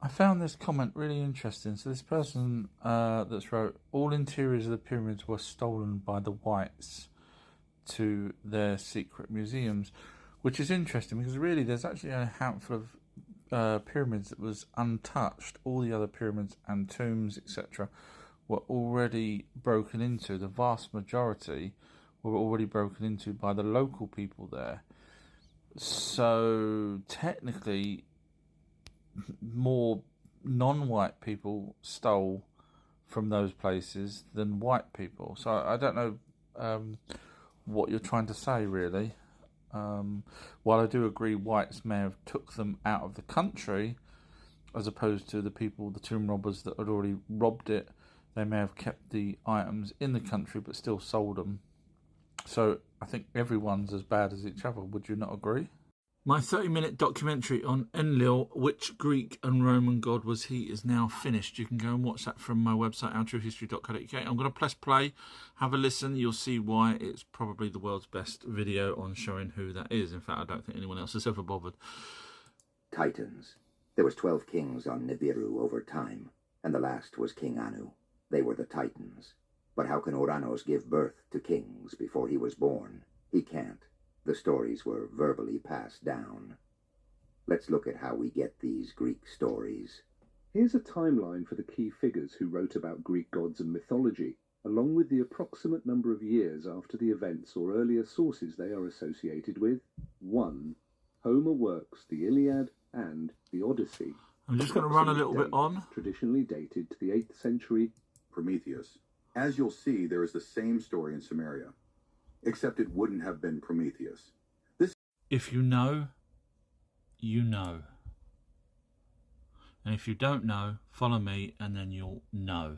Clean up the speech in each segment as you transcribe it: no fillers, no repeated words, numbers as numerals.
I found this comment really interesting. So this person that's wrote, all interiors of the pyramids were stolen by the whites to their secret museums, which is interesting because really there's actually a handful of pyramids that was untouched. All the other pyramids and tombs, etc., were already broken into. The vast majority were already broken into by the local people there. So technically, more non-white people stole from those places than white people. So I don't know what you're trying to say, really. While I do agree whites may have took them out of the country, as opposed to the people, the tomb robbers that had already robbed it, they may have kept the items in the country but still sold them. So I think everyone's as bad as each other. Would you not agree? My 30-minute documentary on Enlil, which Greek and Roman god was he, is now finished. You can go and watch that from my website, ountruehistory.co.uk. I'm going to press play, have a listen. You'll see why it's probably the world's best video on showing who that is. In fact, I don't think anyone else has ever bothered. Titans. There was 12 kings on Nibiru over time, and the last was King Anu. They were the Titans. But how can Ouranos give birth to kings before he was born? He can't. The stories were verbally passed down. Let's look at how we get these Greek stories. Here's a timeline for the key figures who wrote about Greek gods and mythology, along with the approximate number of years after the events or earlier sources they are associated with. 1. Homer works the Iliad and the Odyssey. I'm just going to run a little bit on. Traditionally dated to the 8th century. Prometheus. As you'll see, there is the same story in Sumeria, except it wouldn't have been Prometheus. If you know, you know. And if you don't know, follow me and then you'll know.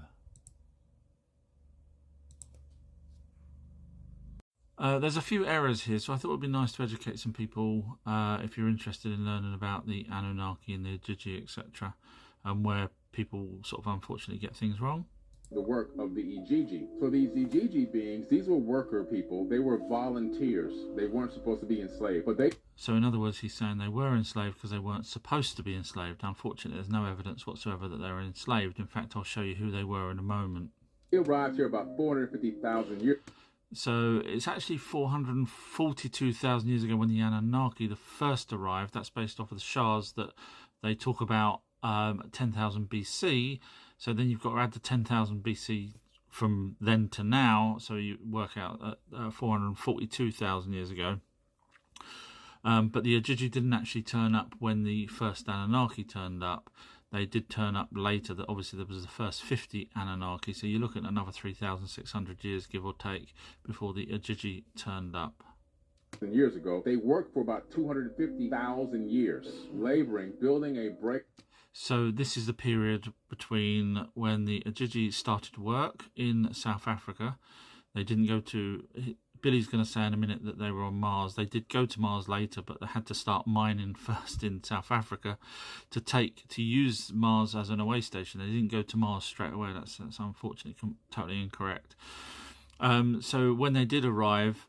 There's a few errors here, so I thought it would be nice to educate some people if you're interested in learning about the Anunnaki and the Igigi, etc., and where people sort of unfortunately get things wrong. The work of the Igigi. So these Igigi beings, these were worker people. They were volunteers. They weren't supposed to be enslaved, but they... So in other words, he's saying they were enslaved because they weren't supposed to be enslaved. Unfortunately, there's no evidence whatsoever that they were enslaved. In fact, I'll show you who they were in a moment. They arrived here about 450,000 years. So it's actually 442,000 years ago when the Anunnaki, the first arrived. That's based off of the shards that they talk about 10,000 BC. So then you've got to add the 10,000 BC from then to now. So you work out 442,000 years ago. But the Igigi didn't actually turn up when the first Anunnaki turned up. They did turn up later. That obviously there was the first 50 Anunnaki. So you're looking at another 3,600 years, give or take, before the Igigi turned up. Years ago, they worked for about 250,000 years, laboring, building a break. So this is the period between when the Igigi started work in South Africa. They didn't go to... Billy's going to say in a minute that they were on Mars. They did go to Mars later, but they had to start mining first in South Africa to use Mars as an away station. They didn't go to Mars straight away. That's unfortunately totally incorrect. So when they did arrive,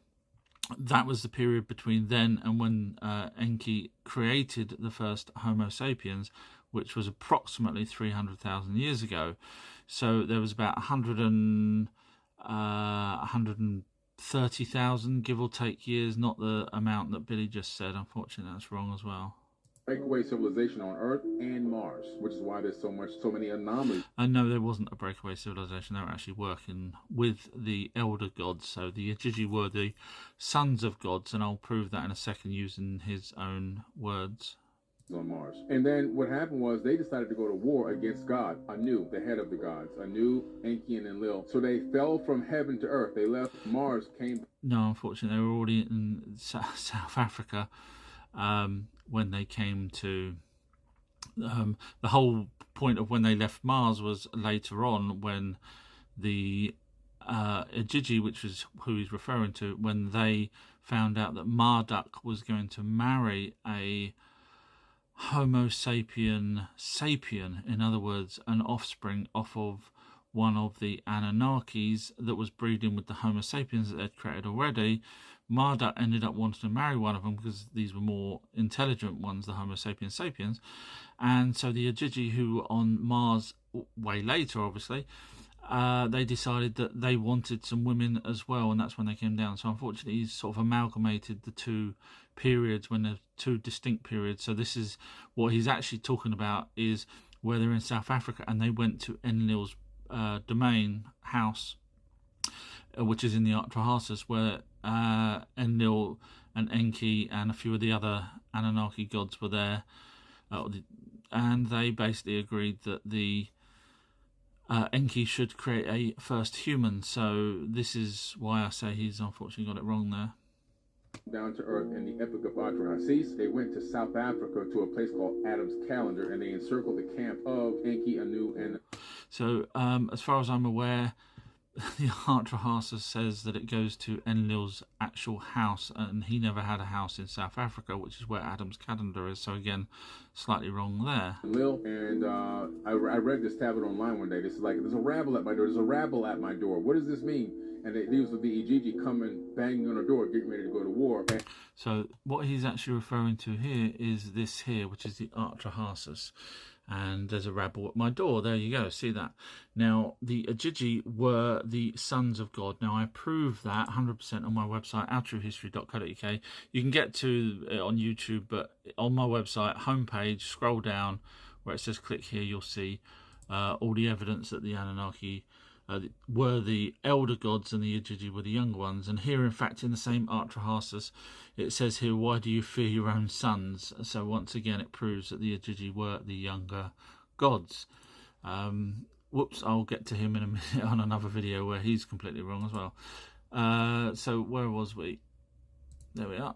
that was the period between then and when Enki created the first Homo sapiens, which was approximately 300,000 years ago. So there was about 130,000, give or take, years, not the amount that Billy just said. Unfortunately, that's wrong as well. Breakaway civilization on Earth and Mars, which is why there's so many anomalies. And no, there wasn't a breakaway civilization. They were actually working with the elder gods. So the Igigi were the sons of gods, and I'll prove that in a second using his own words. On Mars. And then what happened was they decided to go to war against God, Anu, the head of the gods, Anu, Enki, and Enlil. So they fell from heaven to earth. They left Mars, came... No, unfortunately, they were already in South Africa when they came to... the whole point of when they left Mars was later on when the Igigi, which was who he's referring to, when they found out that Marduk was going to marry a Homo sapien, in other words, an offspring off of one of the Anunnakis that was breeding with the Homo sapiens that they'd created already. Marduk ended up wanting to marry one of them because these were more intelligent ones, the Homo sapiens, and so the Ajiji, who were on Mars way later, obviously, they decided that they wanted some women as well, and that's when they came down. So unfortunately, he's sort of amalgamated the two periods when they're two distinct periods. So this is what he's actually talking about, is where they're in South Africa and they went to Enlil's domain house, which is in the Archaeological, where Enlil and Enki and a few of the other Anunnaki gods were there, and they basically agreed that the Enki should create a first human. So this is why I say he's unfortunately got it wrong there. Down to Earth in the Epic of Atrahasis, they went to South Africa to a place called Adam's Calendar, and they encircled the camp of Enki, Anu, and... So, as far as I'm aware, the Archaeological says that it goes to Enlil's actual house, and he never had a house in South Africa, which is where Adam's Calendar is. So again, slightly wrong there. Enlil, and I read this tablet online one day. This is like, there's a rabble at my door. There's a rabble at my door. What does this mean? And these were the Ijiji coming, banging on the door, getting ready to go to war. So what he's actually referring to here is this here, which is the Archaeological. And there's a rabble at my door. There you go. See that? Now, the Ajiji were the sons of God. Now, I prove that 100% on my website, outtruehistory.co.uk. You can get to it on YouTube, but on my website, homepage, scroll down where it says click here, you'll see all the evidence that the Anunnaki were the elder gods and the Ajiji were the younger ones. And here, in fact, in the same Archaeological, it says here, why do you fear your own sons? So once again, it proves that the Ajiji were the younger gods. Whoops, I'll get to him in a minute on another video where he's completely wrong as well. So where was we? There we are.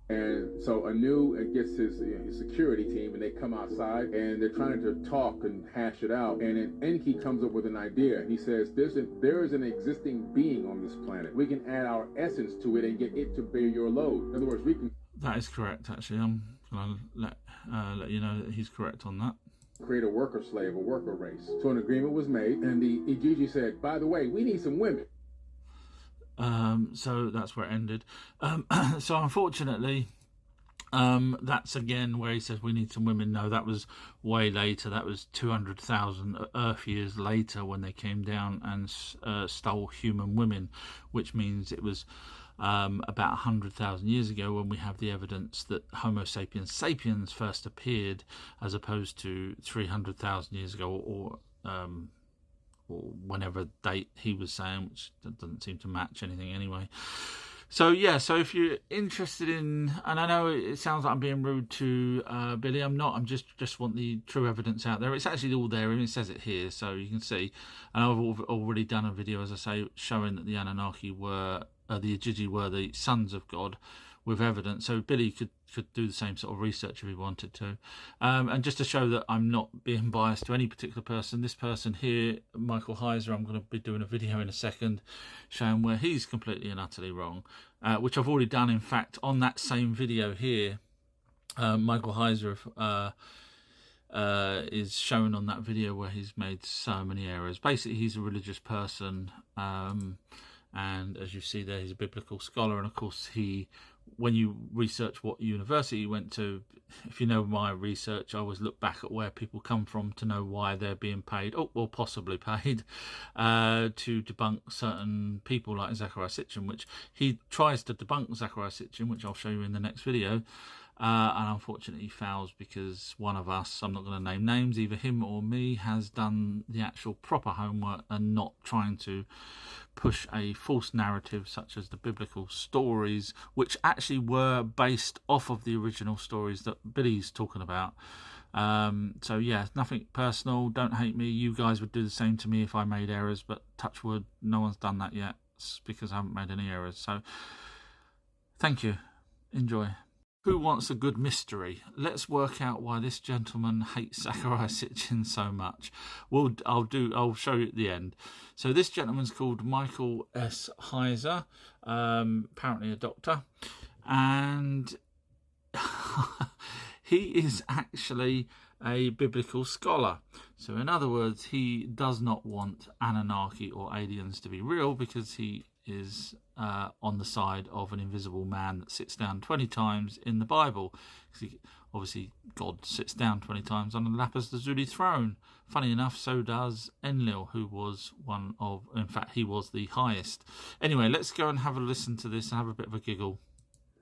And so Anu gets his security team, and they come outside, and they're trying to talk and hash it out. And then Enki comes up with an idea. He says, there is an existing being on this planet. We can add our essence to it and get it to bear your load. In other words, we can... That is correct, actually. I'm going to let you know that he's correct on that. Create a worker slave, a worker race. So an agreement was made, and the Ijiji said, by the way, we need some women. So that's where it ended. So unfortunately, that's again where he says we need some women. No, that was way later. That was 200,000 Earth years later when they came down and stole human women, which means it was about 100,000 years ago when we have the evidence that Homo sapiens first appeared, as opposed to 300,000 years ago, or whenever date he was saying, which doesn't seem to match anything anyway. So yeah, so if you're interested in, and I know it sounds like I'm being rude to Billy, I'm not, I'm just want the true evidence out there. It's actually all there, and it says it here, so you can see. And I've already done a video, as I say, showing that the Anunnaki were, the Ajiji were the sons of God, with evidence. So Billy could do the same sort of research if he wanted to. And just to show that I'm not being biased to any particular person, this person here, Michael Heiser, I'm going to be doing a video in a second showing where he's completely and utterly wrong, which I've already done. In fact, on that same video here, Michael Heiser is shown on that video where he's made so many errors. Basically, he's a religious person, and as you see there, he's a biblical scholar, and of course when you research what university you went to, if you know my research, I always look back at where people come from to know why they're being paid, or possibly paid, to debunk certain people like Zecharia Sitchin, which he tries to debunk Zecharia Sitchin, which I'll show you in the next video. And unfortunately he fails because one of us, I'm not going to name names, either him or me, has done the actual proper homework and not trying to push a false narrative such as the biblical stories, which actually were based off of the original stories that Billy's talking about. So yeah, nothing personal, don't hate me. You guys would do the same to me if I made errors, but touch wood, no one's done that yet. It's because I haven't made any errors. So thank you, enjoy. Who wants a good mystery? Let's work out why this gentleman hates Zecharia Sitchin so much. I'll show you at the end. So this gentleman's called Michael S. Heiser, apparently a doctor, and he is actually a biblical scholar. So in other words, he does not want Anunnaki or aliens to be real, because he is on the side of an invisible man that sits down 20 times in the Bible. Obviously, God sits down 20 times on the lapis lazuli throne. Funny enough, so does Enlil, who was in fact, he was the highest. Anyway, let's go and have a listen to this and have a bit of a giggle.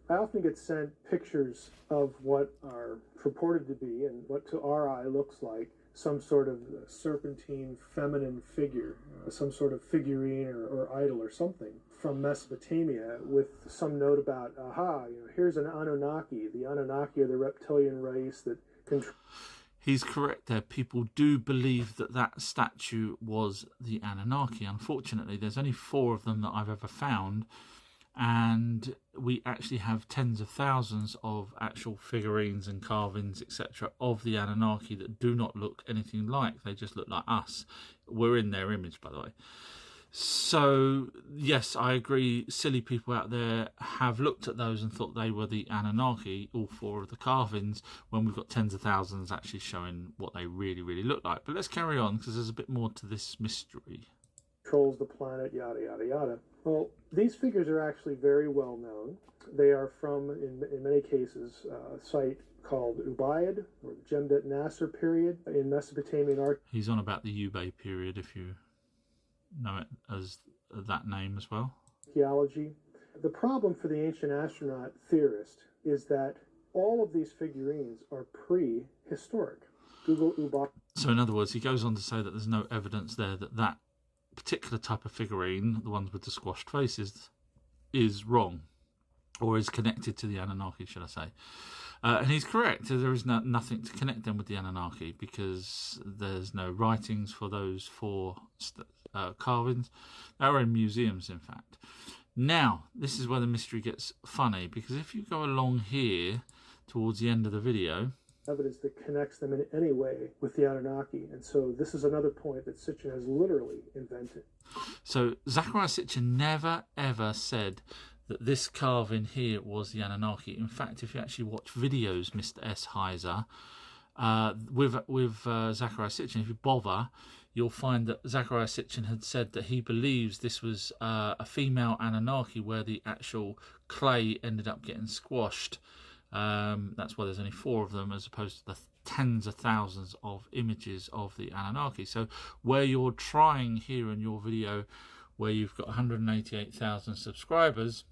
I often get sent pictures of what are purported to be, and what to our eye looks like, some sort of serpentine feminine figure, some sort of figurine or idol or something from Mesopotamia, with some note about, here's an Anunnaki. The Anunnaki are the reptilian race that control. He's correct there. People do believe that that statue was the Anunnaki. Unfortunately, there's only 4 of them that I've ever found, and we actually have tens of thousands of actual figurines and carvings, etc., of the Anunnaki that do not look anything like. They just look like us. We're in their image, by the way. So, yes, I agree. Silly people out there have looked at those and thought they were the Anunnaki, all 4 of the carvings, when we've got tens of thousands actually showing what they really, really look like. But let's carry on, because there's a bit more to this mystery. Controls the planet, yada, yada, yada. Well, these figures are actually very well known. They are from, in many cases, a site called Ubaid, or the Jemdet Nasser period in Mesopotamian art. He's on about the Ubaid period, if you know it as that name as well. Archaeology. The problem for the ancient astronaut theorist is that all of these figurines are prehistoric. Google Ubaid. So in other words, he goes on to say that there's no evidence there that that particular type of figurine, the ones with the squashed faces, is wrong, or is connected to the Anunnaki, should I say. And he's correct. There is nothing to connect them with the Anunnaki, because there's no writings for those 4 carvings. They are in museums, in fact. Now, this is where the mystery gets funny, because if you go along here towards the end of the video, evidence that connects them in any way with the Anunnaki. And so this is another point that Sitchin has literally invented. So Zecharia Sitchin never, ever said that this carving here was the Anunnaki. In fact, if you actually watch videos, Mr. S. Heiser, with Zecharia Sitchin, if you bother, you'll find that Zecharia Sitchin had said that he believes this was a female Anunnaki, where the actual clay ended up getting squashed. That's why there's only 4 of them, as opposed to the tens of thousands of images of the Anunnaki. So where you're trying here in your video, where you've got 188,000 subscribers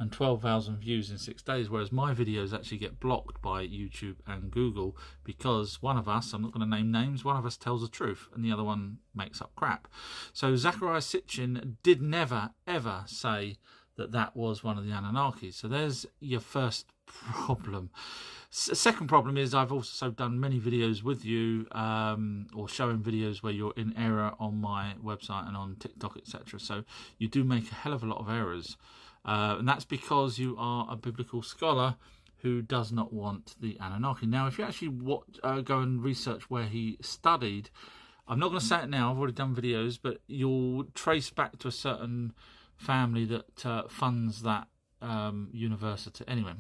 and 12,000 views in 6 days, whereas my videos actually get blocked by YouTube and Google, because one of us, I'm not going to name names, one of us tells the truth and the other one makes up crap. So Zecharia Sitchin did never, ever say that that was one of the Anunnaki. So there's your first problem. Second problem is I've also done many videos with you, or showing videos where you're in error on my website and on TikTok, etc. So you do make a hell of a lot of errors, and that's because you are a biblical scholar who does not want the Anunnaki. Now, if you actually go and research where he studied, I'm not going to say it now, I've already done videos, but you'll trace back to a certain family that funds that university. Anyway,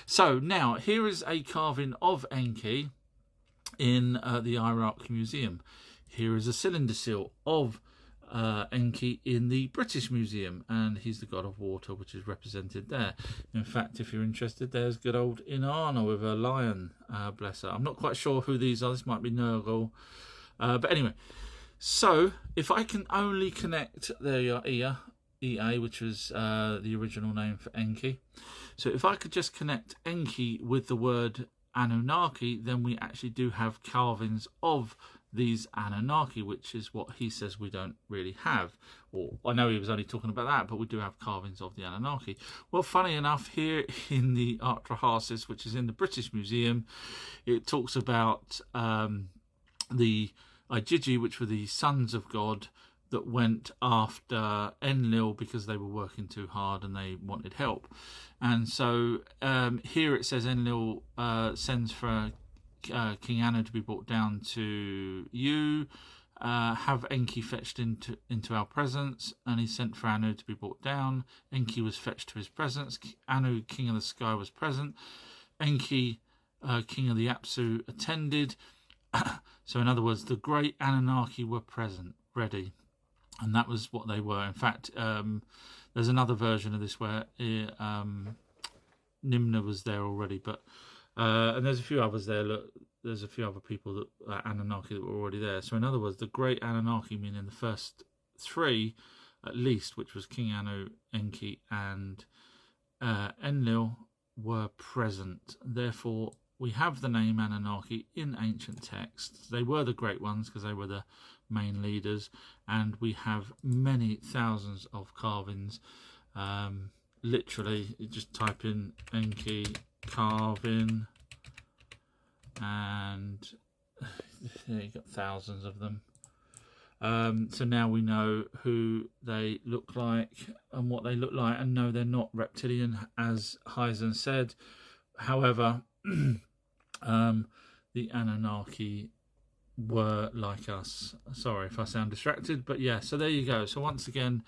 so now here is a carving of Enki in the Iraq Museum. Here is a cylinder seal of Enki in the British Museum, and he's the god of water, which is represented there. In fact, if you're interested, there's good old Inanna with a lion, bless her. I'm not quite sure who these are. This might be Nurgle, but anyway. So if I can only connect, there you are, EA, which was the original name for Enki. So if I could just connect Enki with the word Anunnaki, then we actually do have carvings of these Anunnaki, which is what he says we don't really have. Or I know he was only talking about that, but we do have carvings of the Anunnaki. Well, funny enough, here in the Art Trahasis, which is in the British Museum, it talks about the Igigi, which were the sons of God that went after Enlil because they were working too hard and they wanted help. And so here it says Enlil sends for King Anu to be brought down to you, have Enki fetched into our presence, and he sent for Anu to be brought down. Enki was fetched to his presence. Anu, king of the sky, was present. Enki king of the Apsu, attended. So in other words, the great Anunnaki were present, ready. And that was what they were. In fact, there's another version of this where Nimna was there already, but and there's a few others there. Look, there's a few other people that Anunnaki that were already there. So in other words, the great Anunnaki, meaning the first three at least, which was King Anu, Enki, and Enlil, were present. Therefore, we have the name Anunnaki in ancient texts. They were the great ones because they were the main leaders, and we have many thousands of carvings. Literally, you just type in Enki carving, and you got thousands of them. So now we know who they look like and what they look like, and no, they're not reptilian, as Heiser said. However, the Anunnaki were like us. Sorry if I sound distracted, but yeah, so there you go. So once again,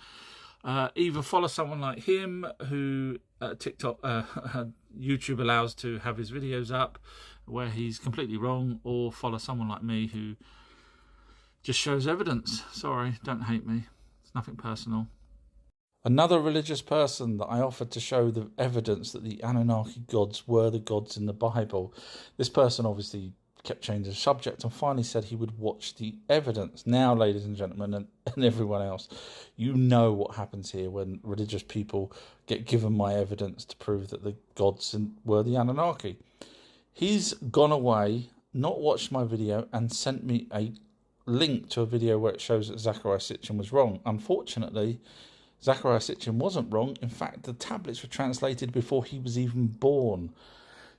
either follow someone like him who TikTok, YouTube allows to have his videos up where he's completely wrong, or follow someone like me who just shows evidence. Sorry, don't hate me. It's nothing personal. Another religious person that I offered to show the evidence that the Anunnaki gods were the gods in the Bible. This person obviously kept changing the subject and finally said he would watch the evidence. Now, ladies and gentlemen, and everyone else, you know what happens here when religious people get given my evidence to prove that the gods were the Anunnaki. He's gone away, not watched my video, and sent me a link to a video where it shows that Zecharia Sitchin was wrong. Unfortunately, Zecharia Sitchin wasn't wrong. In fact, the tablets were translated before he was even born.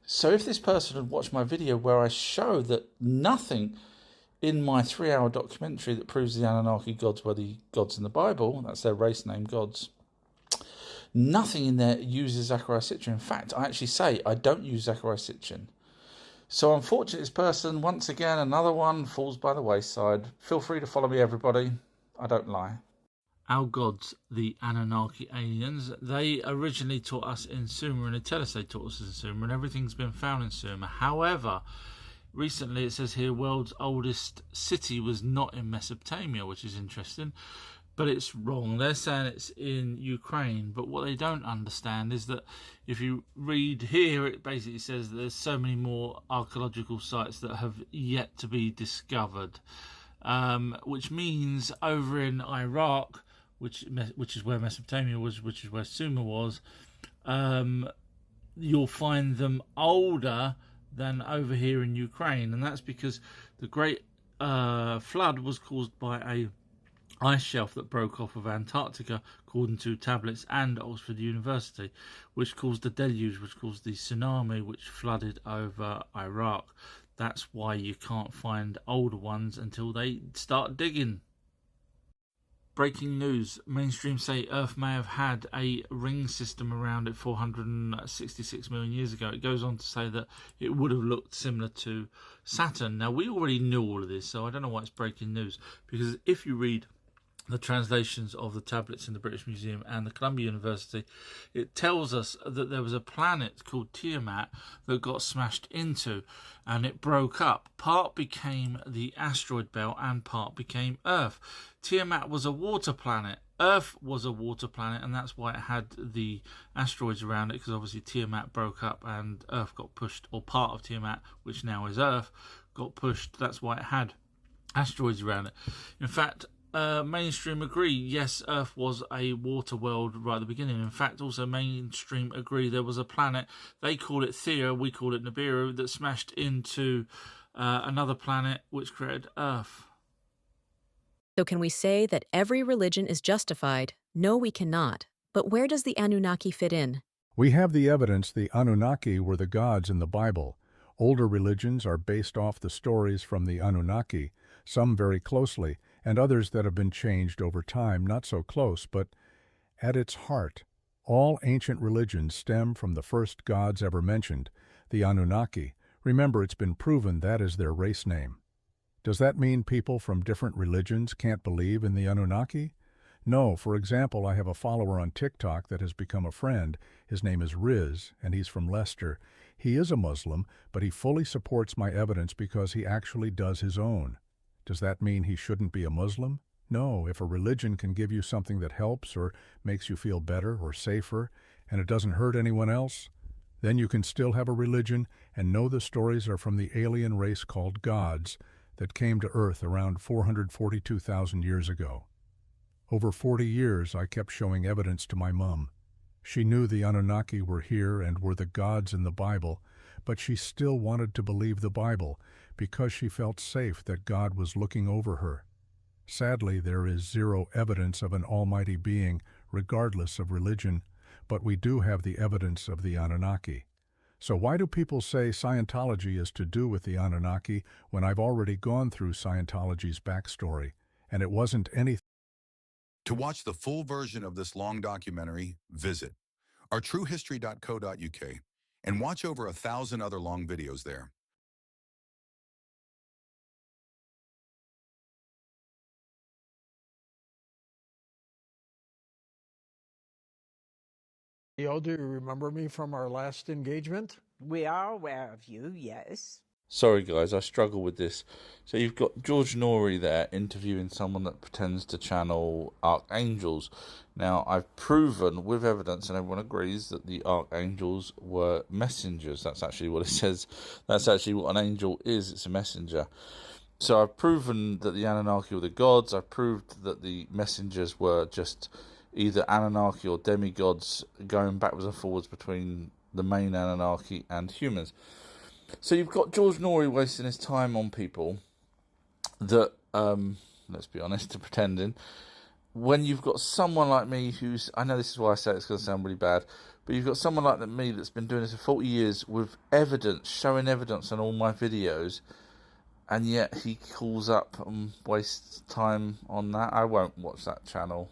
So if this person had watched my video where I show that nothing in my 3-hour documentary that proves the Anunnaki gods were the gods in the Bible, that's their race name gods, nothing in there uses Zecharia Sitchin. In fact, I actually say I don't use Zecharia Sitchin. So unfortunately, this person, once again, another one, falls by the wayside. Feel free to follow me, everybody. I don't lie. Our gods, the Anunnaki aliens, they originally taught us in Sumer, and they tell us they taught us in Sumer, and everything's been found in Sumer. However, recently it says here, world's oldest city was not in Mesopotamia, which is interesting, but it's wrong. They're saying it's in Ukraine, but what they don't understand is that if you read here, it basically says that there's so many more archaeological sites that have yet to be discovered, which means over in Iraq, which is where Mesopotamia was, which is where Sumer was, you'll find them older than over here in Ukraine, and that's because the great flood was caused by a ice shelf that broke off of Antarctica, according to tablets and Oxford University, which caused the deluge, which caused the tsunami, which flooded over Iraq. That's why you can't find older ones until they start digging. Breaking news. Mainstream say Earth may have had a ring system around it 466 million years ago. It goes on to say that it would have looked similar to Saturn. Now, we already knew all of this, so I don't know why it's breaking news. Because if you read the translations of the tablets in the British Museum and the Columbia University, it tells us that there was a planet called Tiamat that got smashed into and it broke up. Part became the asteroid belt and part became Earth. Tiamat was a water planet. Earth was a water planet, and that's why it had the asteroids around it, because obviously Tiamat broke up and Earth got pushed, or part of Tiamat, which now is Earth, got pushed. That's why it had asteroids around it. In fact, mainstream agree, yes, Earth was a water world right at the beginning. In fact, also mainstream agree there was a planet, they call it Thea, we call it Nibiru, that smashed into another planet which created Earth. So can we say that every religion is justified? No, we cannot. But where does the Anunnaki fit in? We have the evidence the Anunnaki were the gods in the Bible. Older religions are based off the stories from the Anunnaki, some very closely, and others that have been changed over time, not so close, but at its heart, all ancient religions stem from the first gods ever mentioned, the Anunnaki. Remember, it's been proven that is their race name. Does that mean people from different religions can't believe in the Anunnaki? No. For example, I have a follower on TikTok that has become a friend. His name is Riz, and he's from Leicester. He is a Muslim, but he fully supports my evidence because he actually does his own. Does that mean he shouldn't be a Muslim? No, if a religion can give you something that helps or makes you feel better or safer, and it doesn't hurt anyone else, then you can still have a religion and know the stories are from the alien race called gods that came to Earth around 442,000 years ago. Over 40 years, I kept showing evidence to my mom. She knew the Anunnaki were here and were the gods in the Bible, but she still wanted to believe the Bible because she felt safe that God was looking over her. Sadly, there is zero evidence of an almighty being, regardless of religion, but we do have the evidence of the Anunnaki. So why do people say Scientology is to do with the Anunnaki when I've already gone through Scientology's backstory, and it wasn't anything? To watch the full version of this long documentary, visit ourtruehistory.co.uk and watch over 1,000 other long videos there. Yo, do you remember me from our last engagement? We are aware of you, yes. Sorry guys, I struggle with this. So you've got George Norrie there interviewing someone that pretends to channel archangels. Now, I've proven with evidence, and everyone agrees, that the archangels were messengers. That's actually what it says. That's actually what an angel is. It's a messenger. So I've proven that the Anunnaki were the gods. I've proved that the messengers were just either Anunnaki or demigods going backwards and forwards between the main Anunnaki and humans. So you've got George Norrie wasting his time on people that, let's be honest, are pretending. When you've got someone like me who's, I know this is why I say it's going to sound really bad, but you've got someone like me that's been doing this for 40 years with evidence, showing evidence on all my videos, and yet he calls up and wastes time on that. I won't watch that channel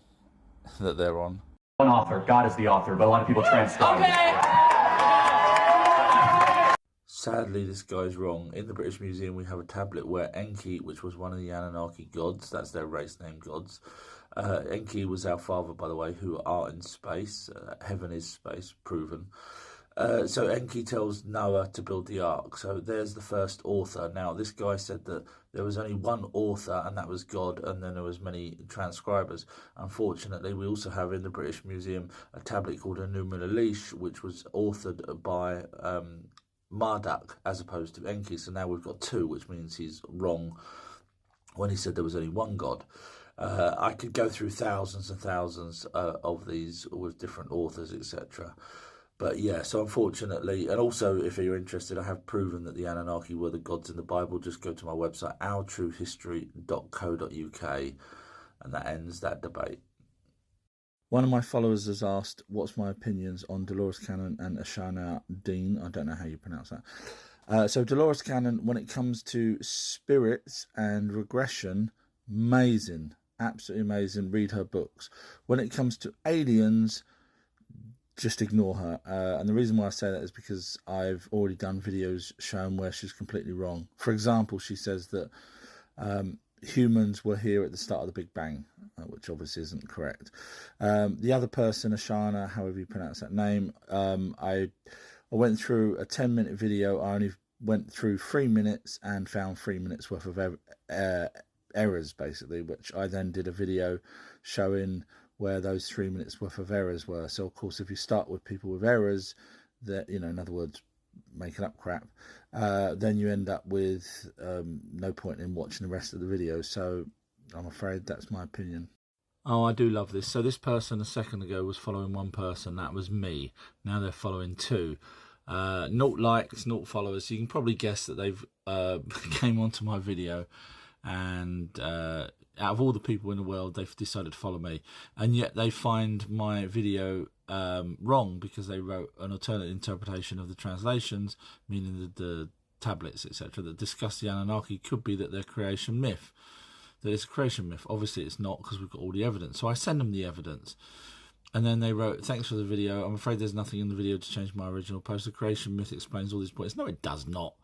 that they're on. One author, God is the author, but a lot of people transcribe. Okay. Sadly, this guy's wrong. In the British Museum, we have a tablet where Enki, which was one of the Anunnaki gods, that's their race name gods. Enki was our father, by the way, who are in space. Heaven is space, proven. So Enki tells Noah to build the ark. So there's the first author. Now, this guy said that there was only one author, and that was God, and then there was many transcribers. Unfortunately, we also have in the British Museum a tablet called Enlil, which was authored by Marduk as opposed to Enki. So now we've got two, which means he's wrong when he said there was only one God. I could go through thousands and thousands of these with different authors, etc. But yeah, so unfortunately, and also if you're interested, I have proven that the Anunnaki were the gods in the Bible. Just go to my website, ourtruehistory.co.uk, and that ends that debate. One of my followers has asked, what's my opinions on Dolores Cannon and Ashana Dean? I don't know how you pronounce that. So Dolores Cannon, when it comes to spirits and regression, amazing, absolutely amazing. Read her books. When it comes to aliens, just ignore her. And the reason why I say that is because I've already done videos showing where she's completely wrong. For example, she says that humans were here at the start of the Big Bang, which obviously isn't correct. The other person, Ashana, however you pronounce that name, I went through a 10-minute video. I only went through 3 minutes and found 3 minutes worth of errors, basically, which I then did a video showing where those 3 minutes worth of errors were. So, of course, if you start with people with errors, that, you know, in other words, making up crap, then you end up with no point in watching the rest of the video. So I'm afraid that's my opinion. Oh, I do love this. So this person a second ago was following one person. That was me. Now they're following two. 0 likes, 0 followers. So you can probably guess that they've came onto my video, and out of all the people in the world, they've decided to follow me. And yet they find my video wrong because they wrote an alternate interpretation of the translations, meaning the tablets, etc., that discuss the Anunnaki could be that they're creation myth. That it's a creation myth. Obviously it's not, because we've got all the evidence. So I send them the evidence. And then they wrote, thanks for the video. I'm afraid there's nothing in the video to change my original post. The creation myth explains all these points. No, it does not.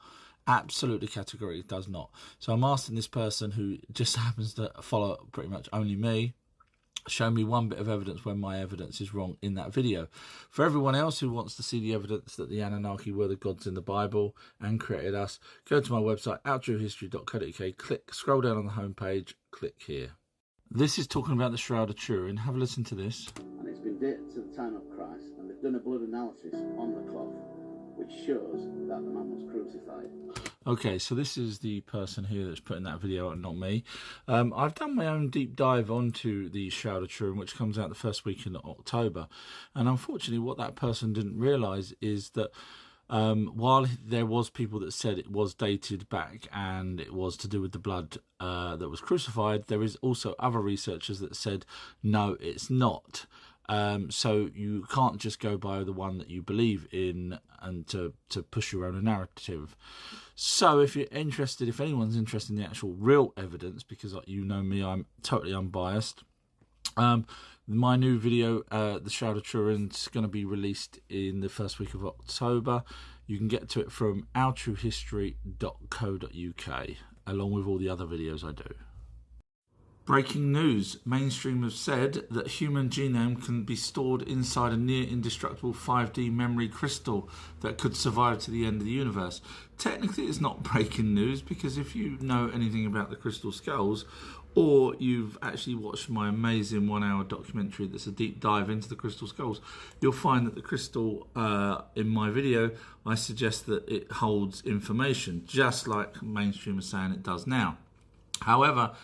Absolutely categorically does not. So I'm asking this person, who just happens to follow pretty much only me, show me one bit of evidence when my evidence is wrong in that video. For everyone else who wants to see the evidence that the Anunnaki were the gods in the Bible and created us, go to my website, outtruehistory.co.uk, scroll down on the homepage, click here. This is talking about the Shroud of Turin. Have a listen to this. And it's been dated to the time of Christ, and they've done a blood analysis on the cloth, which shows that the man was crucified. Okay, so this is the person here that's putting that video out, not me. I've done my own deep dive onto the Shroud of Turin, which comes out the first week in October. And unfortunately, what that person didn't realise is that while there was people that said it was dated back and it was to do with the blood that was crucified, there is also other researchers that said, no, it's not. So you can't just go by the one that you believe in and to push your own narrative. So if you're interested, if anyone's interested in the actual real evidence, because you know me, I'm totally unbiased, my new video, The Shroud of Turin, is going to be released in the first week of October. You can get to it from outtruehistory.co.uk, along with all the other videos I do. Breaking news. Mainstream have said that human genome can be stored inside a near indestructible 5D memory crystal that could survive to the end of the universe. Technically, it's not breaking news, because if you know anything about the crystal skulls, or you've actually watched my amazing 1-hour documentary that's a deep dive into the crystal skulls, you'll find that the crystal in my video, I suggest that it holds information, just like mainstream is saying it does now. However,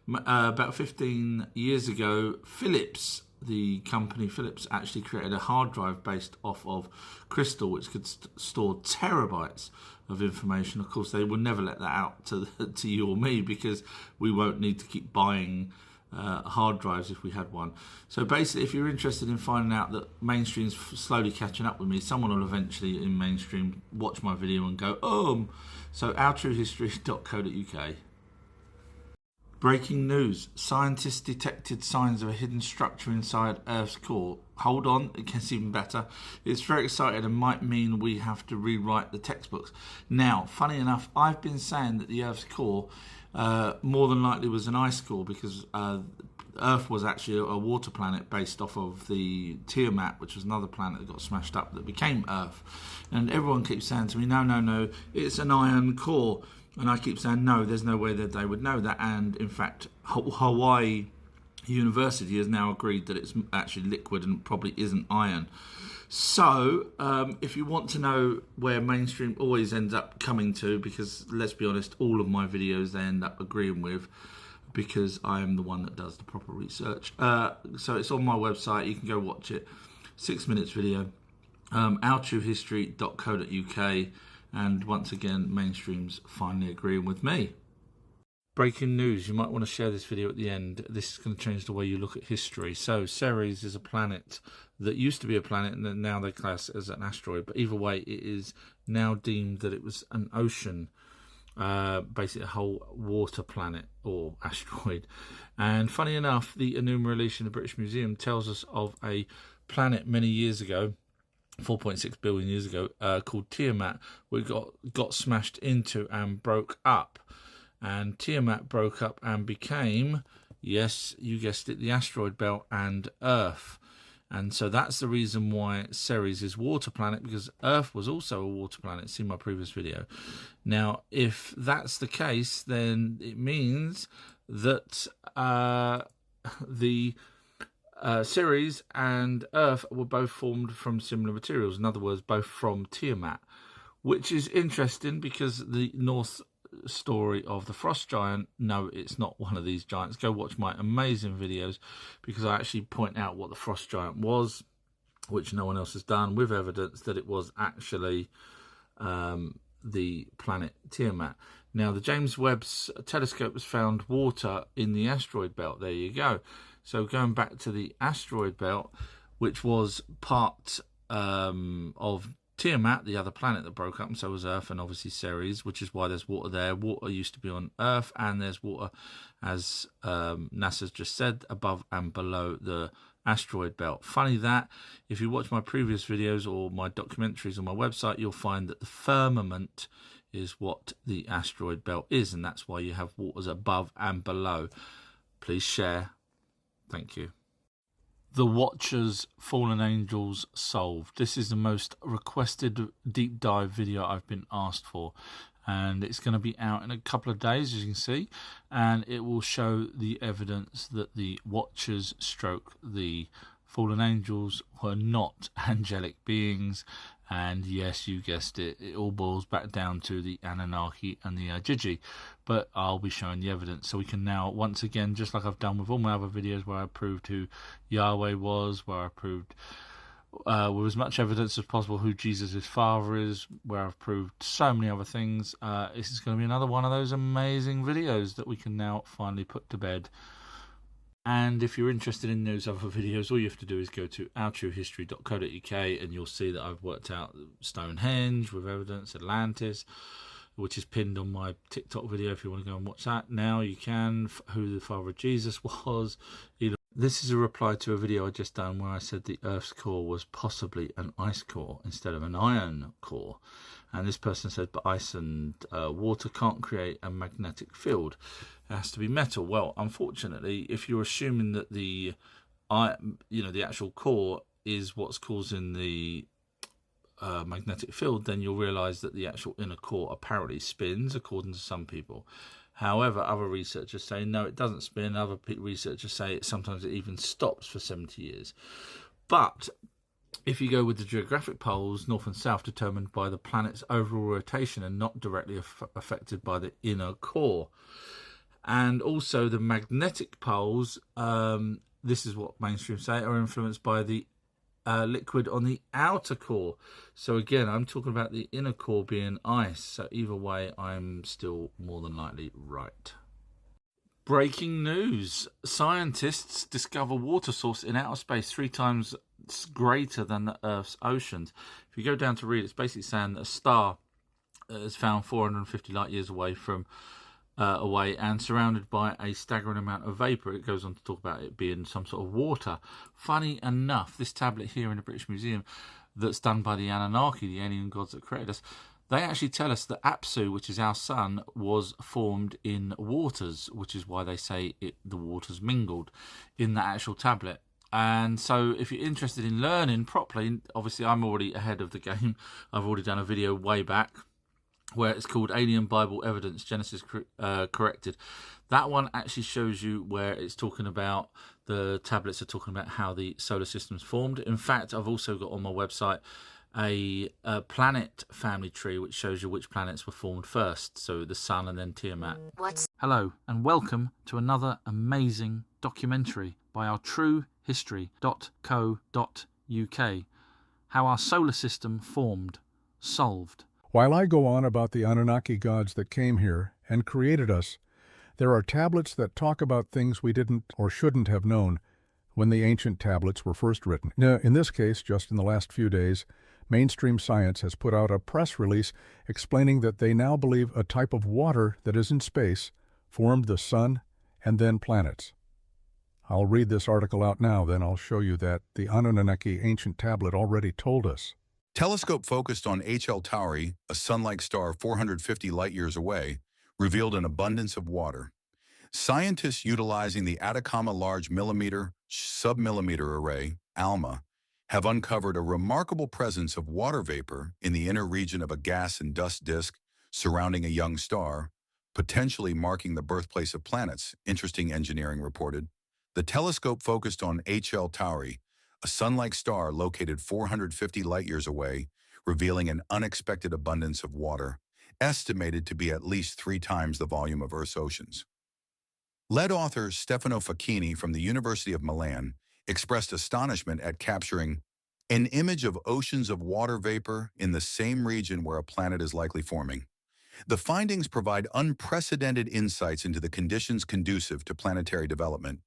about 15 years ago, Philips, the company Philips, actually created a hard drive based off of crystal, which could store terabytes of information. Of course, they will never let that out to you or me, because we won't need to keep buying hard drives if we had one. So basically, if you're interested in finding out that mainstream's slowly catching up with me, someone will eventually in mainstream watch my video and go, so outtruehistory.co.uk. Breaking news. Scientists detected signs of a hidden structure inside Earth's core. Hold on, it gets even better. It's very exciting and might mean we have to rewrite the textbooks. Now, funny enough, I've been saying that the Earth's core more than likely was an ice core, because Earth was actually a water planet based off of the Tiamat, which was another planet that got smashed up that became Earth. And everyone keeps saying to me, no, it's an iron core. And I keep saying, no, there's no way that they would know that. And in fact, Hawaii University has now agreed that it's actually liquid and probably isn't iron. So if you want to know where mainstream always ends up coming to, because let's be honest, all of my videos they end up agreeing with, because I am the one that does the proper research. So it's on my website. You can go watch it. 6 minutes video. outtruehistory.co.uk. And once again, mainstream's finally agreeing with me. Breaking news. You might want to share this video at the end. This is going to change the way you look at history. So Ceres is a planet that used to be a planet, and now they class it as an asteroid. But either way, it is now deemed that it was an ocean, basically a whole water planet or asteroid. And funny enough, the enumeration of the British Museum tells us of a planet many years ago, 4.6 billion years ago, called Tiamat, which got smashed into and broke up. And Tiamat broke up and became, yes, you guessed it, the asteroid belt and Earth. And so that's the reason why Ceres is water planet, because Earth was also a water planet. See my previous video. Now, if that's the case, then it means that the Ceres and Earth were both formed from similar materials. In other words, both from Tiamat, which is interesting because the Norse story of the frost giant, no, it's not one of these giants. Go watch my amazing videos, because I actually point out what the frost giant was, which no one else has done, with evidence that it was actually the planet Tiamat. Now, the James Webb's telescope has found water in the asteroid belt. There you go. So going back to the asteroid belt, which was part of Tiamat, the other planet that broke up, and so was Earth, and obviously Ceres, which is why there's water there. Water used to be on Earth, and there's water, as NASA's just said, above and below the asteroid belt. Funny that, if you watch my previous videos or my documentaries on my website, you'll find that the firmament is what the asteroid belt is, and that's why you have waters above and below. Please share. Thank you. The Watcher's Fallen Angels Solved. This is the most requested deep dive video I've been asked for, and it's going to be out in a couple of days, as you can see, and it will show the evidence that the Watchers stroke the fallen angels were not angelic beings. And yes, you guessed it, it all boils back down to the Anunnaki and the Ajiji. But I'll be showing the evidence. So we can now, once again, just like I've done with all my other videos where I proved who Yahweh was, where I proved with as much evidence as possible who Jesus' father is, where I've proved so many other things, this is going to be another one of those amazing videos that we can now finally put to bed. And if you're interested in those other videos, all you have to do is go to ourtruehistory.co.uk and you'll see that I've worked out Stonehenge with evidence, Atlantis, which is pinned on my TikTok video. If you want to go and watch that now, you can. Who the father of Jesus was. This is a reply to a video I just done where I said the Earth's core was possibly an ice core instead of an iron core. And this person said, but ice and water can't create a magnetic field. It has to be metal. Well, unfortunately, if you're assuming that the actual core is what's causing the magnetic field, then you'll realise that the actual inner core apparently spins, according to some people. However, other researchers say no, it doesn't spin. Other researchers say sometimes it even stops for 70 years. But if you go with the geographic poles, north and south, determined by the planet's overall rotation and not directly affected by the inner core. And also the magnetic poles, this is what mainstream say, are influenced by the liquid on the outer core. So again, I'm talking about the inner core being ice. So either way, I'm still more than likely right. Breaking news. Scientists discover water source in outer space 3 times greater than the Earth's oceans. If you go down to read, it's basically saying that a star is found 450 light years away and surrounded by a staggering amount of vapour. It goes on to talk about it being some sort of water. Funny enough, this tablet here in the British Museum that's done by the Anunnaki, the alien gods that created us, they actually tell us that Apsu, which is our sun, was formed in waters, which is why they say the waters mingled in that actual tablet. And so if you're interested in learning properly, obviously I'm already ahead of the game. I've already done a video way back where it's called Alien Bible Evidence, Genesis Corrected. That one actually shows you where it's talking about, the tablets are talking about how the solar system's formed. In fact, I've also got on my website a planet family tree which shows you which planets were formed first. So the Sun and then Tiamat. Hello and welcome to another amazing documentary by ourtruehistory.co.uk. How our solar system formed, solved. While I go on about the Anunnaki gods that came here and created us, there are tablets that talk about things we didn't or shouldn't have known when the ancient tablets were first written. Now, in this case, just in the last few days, mainstream science has put out a press release explaining that they now believe a type of water that is in space formed the sun and then planets. I'll read this article out now, then I'll show you that the Anunnaki ancient tablet already told us. Telescope focused on HL Tauri, a sun-like star 450 light-years away, revealed an abundance of water. Scientists utilizing the Atacama Large Millimeter Submillimeter Array, ALMA, have uncovered a remarkable presence of water vapor in the inner region of a gas and dust disk surrounding a young star, potentially marking the birthplace of planets, interesting engineering reported. The telescope focused on HL Tauri, a sun-like star located 450 light-years away, revealing an unexpected abundance of water, estimated to be at least 3 times the volume of Earth's oceans. Lead author Stefano Facchini from the University of Milan expressed astonishment at capturing an image of oceans of water vapor in the same region where a planet is likely forming. The findings provide unprecedented insights into the conditions conducive to planetary development.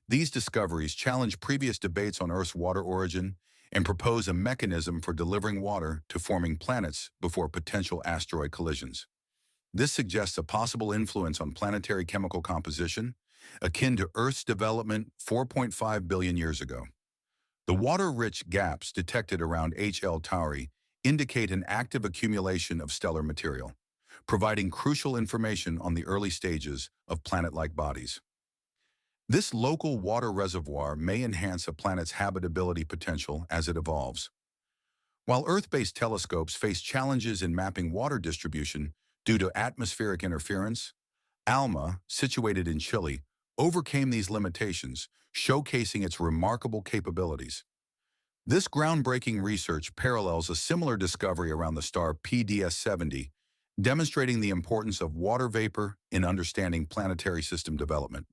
These discoveries challenge previous debates on Earth's water origin and propose a mechanism for delivering water to forming planets before potential asteroid collisions. This suggests a possible influence on planetary chemical composition, akin to Earth's development 4.5 billion years ago. The water-rich gaps detected around HL Tauri indicate an active accumulation of stellar material, providing crucial information on the early stages of planet-like bodies. This local water reservoir may enhance a planet's habitability potential as it evolves. While Earth-based telescopes face challenges in mapping water distribution due to atmospheric interference, ALMA, situated in Chile, overcame these limitations, showcasing its remarkable capabilities. This groundbreaking research parallels a similar discovery around the star PDS-70, demonstrating the importance of water vapor in understanding planetary system development.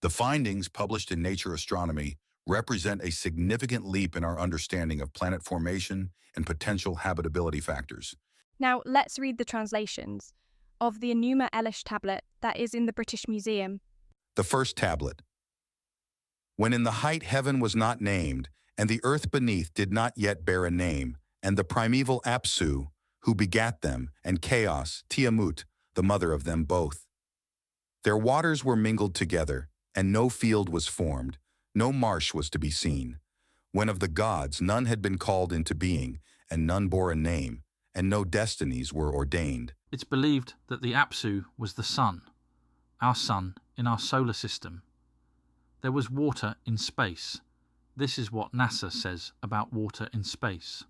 The findings, published in Nature Astronomy, represent a significant leap in our understanding of planet formation and potential habitability factors. Now, let's read the translations of the Enuma Elish tablet that is in the British Museum. The first tablet. When in the height heaven was not named, and the earth beneath did not yet bear a name, and the primeval Apsu, who begat them, and Chaos, Tiamut, the mother of them both. Their waters were mingled together, and no field was formed, no marsh was to be seen. When of the gods none had been called into being, and none bore a name, and no destinies were ordained. It's believed that the Apsu was the sun, our sun in our solar system. There was water in space. This is what NASA says about water in space.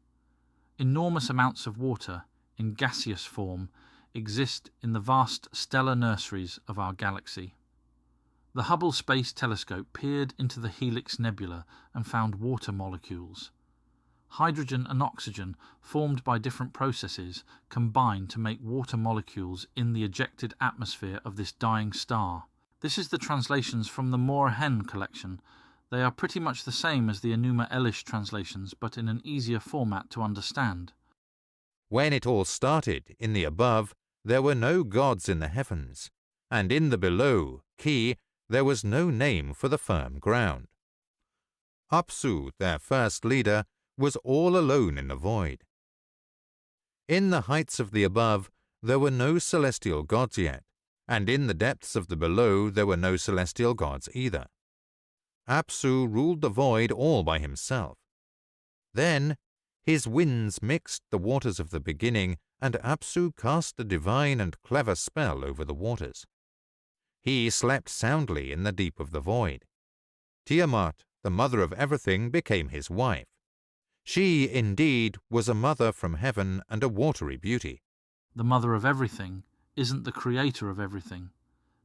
Enormous amounts of water, in gaseous form, exist in the vast stellar nurseries of our galaxy. The Hubble Space Telescope peered into the Helix Nebula and found water molecules. Hydrogen and oxygen, formed by different processes, combine to make water molecules in the ejected atmosphere of this dying star. This is the translations from the Moorhen collection. They are pretty much the same as the Enuma Elish translations, but in an easier format to understand. When it all started, in the above, there were no gods in the heavens, and in the below, Ki, there was no name for the firm ground. Apsu, their first leader, was all alone in the void. In the heights of the above, there were no celestial gods yet, and in the depths of the below there were no celestial gods either. Apsu ruled the void all by himself. Then his winds mixed the waters of the beginning, and Apsu cast a divine and clever spell over the waters. He slept soundly in the deep of the void. Tiamat, the mother of everything, became his wife. She, indeed, was a mother from heaven and a watery beauty. The mother of everything isn't the creator of everything.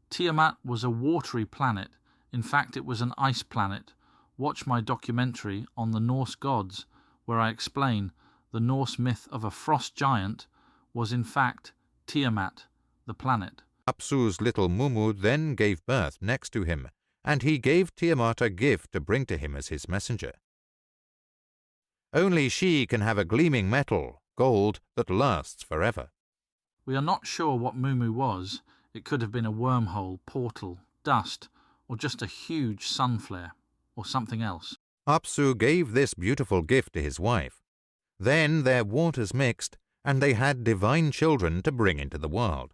Tiamat was a watery planet. In fact, it was an ice planet. Watch my documentary on the Norse gods, where I explain the Norse myth of a frost giant was in fact Tiamat, the planet. Apsu's little Mumu then gave birth next to him, and he gave Tiamat a gift to bring to him as his messenger. Only she can have a gleaming metal, gold, that lasts forever. We are not sure what Mumu was. It could have been a wormhole, portal, dust, or just a huge sun flare, or something else. Apsu gave this beautiful gift to his wife. Then their waters mixed, and they had divine children to bring into the world.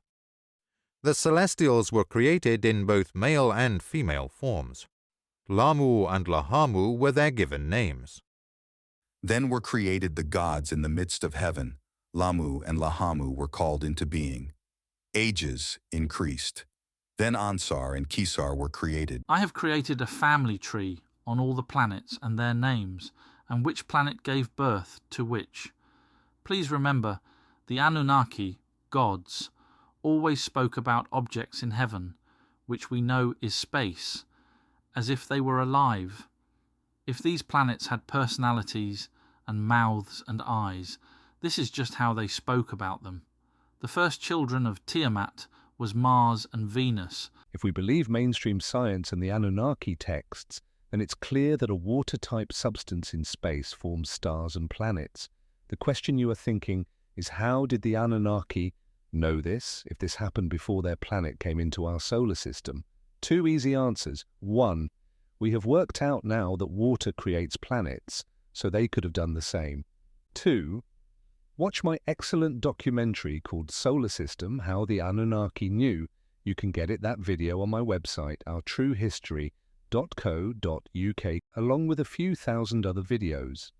The celestials were created in both male and female forms. Lamu and Lahamu were their given names. Then were created the gods in the midst of heaven. Lamu and Lahamu were called into being. Ages increased. Then Ansar and Kisar were created. I have created a family tree on all the planets and their names, and which planet gave birth to which. Please remember, the Anunnaki, gods, always spoke about objects in heaven, which we know is space, as if they were alive. If these planets had personalities and mouths and eyes, this is just how they spoke about them. The first children of Tiamat was Mars and Venus. If we believe mainstream science and the Anunnaki texts, then it's clear that a water-type substance in space forms stars and planets. The question you are thinking is, how did the Anunnaki know this, if this happened before their planet came into our solar system? Two easy answers. One, we have worked out now that water creates planets, so they could have done the same. Two, watch my excellent documentary called Solar System, How the Anunnaki Knew. You can get that video on my website, ourtruehistory.co.uk, along with a few thousand other videos.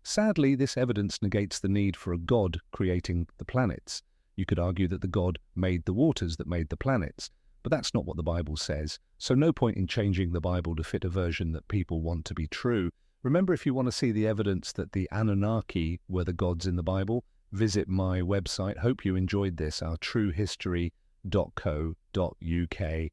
Sadly, this evidence negates the need for a god creating the planets. You could argue that the god made the waters that made the planets, But that's not what the Bible says, so no point in changing the Bible to fit a version that people want to be true. Remember, if you want to see the evidence that the Anunnaki were the gods in the Bible, visit my website. Hope you enjoyed this, our truehistory.co.uk.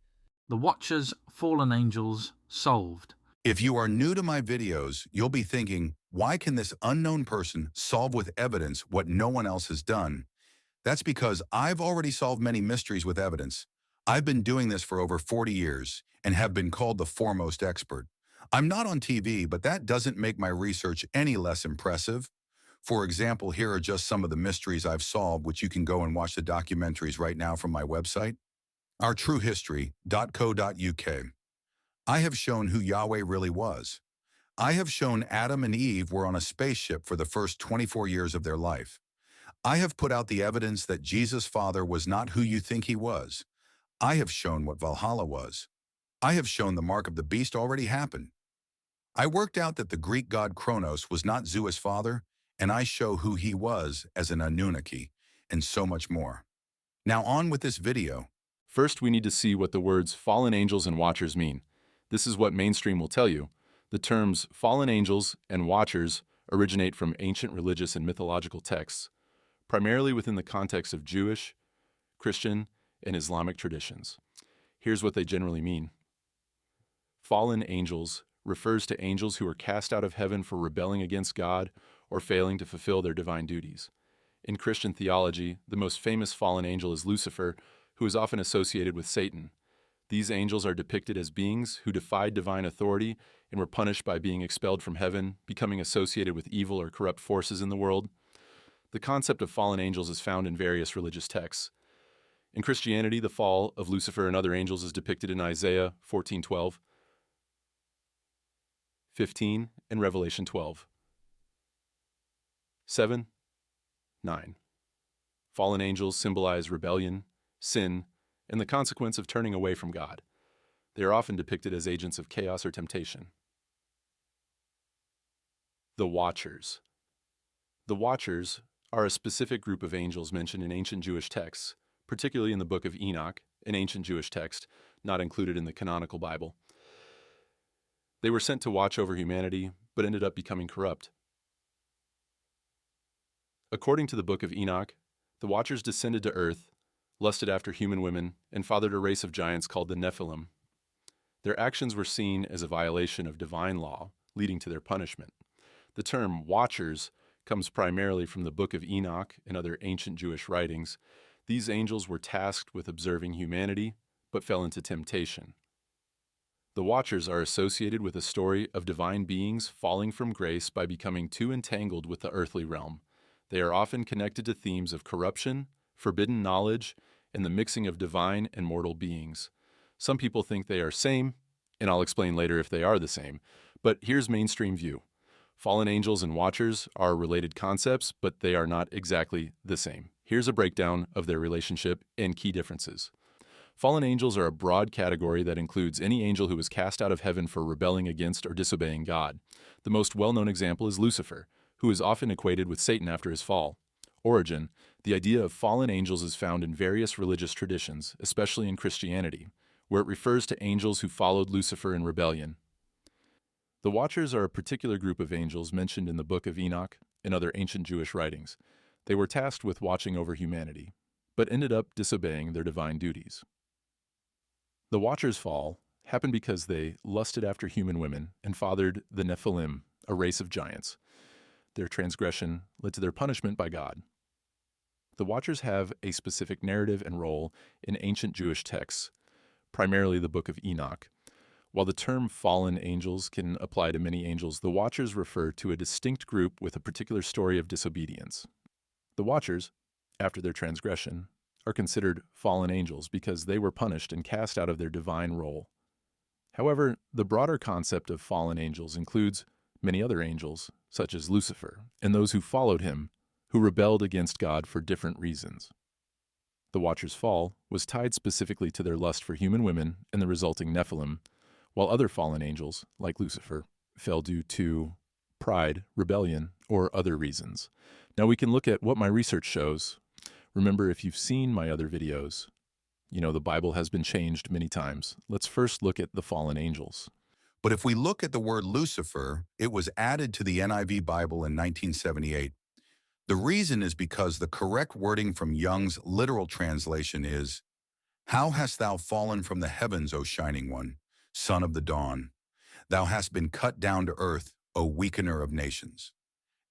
The Watchers, Fallen Angels, solved. If you are new to my videos, you'll be thinking, why can this unknown person solve with evidence what no one else has done? That's because I've already solved many mysteries with evidence. I've been doing this for over 40 years and have been called the foremost expert. I'm not on TV, but that doesn't make my research any less impressive. For example, here are just some of the mysteries I've solved, which you can go and watch the documentaries right now from my website, ourtruehistory.co.uk. I have shown who Yahweh really was. I have shown Adam and Eve were on a spaceship for the first 24 years of their life. I have put out the evidence that Jesus' father was not who you think he was. I have shown what Valhalla was. I have shown the mark of the beast already happened. I worked out that the Greek god Kronos was not Zeus' father, and I show who he was as an Anunnaki, and so much more. Now on with this video. First, we need to see what the words fallen angels and watchers mean. This is what mainstream will tell you. The terms fallen angels and watchers originate from ancient religious and mythological texts, primarily within the context of Jewish, Christian, and Islamic traditions. Here's what they generally mean. Fallen angels refers to angels who are cast out of heaven for rebelling against God or failing to fulfill their divine duties. In Christian theology, the most famous fallen angel is Lucifer, who is often associated with Satan. These angels are depicted as beings who defied divine authority and were punished by being expelled from heaven, becoming associated with evil or corrupt forces in the world. The concept of fallen angels is found in various religious texts. In Christianity, the fall of Lucifer and other angels is depicted in Isaiah 14:12, 15, and Revelation 12. 7, 9. Fallen angels symbolize rebellion, sin, and the consequence of turning away from God. They are often depicted as agents of chaos or temptation. The Watchers. The Watchers are a specific group of angels mentioned in ancient Jewish texts, particularly in the book of Enoch, an ancient Jewish text not included in the canonical Bible. They were sent to watch over humanity, but ended up becoming corrupt. According to the book of Enoch, the Watchers descended to earth, lusted after human women, and fathered a race of giants called the Nephilim. Their actions were seen as a violation of divine law, leading to their punishment. The term Watchers comes primarily from the book of Enoch and other ancient Jewish writings. These angels were tasked with observing humanity, but fell into temptation. The Watchers are associated with a story of divine beings falling from grace by becoming too entangled with the earthly realm. They are often connected to themes of corruption, forbidden knowledge, and the mixing of divine and mortal beings. Some people think they are same, and I'll explain later if they are the same, but here's mainstream view. Fallen angels and watchers are related concepts, but they are not exactly the same. Here's a breakdown of their relationship and key differences. Fallen angels are a broad category that includes any angel who was cast out of heaven for rebelling against or disobeying God. The most well-known example is Lucifer, who is often equated with Satan after his fall. Origin: the idea of fallen angels is found in various religious traditions, especially in Christianity, where it refers to angels who followed Lucifer in rebellion. The Watchers are a particular group of angels mentioned in the book of Enoch and other ancient Jewish writings. They were tasked with watching over humanity, but ended up disobeying their divine duties. The Watchers' fall happened because they lusted after human women and fathered the Nephilim, a race of giants. Their transgression led to their punishment by God. The Watchers have a specific narrative and role in ancient Jewish texts, primarily the book of Enoch. While the term fallen angels can apply to many angels, the Watchers refer to a distinct group with a particular story of disobedience. The Watchers, after their transgression, are considered fallen angels because they were punished and cast out of their divine role. However, the broader concept of fallen angels includes many other angels, such as Lucifer, and those who followed him, who rebelled against God for different reasons. The Watchers' fall was tied specifically to their lust for human women and the resulting Nephilim, while other fallen angels, like Lucifer, fell due to pride, rebellion, or other reasons. Now we can look at what my research shows. Remember, if you've seen my other videos, You know, the Bible has been changed many times. Let's first look at the fallen angels. But if we look at the word Lucifer, it was added to the NIV Bible in 1978. The reason is because the correct wording from Young's literal translation is, "How hast thou fallen from the heavens, O shining one, son of the dawn? Thou hast been cut down to earth, O weakener of nations."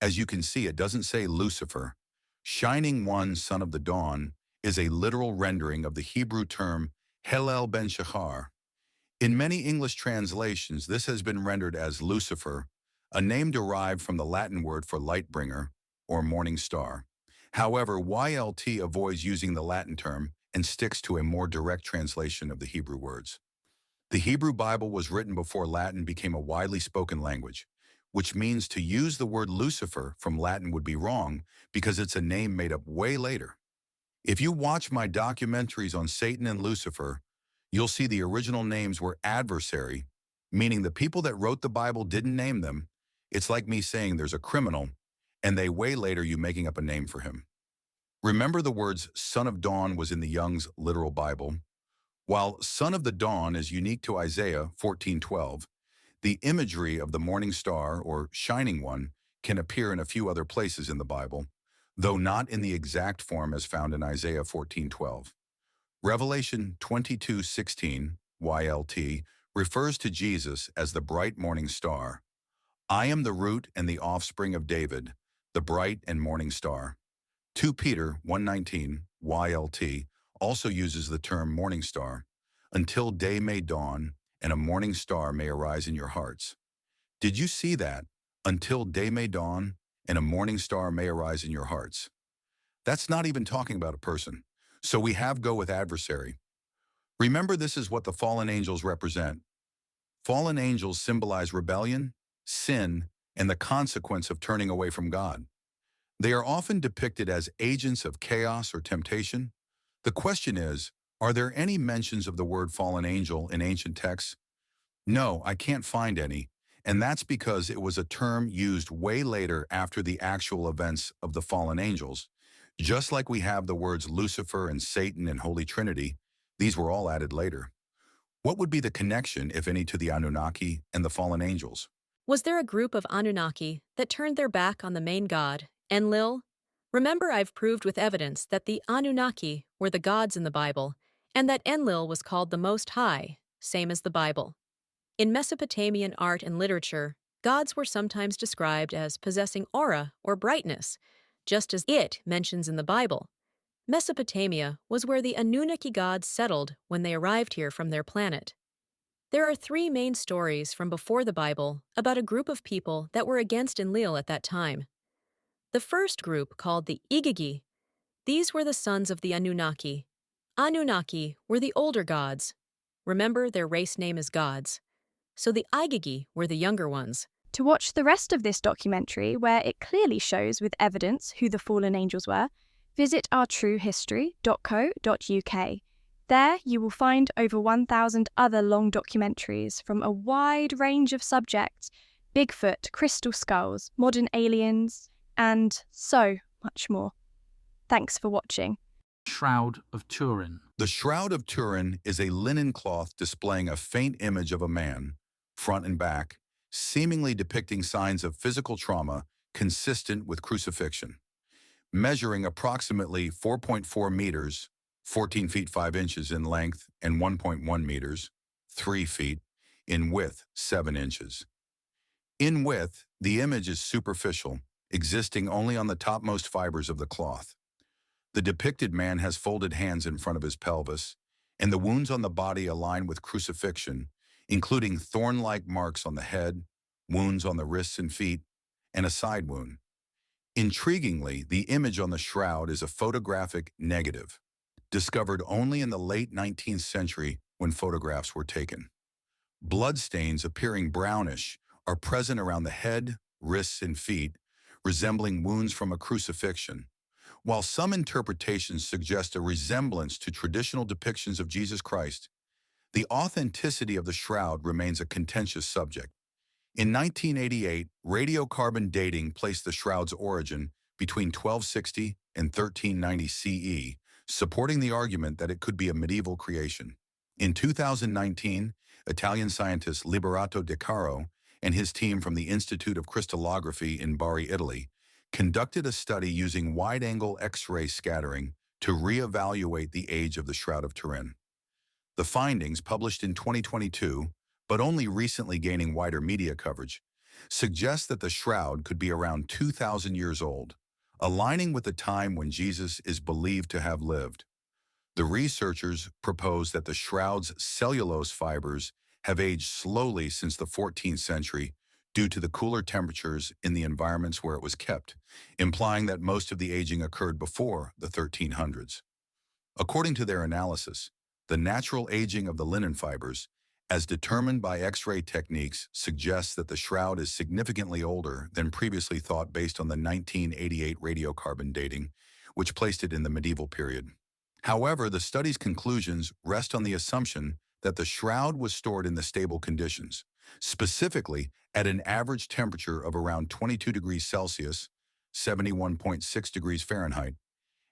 As you can see, it doesn't say Lucifer. Shining one, son of the dawn, is a literal rendering of the Hebrew term Helel ben Shachar. In many English translations, this has been rendered as Lucifer, a name derived from the Latin word for light bringer or morning star. However, YLT avoids using the Latin term and sticks to a more direct translation of the Hebrew words. The Hebrew Bible was written before Latin became a widely spoken language, which means to use the word Lucifer from Latin would be wrong because it's a name made up way later. If you watch my documentaries on Satan and Lucifer, you'll see the original names were adversary, meaning the people that wrote the Bible didn't name them. It's like me saying there's a criminal, and they way later you making up a name for him. Remember the words son of dawn was in the Young's literal Bible? While son of the dawn is unique to Isaiah 14:12, the imagery of the morning star or shining one can appear in a few other places in the Bible, though not in the exact form as found in Isaiah 14:12. Revelation 22:16, YLT, refers to Jesus as the bright morning star. I am the root and the offspring of David, the bright and morning star. 2 Peter 1:19, YLT, also uses the term morning star, until day may dawn and a morning star may arise in your hearts. Did you see that? Until day may dawn and a morning star may arise in your hearts. That's not even talking about a person. So we have go with adversary. Remember, this is what the fallen angels represent. Fallen angels symbolize rebellion, sin, and the consequence of turning away from God. They are often depicted as agents of chaos or temptation. The question is, are there any mentions of the word fallen angel in ancient texts? No, I can't find any, and that's because it was a term used way later after the actual events of the fallen angels. Just like we have the words Lucifer and Satan and Holy Trinity, these were all added later. What would be the connection, if any, to the Anunnaki and the fallen angels? Was there a group of Anunnaki that turned their back on the main god, Enlil? Remember, I've proved with evidence that the Anunnaki were the gods in the Bible, and that Enlil was called the Most High, same as the Bible. In Mesopotamian art and literature, gods were sometimes described as possessing aura or brightness, just as it mentions in the Bible. Mesopotamia was where the Anunnaki gods settled when they arrived here from their planet. There are 3 main stories from before the Bible about a group of people that were against Enlil at that time. The first group, called the Igigi, these were the sons of the Anunnaki. Anunnaki were the older gods. Remember, their race name is gods. So the Igigi were the younger ones. To watch the rest of this documentary, where it clearly shows with evidence who the fallen angels were, visit ourtruehistory.co.uk. There you will find over 1,000 other long documentaries from a wide range of subjects: Bigfoot, crystal skulls, modern aliens, and so much more. Thanks for watching. Shroud of Turin. The Shroud of Turin is a linen cloth displaying a faint image of a man, front and back, seemingly depicting signs of physical trauma consistent with crucifixion. Measuring approximately 4.4 meters, 14 feet 5 inches in length, and 1.1 meters, 3 feet, in width, 7 inches. In width, the image is superficial, existing only on the topmost fibers of the cloth. The depicted man has folded hands in front of his pelvis, and the wounds on the body align with crucifixion, including thorn-like marks on the head, wounds on the wrists and feet, and a side wound. Intriguingly, the image on the shroud is a photographic negative, discovered only in the late 19th century when photographs were taken. Bloodstains appearing brownish are present around the head, wrists, and feet, resembling wounds from a crucifixion. While some interpretations suggest a resemblance to traditional depictions of Jesus Christ, the authenticity of the shroud remains a contentious subject. In 1988, radiocarbon dating placed the shroud's origin between 1260 and 1390 CE, supporting the argument that it could be a medieval creation. In 2019, Italian scientist Liberato De Caro and his team from the Institute of Crystallography in Bari, Italy, conducted a study using wide-angle X-ray scattering to reevaluate the age of the Shroud of Turin. The findings, published in 2022, but only recently gaining wider media coverage, suggest that the shroud could be around 2,000 years old, aligning with the time when Jesus is believed to have lived. The researchers propose that the shroud's cellulose fibers have aged slowly since the 14th century due to the cooler temperatures in the environments where it was kept, implying that most of the aging occurred before the 1300s. According to their analysis, the natural aging of the linen fibers, as determined by X-ray techniques, suggests that the shroud is significantly older than previously thought based on the 1988 radiocarbon dating, which placed it in the medieval period. However, the study's conclusions rest on the assumption that the shroud was stored in the stable conditions, specifically at an average temperature of around 22 degrees Celsius, 71.6 degrees Fahrenheit,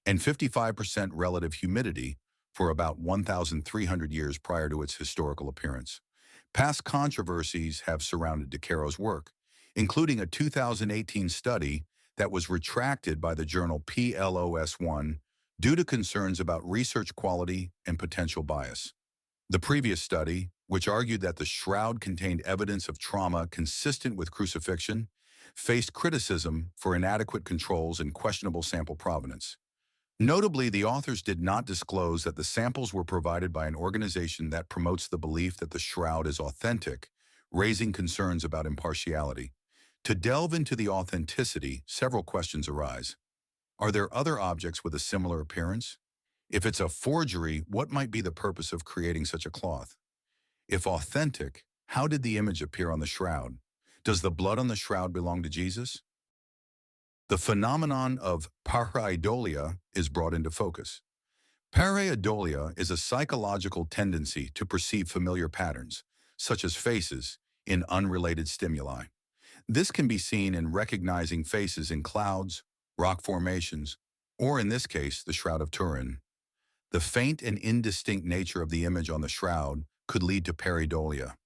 and 55% relative humidity for about 1,300 years prior to its historical appearance. Past controversies have surrounded De Caro's work, including a 2018 study that was retracted by the journal PLOS1 due to concerns about research quality and potential bias. The previous study, which argued that the shroud contained evidence of trauma consistent with crucifixion, faced criticism for inadequate controls and questionable sample provenance. Notably, the authors did not disclose that the samples were provided by an organization that promotes the belief that the shroud is authentic, raising concerns about impartiality. To delve into the authenticity, several questions arise. Are there other objects with a similar appearance? If it's a forgery, what might be the purpose of creating such a cloth? If authentic, how did the image appear on the shroud? Does the blood on the shroud belong to Jesus? The phenomenon of pareidolia is brought into focus. Pareidolia is a psychological tendency to perceive familiar patterns, such as faces, in unrelated stimuli. This can be seen in recognizing faces in clouds, rock formations, or in this case, the Shroud of Turin. The faint and indistinct nature of the image on the shroud could lead to pareidolia,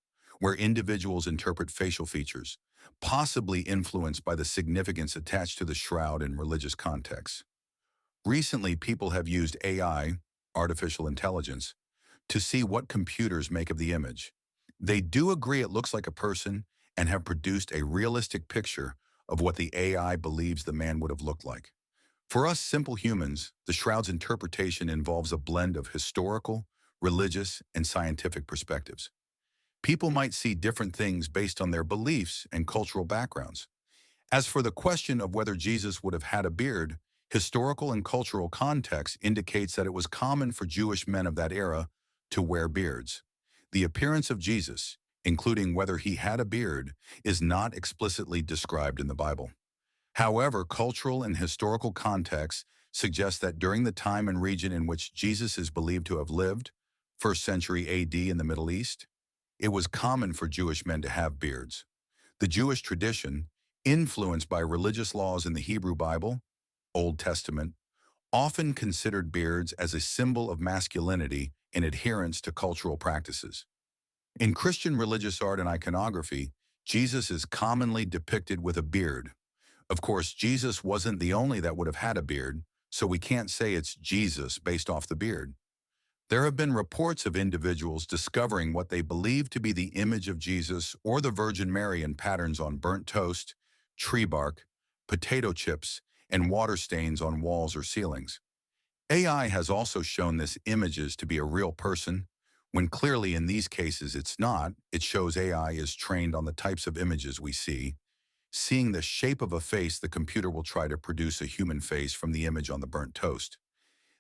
where individuals interpret facial features, possibly influenced by the significance attached to the shroud in religious contexts. Recently, people have used AI, artificial intelligence, to see what computers make of the image. They do agree it looks like a person and have produced a realistic picture of what the AI believes the man would have looked like. For us simple humans, the shroud's interpretation involves a blend of historical, religious, and scientific perspectives. People might see different things based on their beliefs and cultural backgrounds. As for the question of whether Jesus would have had a beard, historical and cultural context indicates that it was common for Jewish men of that era to wear beards. The appearance of Jesus, including whether he had a beard, is not explicitly described in the Bible. However, cultural and historical context suggests that during the time and region in which Jesus is believed to have lived, 1st century AD in the Middle East, it was common for Jewish men to have beards. The Jewish tradition, influenced by religious laws in the Hebrew Bible, Old Testament, often considered beards as a symbol of masculinity in adherence to cultural practices. In Christian religious art and iconography, Jesus is commonly depicted with a beard. Of course, Jesus wasn't the only that would have had a beard, so we can't say it's Jesus based off the beard. There have been reports of individuals discovering what they believe to be the image of Jesus or the Virgin Mary in patterns on burnt toast, tree bark, potato chips, and water stains on walls or ceilings. AI has also shown this images to be a real person, when clearly in these cases it's not. It shows AI is trained on the types of images we see. Seeing the shape of a face, the computer will try to produce a human face from the image on the burnt toast.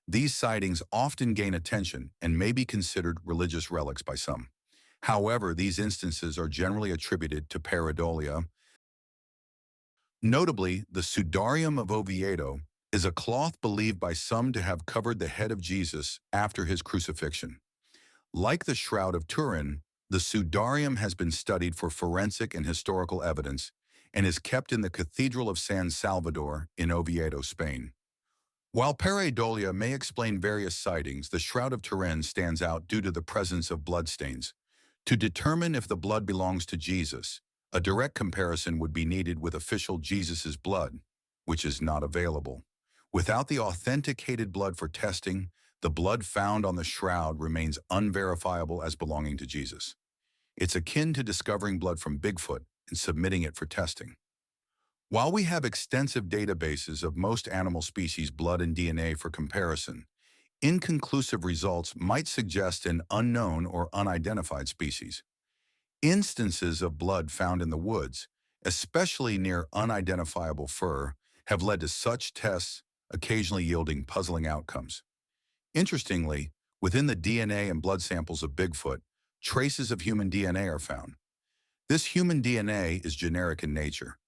These sightings often gain attention and may be considered religious relics by some. However, these instances are generally attributed to pareidolia. Notably, the Sudarium of Oviedo is a cloth believed by some to have covered the head of Jesus after his crucifixion. Like the Shroud of Turin, the Sudarium has been studied for forensic and historical evidence and is kept in the Cathedral of San Salvador in Oviedo, Spain. While pareidolia may explain various sightings, the Shroud of Turin stands out due to the presence of bloodstains. To determine if the blood belongs to Jesus, a direct comparison would be needed with official Jesus's blood, which is not available. Without the authenticated blood for testing, the blood found on the shroud remains unverifiable as belonging to Jesus. It's akin to discovering blood from Bigfoot and submitting it for testing. While we have extensive databases of most animal species' blood and DNA for comparison, inconclusive results might suggest an unknown or unidentified species. Instances of blood found in the woods, especially near unidentifiable fur, have led to such tests occasionally yielding puzzling outcomes. Interestingly, within the DNA and blood samples of Bigfoot, traces of human DNA are found. This human DNA is generic in nature.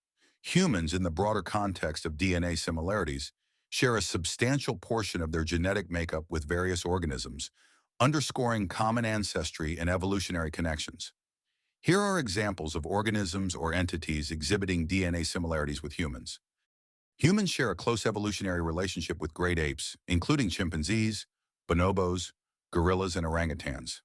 Humans, in the broader context of DNA similarities, share a substantial portion of their genetic makeup with various organisms, underscoring common ancestry and evolutionary connections. Here are examples of organisms or entities exhibiting DNA similarities with humans. Humans share a close evolutionary relationship with great apes, including chimpanzees, bonobos, gorillas, and orangutans.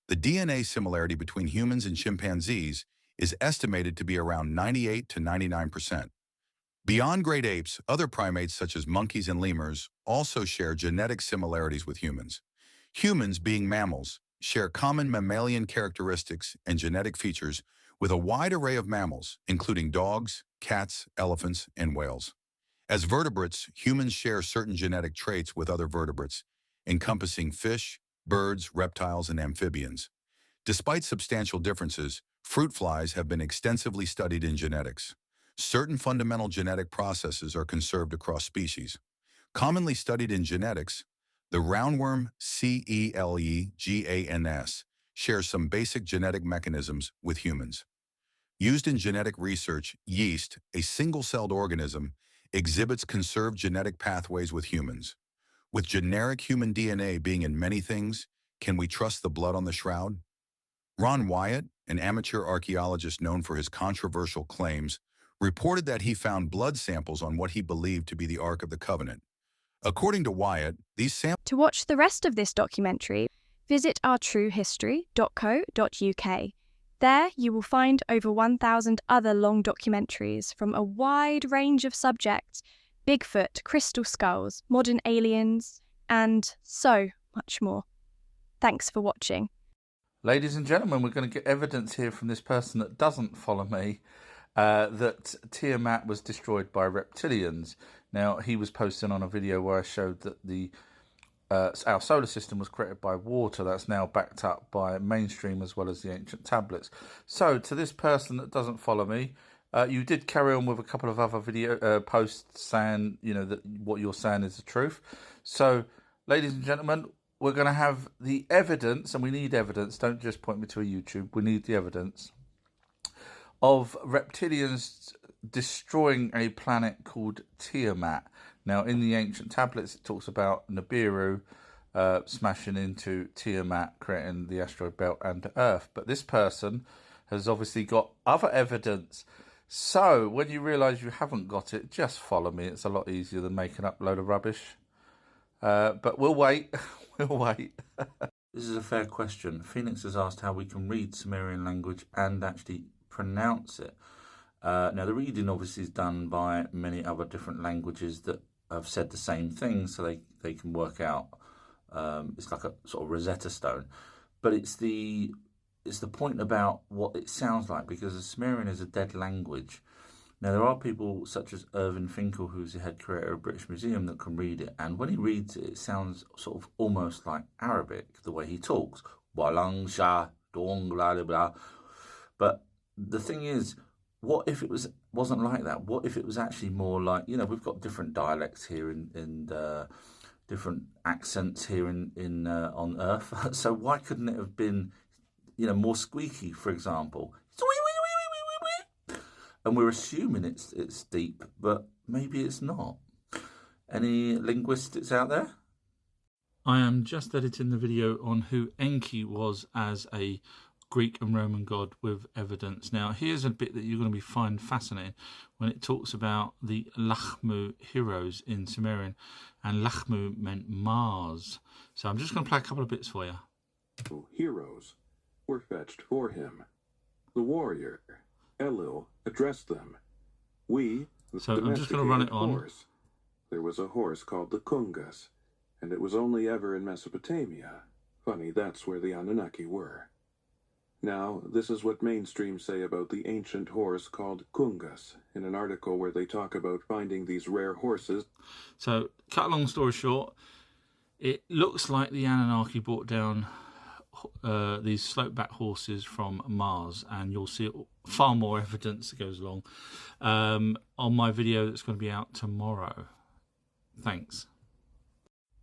The DNA similarity between humans and chimpanzees is estimated to be around 98 to 99%. Beyond great apes, other primates such as monkeys and lemurs also share genetic similarities with humans. Humans, being mammals, share common mammalian characteristics and genetic features with a wide array of mammals, including dogs, cats, elephants, and whales. As vertebrates, humans share certain genetic traits with other vertebrates, encompassing fish, birds, reptiles, and amphibians. Despite substantial differences, fruit flies have been extensively studied in genetics. Certain fundamental genetic processes are conserved across species. Commonly studied in genetics, the roundworm Celegans shares some basic genetic mechanisms with humans. Used in genetic research, yeast, a single-celled organism, exhibits conserved genetic pathways with humans. With generic human DNA being in many things, can we trust the blood on the shroud? Ron Wyatt, an amateur archaeologist known for his controversial claims, reported that he found blood samples on what he believed to be the Ark of the Covenant. According to Wyatt, these samples... To watch the rest of this documentary, visit ourtruehistory.co.uk. There you will find over 1,000 other long documentaries from a wide range of subjects: Bigfoot, crystal skulls, modern aliens, and so much more. Thanks for watching. Ladies and gentlemen, we're going to get evidence here from this person that doesn't follow me that Tiamat was destroyed by reptilians. Now, he was posting on a video where I showed that our solar system was created by water. That's now backed up by mainstream as well as the ancient tablets. So, to this person that doesn't follow me, you did carry on with a couple of other video posts saying, that what you're saying is the truth. So, ladies and gentlemen, we're going to have the evidence, and we need evidence. Don't just point me to a YouTube. We need the evidence of reptilians destroying a planet called Tiamat. Now, in the ancient tablets, it talks about Nibiru smashing into Tiamat, creating the asteroid belt and Earth. But this person has obviously got other evidence. So, when you realise you haven't got it, just follow me. It's a lot easier than making up a load of rubbish. But we'll wait. We'll wait. This is a fair question. Phoenix has asked how we can read Sumerian language and actually pronounce it. Now, the reading obviously is done by many other different languages that have said the same thing, so they can work out. It's like a sort of Rosetta Stone. But it's the point about what it sounds like, because the Sumerian is a dead language. Now, there are people such as Irvin Finkel, who's the head creator of British Museum, that can read it. And when he reads it, it sounds sort of almost like Arabic, the way he talks. But the thing is, what if it wasn't like that? What if it was actually more like, we've got different dialects here and different accents here in on Earth. So why couldn't it have been, more squeaky, for example? And we're assuming it's deep, but maybe it's not. Any linguistics out there? I am just editing the video on who Enki was as a Greek and Roman god with evidence. Now, here's a bit that you're going to find fascinating when it talks about the Lachmu heroes in Sumerian, and Lachmu meant Mars. So I'm just going to play a couple of bits for you. Heroes were fetched for him. The warrior, Enlil, addressed them. So I'm just going to run it on. Horse. There was a horse called the Kungas, and it was only ever in Mesopotamia. Funny, that's where the Anunnaki were. Now, this is what mainstream say about the ancient horse called Kungas, in an article where they talk about finding these rare horses. So, cut a long story short, it looks like the Anunnaki brought down these slope-back horses from Mars, and you'll see far more evidence that goes along on my video that's going to be out tomorrow. Thanks.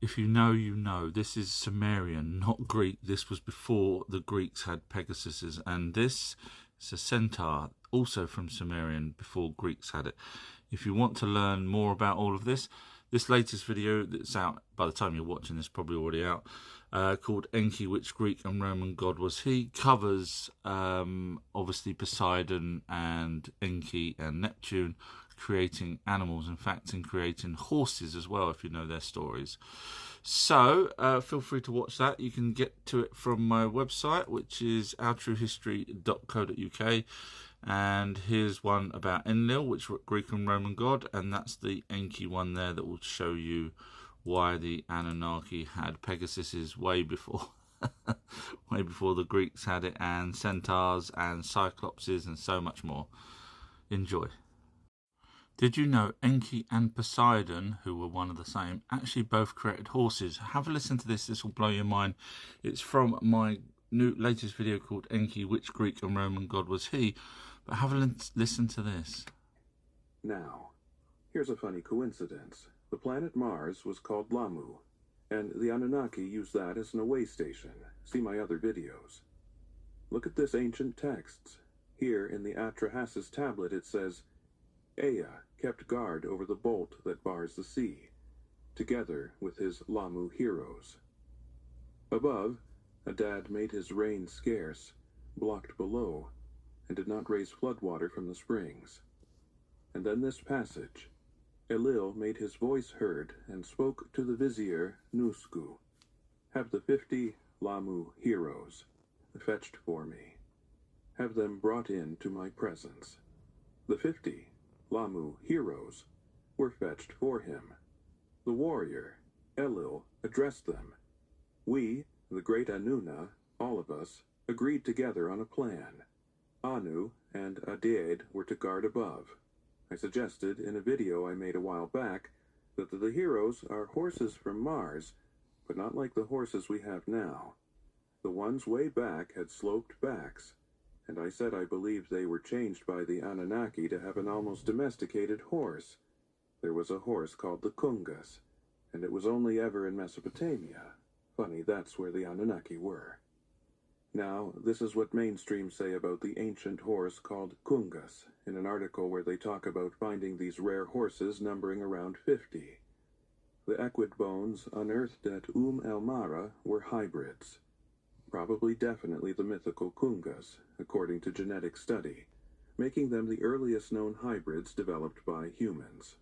If you know, you know. This is Sumerian, not Greek. This was before the Greeks had Pegasuses, and this is a centaur, also from Sumerian, before Greeks had it. If you want to learn more about all of this, this latest video that's out, by the time you're watching this, probably already out, called Enki, which Greek and Roman god was he, covers obviously Poseidon and Enki and Neptune creating animals, in fact, and creating horses as well, if you know their stories. So feel free to watch that. You can get to it from my website, which is ourtruehistory.co.uk. And here's one about Enlil, which was Greek and Roman god, and that's the Enki one there that will show you why the Anunnaki had Pegasuses way before way before the Greeks had it, and centaurs and cyclopses and so much more. Enjoy. Did you know Enki and Poseidon, who were one of the same, actually both created horses? Have a listen to this. This will blow your mind. It's from my latest video called Enki, which Greek and Roman god was he? But have a listen to this. Now, here's a funny coincidence. The planet Mars was called Lamu, and the Anunnaki used that as an away station. See my other videos. Look at this ancient text. Here in the Atrahasis tablet it says, Ea kept guard over the bolt that bars the sea, together with his Lamu heroes. Above, Adad made his rain scarce, blocked below, and did not raise floodwater from the springs. And then this passage, Enlil made his voice heard and spoke to the vizier Nusku, have the 50 Lamu heroes fetched for me. Have them brought in to my presence. The 50 Lamu heroes were fetched for him. The warrior, Enlil, addressed them. We, the great Anuna, all of us, agreed together on a plan. Anu and Adad were to guard above. I suggested in a video I made a while back that the heroes are horses from Mars, but not like the horses we have now. The ones way back had sloped backs, and I said I believed they were changed by the Anunnaki to have an almost domesticated horse. There was a horse called the Kungas, and it was only ever in Mesopotamia. Funny, that's where the Anunnaki were. Now, this is what mainstream say about the ancient horse called Kungas, in an article where they talk about finding these rare horses numbering around 50. The equid bones unearthed at El Mara were hybrids. Probably definitely the mythical Kungas, according to genetic study, making them the earliest known hybrids developed by humans.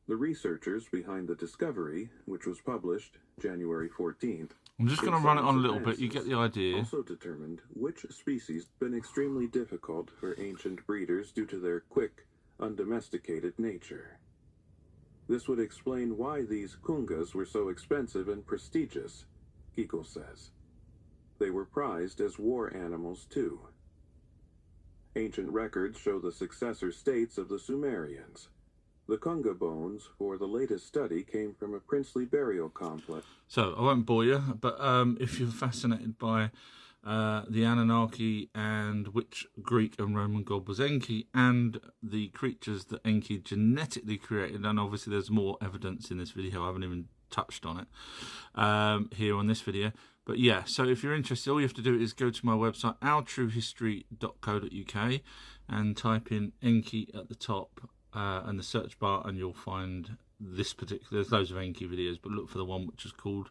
The researchers behind the discovery, which was published January 14th, I'm just going to run it on a little bit, you get the idea. Also determined which species have been extremely difficult for ancient breeders due to their quick, undomesticated nature. This would explain why these Kungas were so expensive and prestigious, Giegel says. They were prized as war animals too. Ancient records show the successor states of the Sumerians. The Kunga bones for the latest study came from a princely burial complex. So, I won't bore you, but if you're fascinated by the Anunnaki and which Greek and Roman god was Enki, and the creatures that Enki genetically created, and obviously there's more evidence in this video, I haven't even touched on it here on this video. But yeah, so if you're interested, all you have to do is go to my website, ourtruehistory.co.uk, and type in Enki at the top and the search bar, and you'll find this particular, there's loads of Enki videos, but look for the one which is called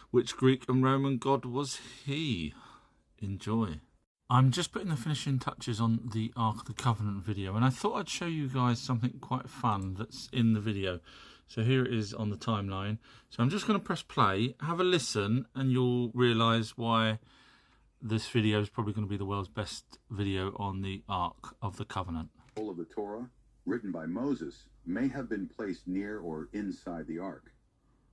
Which Greek and Roman God Was He? Enjoy. I'm just putting the finishing touches on the Ark of the Covenant video, and I thought I'd show you guys something quite fun that's in the video. So here it is on the timeline. So I'm just going to press play, have a listen, and you'll realise why this video is probably going to be the world's best video on the Ark of the Covenant. The scroll of the Torah, written by Moses, may have been placed near or inside the Ark.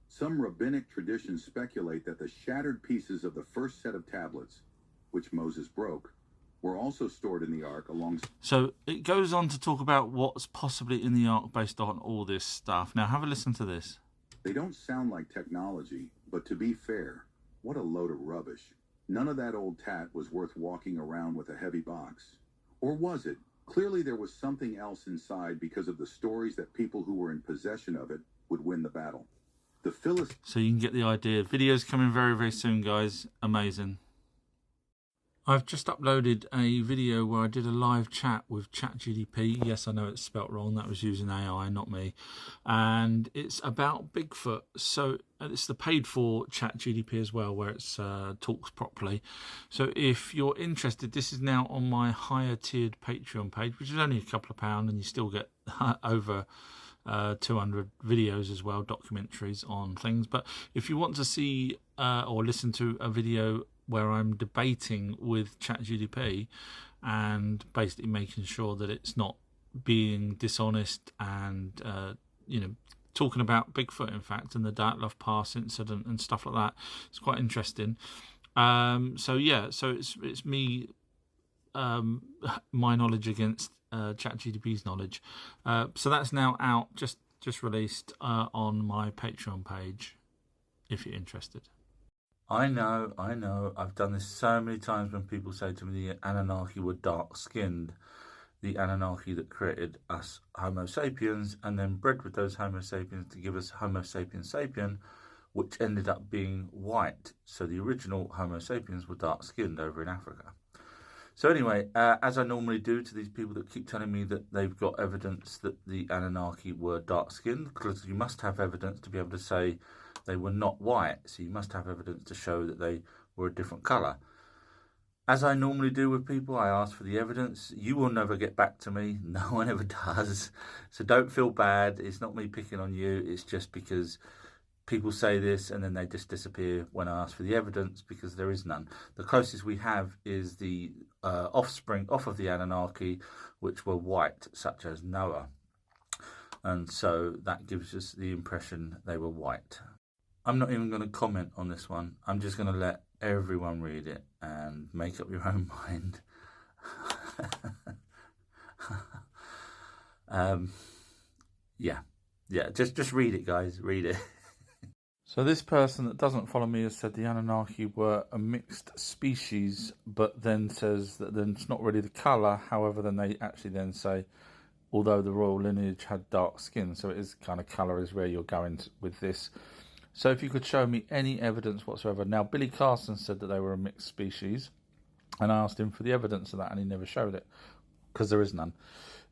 Some rabbinic traditions speculate that the shattered pieces of the first set of tablets, which Moses broke, were also stored in the Ark alongside. So it goes on to talk about what's possibly in the Ark based on all this stuff. Now have a listen to this. They don't sound like technology, but to be fair, what a load of rubbish. None of that old tat was worth walking around with a heavy box. Or was it? Clearly there was something else inside because of the stories that people who were in possession of it would win the battle. The Philistines. So you can get the idea. Video's coming very, very soon, guys. Amazing. I've just uploaded a video where I did a live chat with ChatGDP. Yes, I know it's spelt wrong. That was using AI, not me. And it's about Bigfoot. So it's the paid for ChatGDP as well, where it talks properly. So if you're interested, this is now on my higher tiered Patreon page, which is only a couple of pounds, and you still get over 200 videos as well, documentaries on things. But if you want to see or listen to a video where I'm debating with ChatGDP and basically making sure that it's not being dishonest and, talking about Bigfoot, in fact, and the Dyatlov Pass incident and stuff like that. It's quite interesting. So it's me, my knowledge against ChatGDP's knowledge. So that's now out, just released on my Patreon page, if you're interested. I know. I've done this so many times when people say to me the Anunnaki were dark-skinned. The Anunnaki that created us Homo sapiens and then bred with those Homo sapiens to give us Homo sapiens sapien, which ended up being white. So the original Homo sapiens were dark-skinned over in Africa. So anyway, as I normally do to these people that keep telling me that they've got evidence that the Anunnaki were dark-skinned, because you must have evidence to be able to say they were not white, so you must have evidence to show that they were a different colour. As I normally do with people, I ask for the evidence. You will never get back to me. No one ever does. So don't feel bad. It's not me picking on you. It's just because people say this and then they just disappear when I ask for the evidence, because there is none. The closest we have is the offspring off of the Anunnaki, which were white, such as Noah. And so that gives us the impression they were white. I'm not even going to comment on this one. I'm just going to let everyone read it and make up your own mind. Just read it, guys. Read it. So this person that doesn't follow me has said the Anunnaki were a mixed species, but then says that then it's not really the colour. However, then they actually then say, although the royal lineage had dark skin, so it is kind of colour is where you're going with this. So if you could show me any evidence whatsoever. Now, Billy Carson said that they were a mixed species, and I asked him for the evidence of that, and he never showed it, because there is none.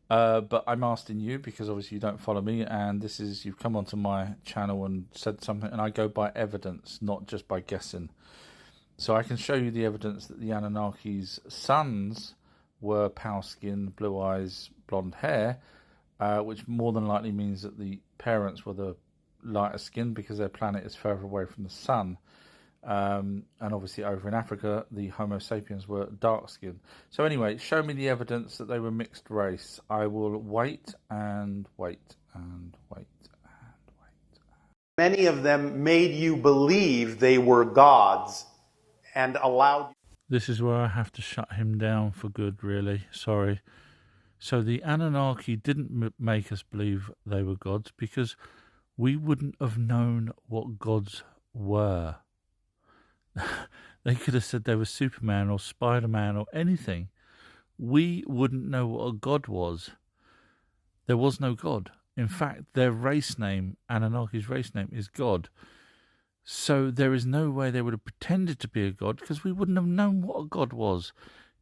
But I'm asking you, because obviously you don't follow me, and this is, you've come onto my channel and said something, and I go by evidence, not just by guessing. So I can show you the evidence that the Anunnaki's sons were pale-skinned, blue eyes, blonde hair, which more than likely means that the parents were the lighter skin because their planet is further away from the sun. And obviously over in Africa, the Homo sapiens were dark skinned. So anyway, show me the evidence that they were mixed race. I will wait and wait and wait and wait. Many of them made you believe they were gods and allowed... This is where I have to shut him down for good, really. Sorry. So the Anunnaki didn't make us believe they were gods because we wouldn't have known what gods were. They could have said they were Superman or Spider-Man or anything. We wouldn't know what a god was. There was no god. In fact, their race name, Anunnaki's race name, is God. So there is no way they would have pretended to be a god because we wouldn't have known what a god was.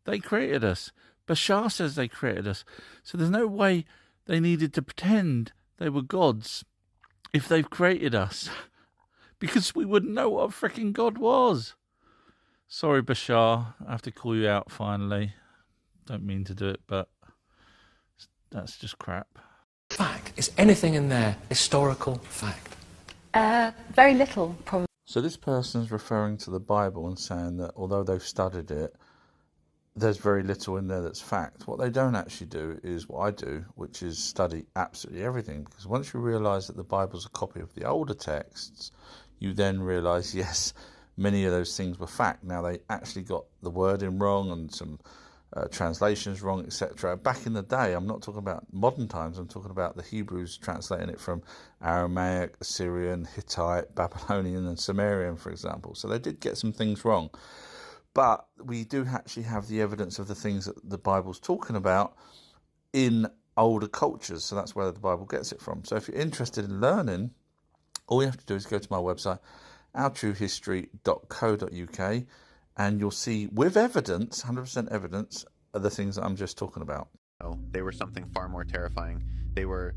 They created us. Bashar says they created us. So there's no way they needed to pretend they were gods if they've created us. Because we wouldn't know what a freaking god was. Sorry, Bashar, I have to call you out finally. Don't mean to do it, but that's just crap. Fact. Is anything in there historical fact? Very little, probably. So this person's referring to the Bible and saying that although they've studied it, there's very little in there that's fact. What they don't actually do is what I do, which is study absolutely everything. Because once you realise that the Bible's a copy of the older texts, you then realise, yes, many of those things were fact. Now, they actually got the wording wrong and some translations wrong, etc. Back in the day, I'm not talking about modern times, I'm talking about the Hebrews translating it from Aramaic, Assyrian, Hittite, Babylonian and Sumerian, for example. So they did get some things wrong. But we do actually have the evidence of the things that the Bible's talking about in older cultures. So that's where the Bible gets it from. So if you're interested in learning, all you have to do is go to my website, ourtruehistory.co.uk, and you'll see with evidence, 100% evidence, of the things that I'm just talking about. They were something far more terrifying. They were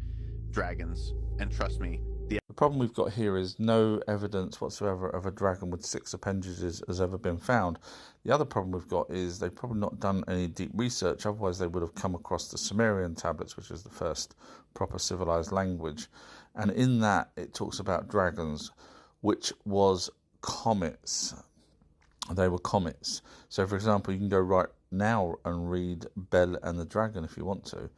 dragons. And trust me, the problem we've got here is no evidence whatsoever of a dragon with 6 appendages has ever been found. The other problem we've got is they've probably not done any deep research, otherwise they would have come across the Sumerian tablets, which is the first proper civilized language. And in that it talks about dragons, which was comets. They were comets. So for example, you can go right now and read Bel and the Dragon if you want to,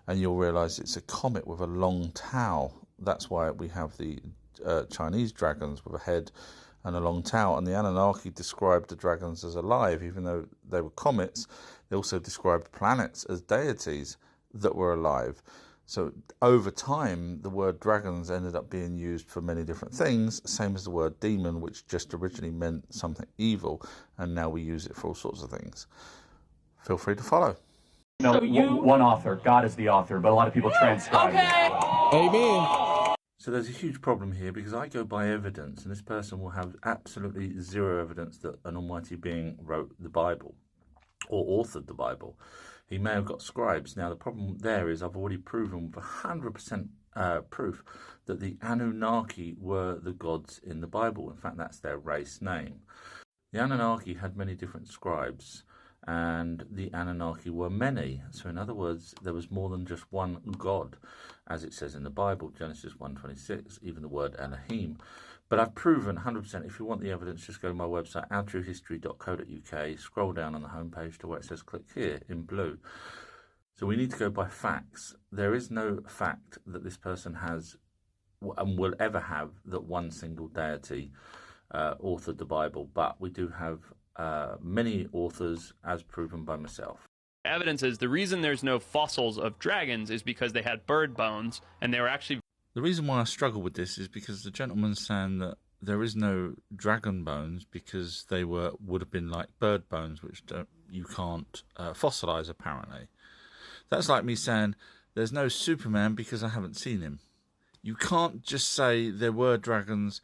and you'll realise it's a comet with a long tail. That's why we have the Chinese dragons with a head and a long tail. And the Anunnaki described the dragons as alive, even though they were comets. They also described planets as deities that were alive. So over time, the word dragons ended up being used for many different things, same as the word demon, which just originally meant something evil, and now we use it for all sorts of things. Feel free to follow. No, one author. God is the author, but a lot of people transcribe. Okay. Amen. So there's a huge problem here because I go by evidence, and this person will have absolutely zero evidence that an almighty being wrote the Bible or authored the Bible. He may have got scribes. Now, the problem there is I've already proven with 100% proof that the Anunnaki were the gods in the Bible. In fact, that's their race name. The Anunnaki had many different scribes, and the Anunnaki were many. So in other words, there was more than just one God, as it says in the Bible, Genesis 1:26, even the word Elohim. But I've proven 100%. If you want the evidence, just go to my website, ourtruehistory.co.uk, scroll down on the homepage to where it says click here in blue. So we need to go by facts. There is no fact that this person has and will ever have that one single deity authored the Bible, but we do have many authors, as proven by myself. Evidence is the reason there's no fossils of dragons is because they had bird bones, and they were actually... The reason why I struggle with this is because the gentleman's saying that there is no dragon bones because they would have been like bird bones, which you can't fossilise, apparently. That's like me saying there's no Superman because I haven't seen him. You can't just say there were dragons,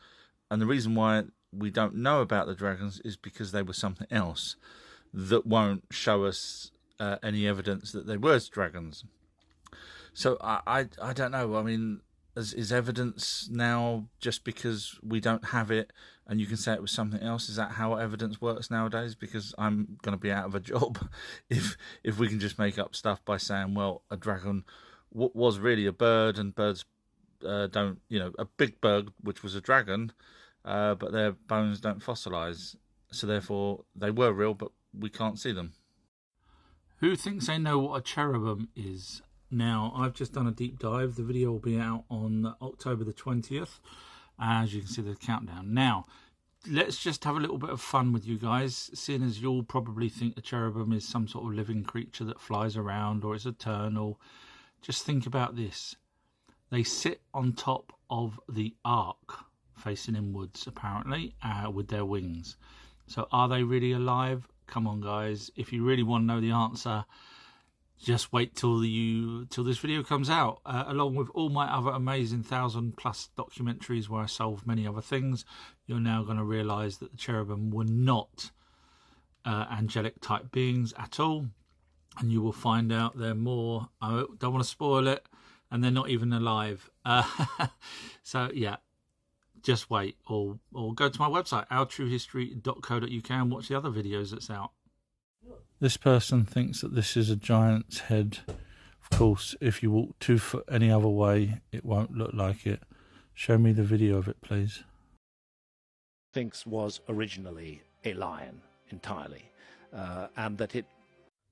and the reason why we don't know about the dragons is because they were something else that won't show us any evidence that they were dragons. So I don't know. I mean, is evidence now just because we don't have it and you can say it was something else? Is that how evidence works nowadays? Because I'm going to be out of a job if we can just make up stuff by saying, well, a dragon was really a bird, and birds don't, a big bird which was a dragon, but their bones don't fossilise, so therefore they were real, but we can't see them. Who thinks they know what a cherubim is? Now, I've just done a deep dive. The video will be out on October the 20th. As you can see the countdown. Now, let's just have a little bit of fun with you guys, seeing as you'll probably think a cherubim is some sort of living creature that flies around or is eternal. Just think about this. They sit on top of the ark, facing inwards, apparently, with their wings. So are they really alive? Come on, guys. If you really want to know the answer, just wait till this video comes out, along with all my other amazing 1,000+ documentaries where I solve many other things. You're now going to realise that the cherubim were not angelic type beings at all, and you will find out they're more, I don't want to spoil it, and they're not even alive. So yeah, just wait, or go to my website, ourtruehistory.co.uk, and watch the other videos that's out. This person thinks that this is a giant's head. Of course, if you walk 2 foot any other way, it won't look like it. Show me the video of it, please. Thinks was originally a lion entirely, and that it...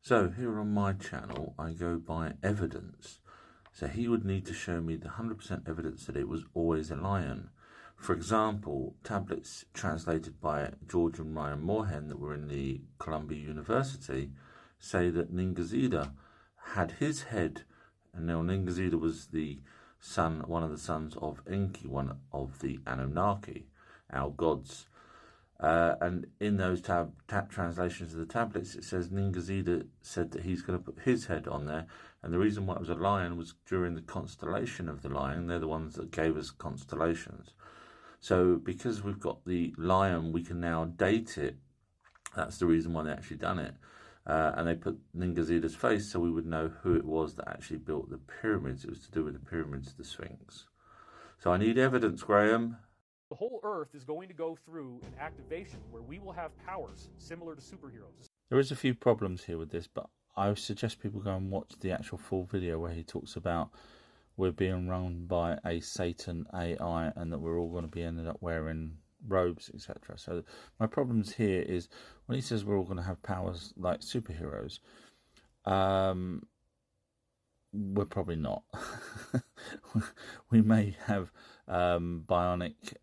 So here on my channel, I go by evidence. So he would need to show me the 100% evidence that it was always a lion. For example, tablets translated by George and Ryan Moorhen that were in the Columbia University say that Ningazida had his head, and now Ningazida was the son, one of the sons of Enki, one of the Anunnaki, our gods. And in those translations of the tablets, it says Ningazida said that he's going to put his head on there. And the reason why it was a lion was during the constellation of the lion. They're the ones that gave us constellations. So because we've got the lion, we can now date it. That's the reason why they actually done it. And they put Ningazida's face so we would know who it was that actually built the pyramids. It was to do with the pyramids, the Sphinx. So I need evidence, Graham. The whole Earth is going to go through an activation where we will have powers similar to superheroes. There is a few problems here with this, but I suggest people go and watch the actual full video where he talks about we're being run by a Satan AI and that we're all going to be ended up wearing robes, etc. So my problems here is when he says we're all going to have powers like superheroes, we're probably not. We may have bionic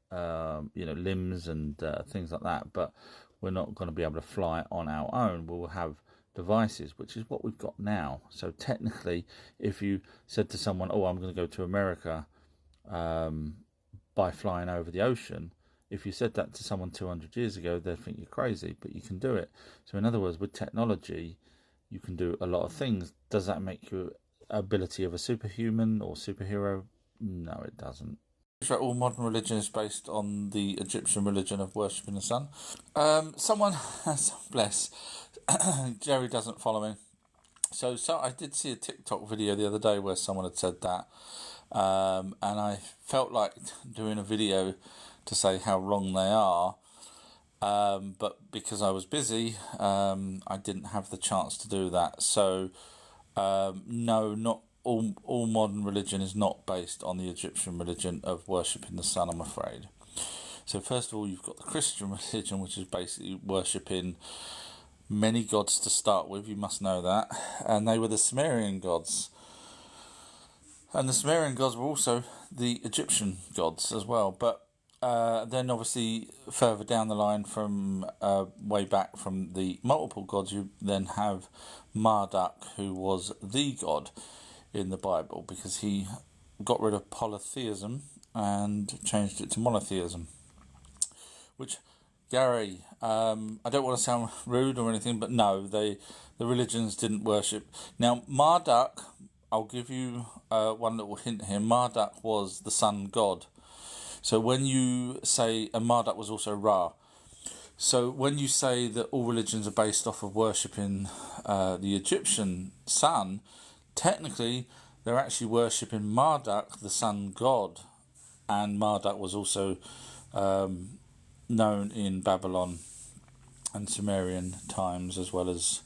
limbs and things like that, but we're not going to be able to fly on our own. We'll have devices, which is what we've got now. So technically, if you said to someone, oh, I'm going to go to America by flying over the ocean, if you said that to someone 200 years ago, they'd think you're crazy, but you can do it. So in other words, with technology, you can do a lot of things. Does that make you ability of a superhuman or superhero? No, it doesn't. All modern religion is based on the Egyptian religion of worshipping the sun. Someone has, bless, Jerry doesn't follow me. So I did see a TikTok video the other day where someone had said that, and I felt like doing a video to say how wrong they are, but because I was busy, I didn't have the chance to do that. So no, not all modern religion is not based on the Egyptian religion of worshipping the sun, I'm afraid. So first of all, you've got the Christian religion, which is basically worshipping many gods to start with, you must know that, and they were the Sumerian gods. And the Sumerian gods were also the Egyptian gods as well, but then obviously further down the line from way back from the multiple gods, you then have Marduk, who was the god in the Bible because he got rid of polytheism and changed it to monotheism, which, Gary, I don't want to sound rude or anything, but no, the religions didn't worship. Now, Marduk, I'll give you one little hint here. Marduk was the sun god. So when you say, and Marduk was also Ra. So when you say that all religions are based off of worshipping the Egyptian sun, technically they're actually worshipping Marduk, the sun god. And Marduk was also known in Babylon and Sumerian times, as well as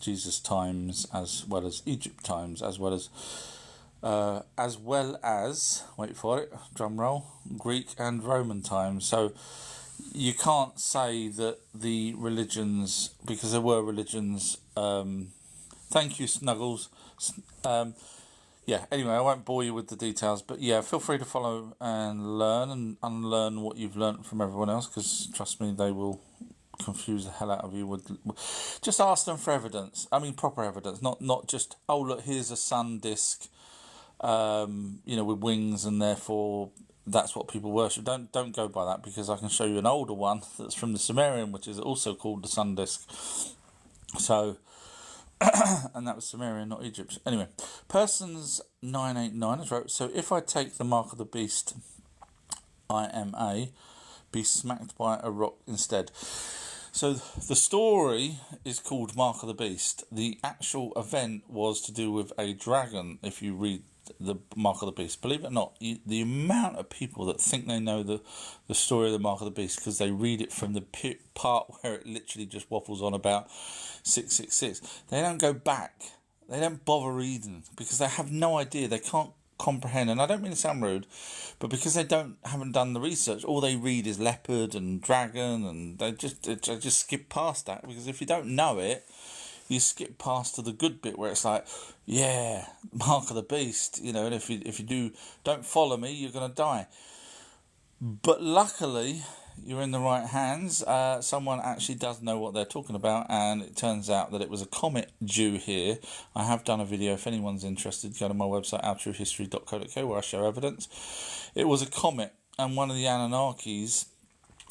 Jesus times, as well as Egypt times, as well as wait for it, drum roll, Greek and Roman times. So you can't say that the religions, because there were religions. Thank you, Snuggles. Yeah, anyway, I won't bore you with the details, but yeah, feel free to follow and learn and unlearn what you've learnt from everyone else, because trust me, they will confuse the hell out of you. Just ask them for evidence. I mean, proper evidence, not just, oh look, here's a sun disk, with wings, and therefore that's what people worship. Don't go by that, because I can show you an older one that's from the Sumerian, which is also called the sun disk. So. And that was Sumerian, not Egypt. Anyway, Persons 989 has wrote, so if I take the mark of the beast, IMA, be smacked by a rock instead. So the story is called Mark of the Beast. The actual event was to do with a dragon, if you read the Mark of the Beast. Believe it or not, the amount of people that think they know the story of the Mark of the Beast because they read it from the part where it literally just waffles on about 666. They don't go back. They don't bother reading because they have no idea. They can't comprehend. And I don't mean to sound rude, but because they haven't done the research, all they read is leopard and dragon, and they just skip past that, because if you don't know it, you skip past to the good bit where it's like, yeah, Mark of the Beast, you know, and if you don't follow me, you're going to die. But luckily, you're in the right hands. Someone actually does know what they're talking about, and it turns out that it was a comet due here. I have done a video. If anyone's interested, go to my website, outtruehistory.co.uk, where I show evidence. It was a comet, and one of the Anunnakis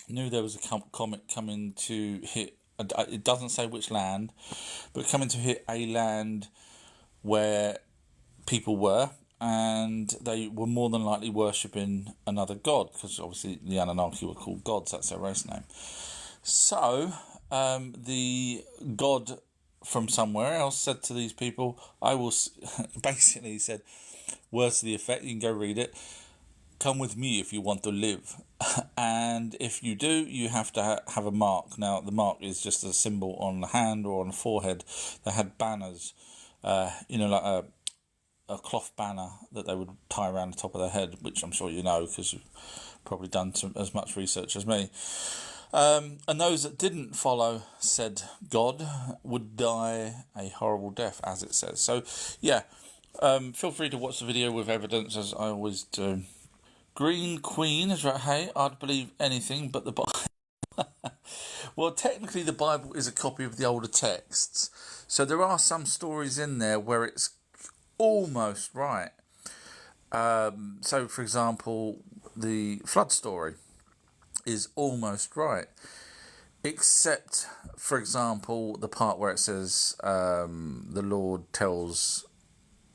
knew there was a comet coming to hit. It doesn't say which land, but coming to hit a land where people were, and they were more than likely worshipping another god, because obviously the Anunnaki were called gods, that's their race name. So the god from somewhere else said to these people, basically he said, words to the effect, you can go read it, come with me if you want to live. And if you do, you have to have a mark. Now, the mark is just a symbol on the hand or on the forehead. They had banners, like a cloth banner that they would tie around the top of their head, which I'm sure you know because you've probably done as much research as me. And those that didn't follow said God would die a horrible death, as it says. So, yeah, feel free to watch the video with evidence, as I always do. Green Queen is right. Hey, I'd believe anything but the Bible. Well, technically the Bible is a copy of the older texts. So there are some stories in there where it's almost right. So, for example, the flood story is almost right. Except, for example, the part where it says the Lord tells...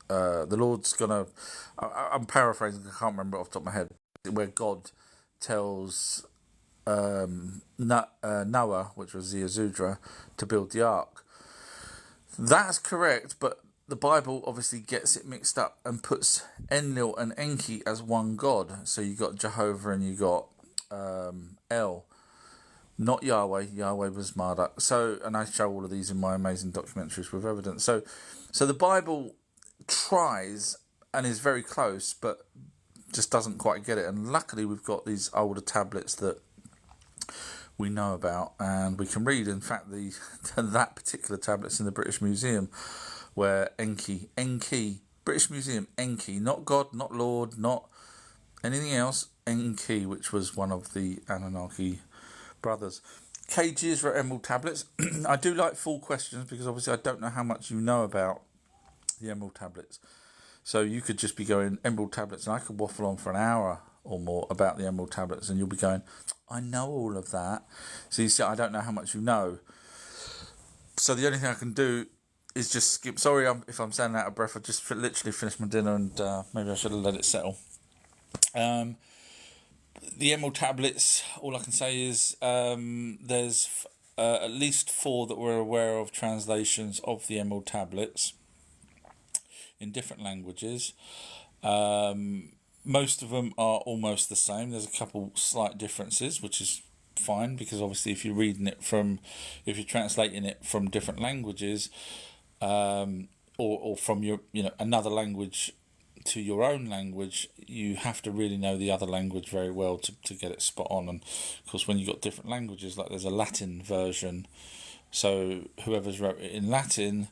the Lord's gonna... I'm paraphrasing, I can't remember off the top of my head, where God tells Noah, which was the Azudra, to build the ark. That's correct, but the Bible obviously gets it mixed up and puts Enlil and Enki as one god. So you got Jehovah and you got El, not Yahweh. Yahweh was Marduk. So, and I show all of these in my amazing documentaries with evidence. So the Bible tries and is very close, but just doesn't quite get it. And luckily we've got these older tablets that we know about and we can read. In fact, that particular tablet's in the British Museum, where Enki, British Museum, Enki, not God, not Lord, not anything else, Enki, which was one of the Anunnaki brothers. KG is for Emerald tablets. I do like full questions because obviously I don't know how much you know about the Emerald tablets. So you could just be going Emerald tablets, and I could waffle on for an hour or more about the Emerald tablets, and you'll be going, I know all of that. So you see, I don't know how much you know. So the only thing I can do is just skip. Sorry if I'm sounding out of breath. I just literally finished my dinner, and maybe I should have let it settle. The Emerald tablets, all I can say is there's at least 4 that we're aware of translations of the Emerald tablets in different languages. Most of them are almost the same. There's a couple slight differences, which is fine, because obviously if you're if you're translating it from different languages, or from your another language to your own language, you have to really know the other language very well to get it spot on. And of course, when you've got different languages, like there's a Latin version, so whoever's wrote it in Latin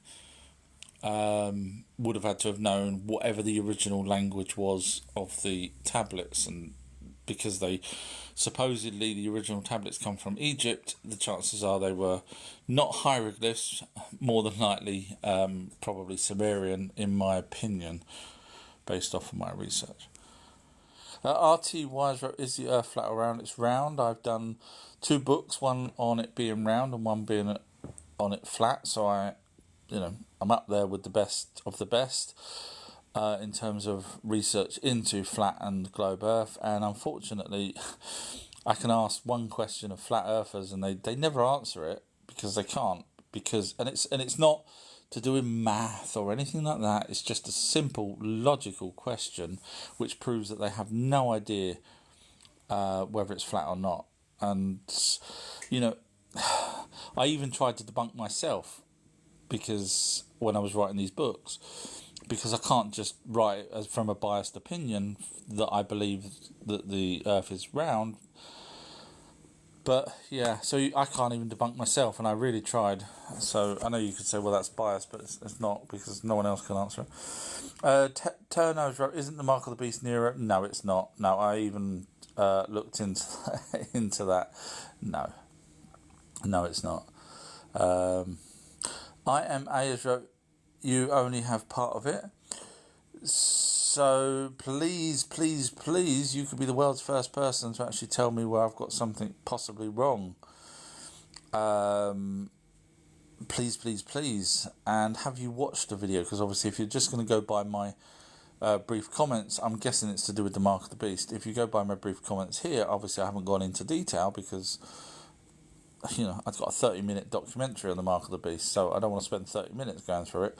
would have had to have known whatever the original language was of the tablets, and because supposedly the original tablets come from Egypt, the chances are they were not hieroglyphs, more than likely probably Sumerian, in my opinion, based off of my research. RT Wise wrote, is the Earth flat or round? It's round. I've done 2 books, one on it being round and one being on it flat, so I'm up there with the best of the best in terms of research into flat and globe Earth. And unfortunately, I can ask one question of flat earthers and they never answer it because they can't. And it's not to do with math or anything like that. It's just a simple, logical question which proves that they have no idea whether it's flat or not. And, you know, I even tried to debunk myself because when I was writing these books, because I can't just write from a biased opinion that I believe that the Earth is round. But yeah, so I can't even debunk myself, and I really tried. So I know you could say, well, that's biased, but it's not, because no one else can answer it. Turner's wrote, isn't the mark of the beast nearer? No, it's not. No, I even looked into that. No, it's not. IMA has wrote, you only have part of it. So please, you could be the world's first person to actually tell me where I've got something possibly wrong. Please. And have you watched the video? Because obviously if you're just going to go by my brief comments, I'm guessing it's to do with the mark of the beast. If you go by my brief comments here, obviously I haven't gone into detail because, you know, I've got a 30-minute documentary on the mark of the beast, so I don't want to spend 30 minutes going through it.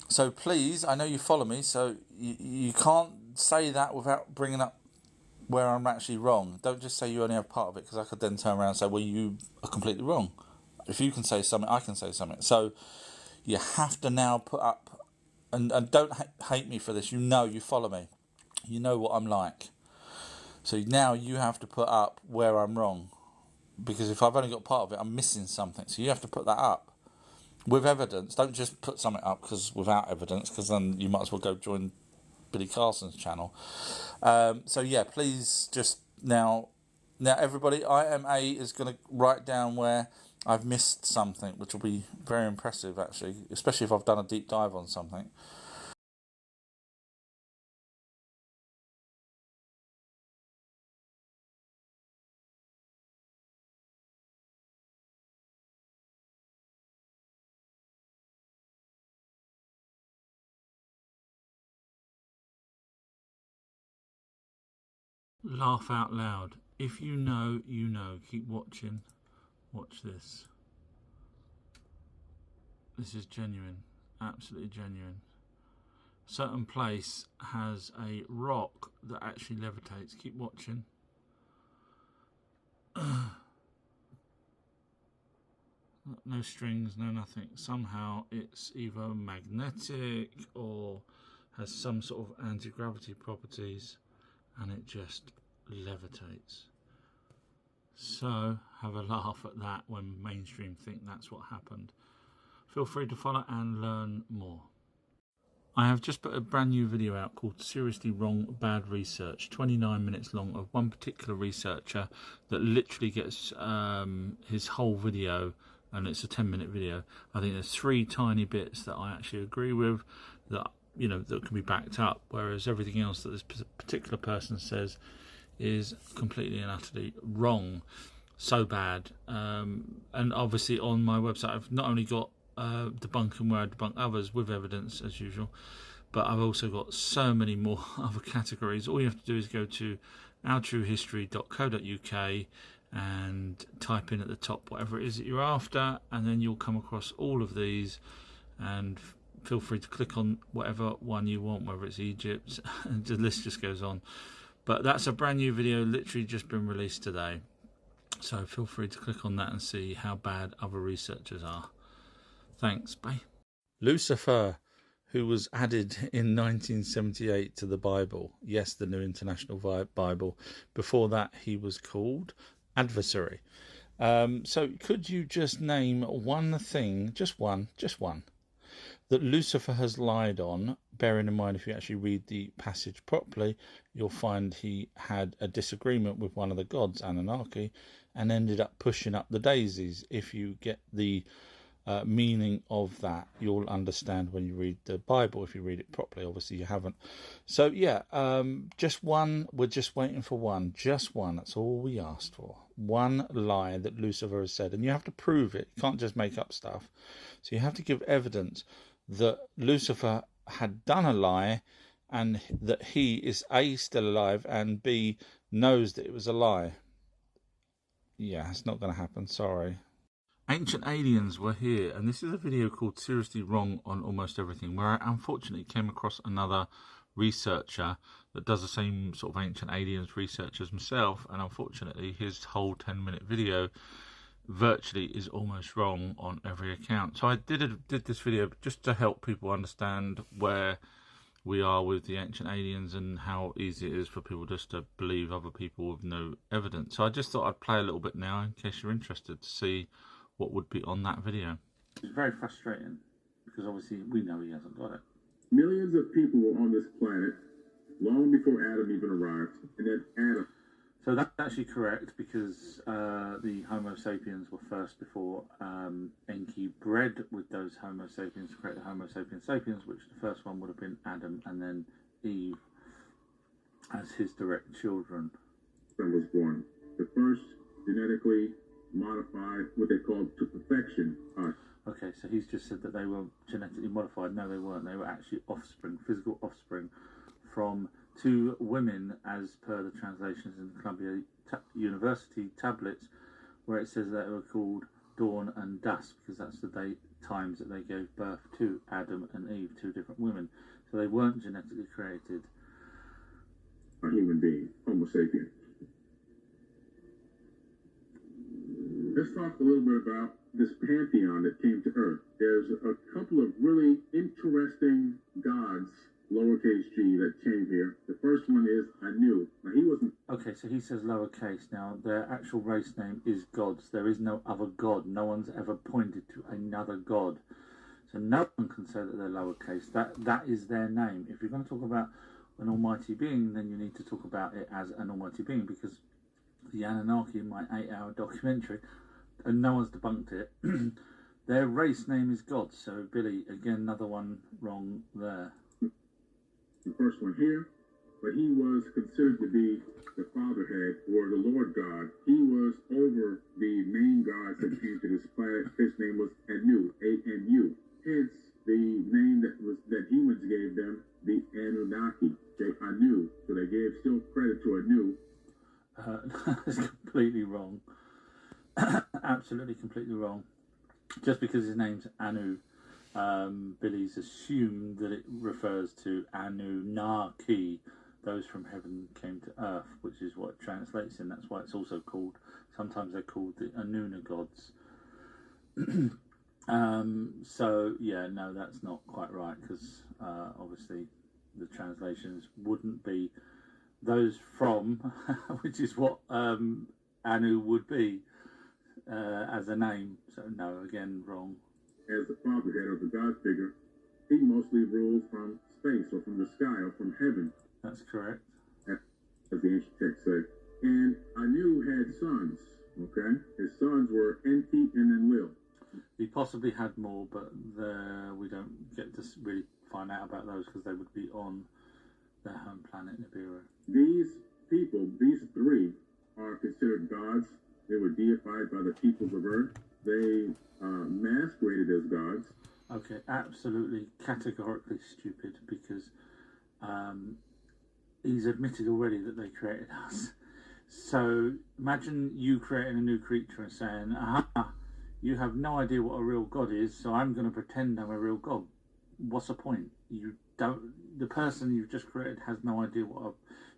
So please, I know you follow me, so you can't say that without bringing up where I'm actually wrong. Don't just say you only have part of it, because I could then turn around and say, well, you are completely wrong. If you can say something, I can say something. So you have to now put up, and don't hate me for this, you know you follow me. You know what I'm like. So now you have to put up where I'm wrong. Because if I've only got part of it, I'm missing something. So you have to put that up. With evidence. Don't just put something up without evidence, because then you might as well go join Billy Carson's channel. So yeah, please just now everybody, IMA is going to write down where I've missed something, which will be very impressive actually, especially if I've done a deep dive on something. Laugh out loud. If you know, you know. Keep watching. Watch this. This is genuine. Absolutely genuine. Certain place has a rock that actually levitates. Keep watching. No strings, no nothing. Somehow it's either magnetic or has some sort of anti-gravity properties, and it just levitates. So have a laugh at that when mainstream think that's what happened. Feel free to follow and learn more. I have just put a brand new video out called Seriously Wrong Bad Research, 29 minutes long, of one particular researcher that literally gets his whole video, and it's a 10-minute video. I think there's 3 tiny bits that I actually agree with, that, you know, that can be backed up, whereas everything else that this particular person says is completely and utterly wrong. So bad. And obviously on my website I've not only got Debunking, where I debunk others with evidence as usual, but I've also got so many more other categories. All you have to do is go to ourtruehistory.co.uk and type in at the top whatever it is that you're after, and then you'll come across all of these, and feel free to click on whatever one you want, whether it's Egypt, and the list just goes on. But that's a brand new video, literally just been released today, so feel free to click on that and see how bad other researchers are. Thanks, bye. Lucifer, who was added in 1978 to the Bible. Yes, the New International Bible. Before that, he was called Adversary. So could you just name one thing, just one, that Lucifer has lied on? Bearing in mind, if you actually read the passage properly, you'll find he had a disagreement with one of the gods, Anunnaki, and ended up pushing up the daisies. If you get the meaning of that, you'll understand when you read the Bible, if you read it properly. Obviously you haven't. So yeah, just one. We're just waiting for one. Just one. That's all we asked for. One lie that Lucifer has said, and you have to prove it. You can't just make up stuff. So you have to give evidence that Lucifer had done a lie, and that he is A, still alive, and B, knows that it was a lie. Yeah, it's not going to happen, sorry. Ancient aliens were here, and this is a video called Seriously Wrong on Almost Everything, where I unfortunately came across another researcher that does the same sort of ancient aliens research as myself, and unfortunately his whole 10-minute video virtually is almost wrong on every account. So I did this video just to help people understand where we are with the ancient aliens and how easy it is for people just to believe other people with no evidence. So I just thought I'd play a little bit now in case you're interested to see what would be on that video. It's very frustrating because obviously we know he hasn't got it. Millions of people were on this planet long before Adam even arrived, and then Adam. So that's actually correct because the Homo sapiens were first before Enki bred with those Homo sapiens to create the Homo sapiens sapiens, which the first one would have been Adam and then Eve as his direct children. Was born. The first genetically modified, what they call to perfection. Okay, so he's just said that they were genetically modified. No, they weren't. They were actually offspring, physical offspring from two women, as per the translations in the Columbia University tablets, where it says that they were called Dawn and Dusk, because that's the times that they gave birth to Adam and Eve, two different women. So they weren't genetically created. A human being, Homo sapien. Let's talk a little bit about this pantheon that came to Earth. There's a couple of really interesting gods, lowercase g, that came here. The first one is Anu. Now, he wasn't... Okay, so he says lowercase. Now, their actual race name is gods. There is no other god. No one's ever pointed to another god. So no one can say that they're lowercase. That is their name. If you're going to talk about an almighty being, then you need to talk about it as an almighty being, because the Anunnaki, in my 8-hour documentary, and no one's debunked it, their race name is gods. So Billy, again, another one wrong there. The first one here, but he was considered to be the fatherhead or the Lord God. He was over the main gods that came to this planet. His name was Anu, A-N-U. Hence the name that humans gave them, the Anunnaki. They Anu, so they gave still credit to Anu. That's completely wrong. Absolutely completely wrong. Just because his name's Anu, Billy's assumed that it refers to Anunnaki, those from heaven came to earth, which is what it translates in. That's why it's also called, sometimes they're called the Anuna gods. So yeah, no, that's not quite right, because obviously the translations wouldn't be those from, which is what Anu would be as a name. So no, again, wrong. As the fatherhead of the god figure, he mostly rules from space or from the sky or from heaven. That's correct. As the ancient texts say. And Anu had sons, okay? His sons were Enki and Enlil. He possibly had more, but we don't get to really find out about those because they would be on their home planet, Nibiru. These people, these three, are considered gods. They were deified by the peoples of Earth. They masqueraded as gods. Okay, absolutely, categorically stupid, because he's admitted already that they created us. So imagine you creating a new creature and saying, aha, you have no idea what a real god is, so I'm going to pretend I'm a real god. What's the point? The person you've just created has no idea so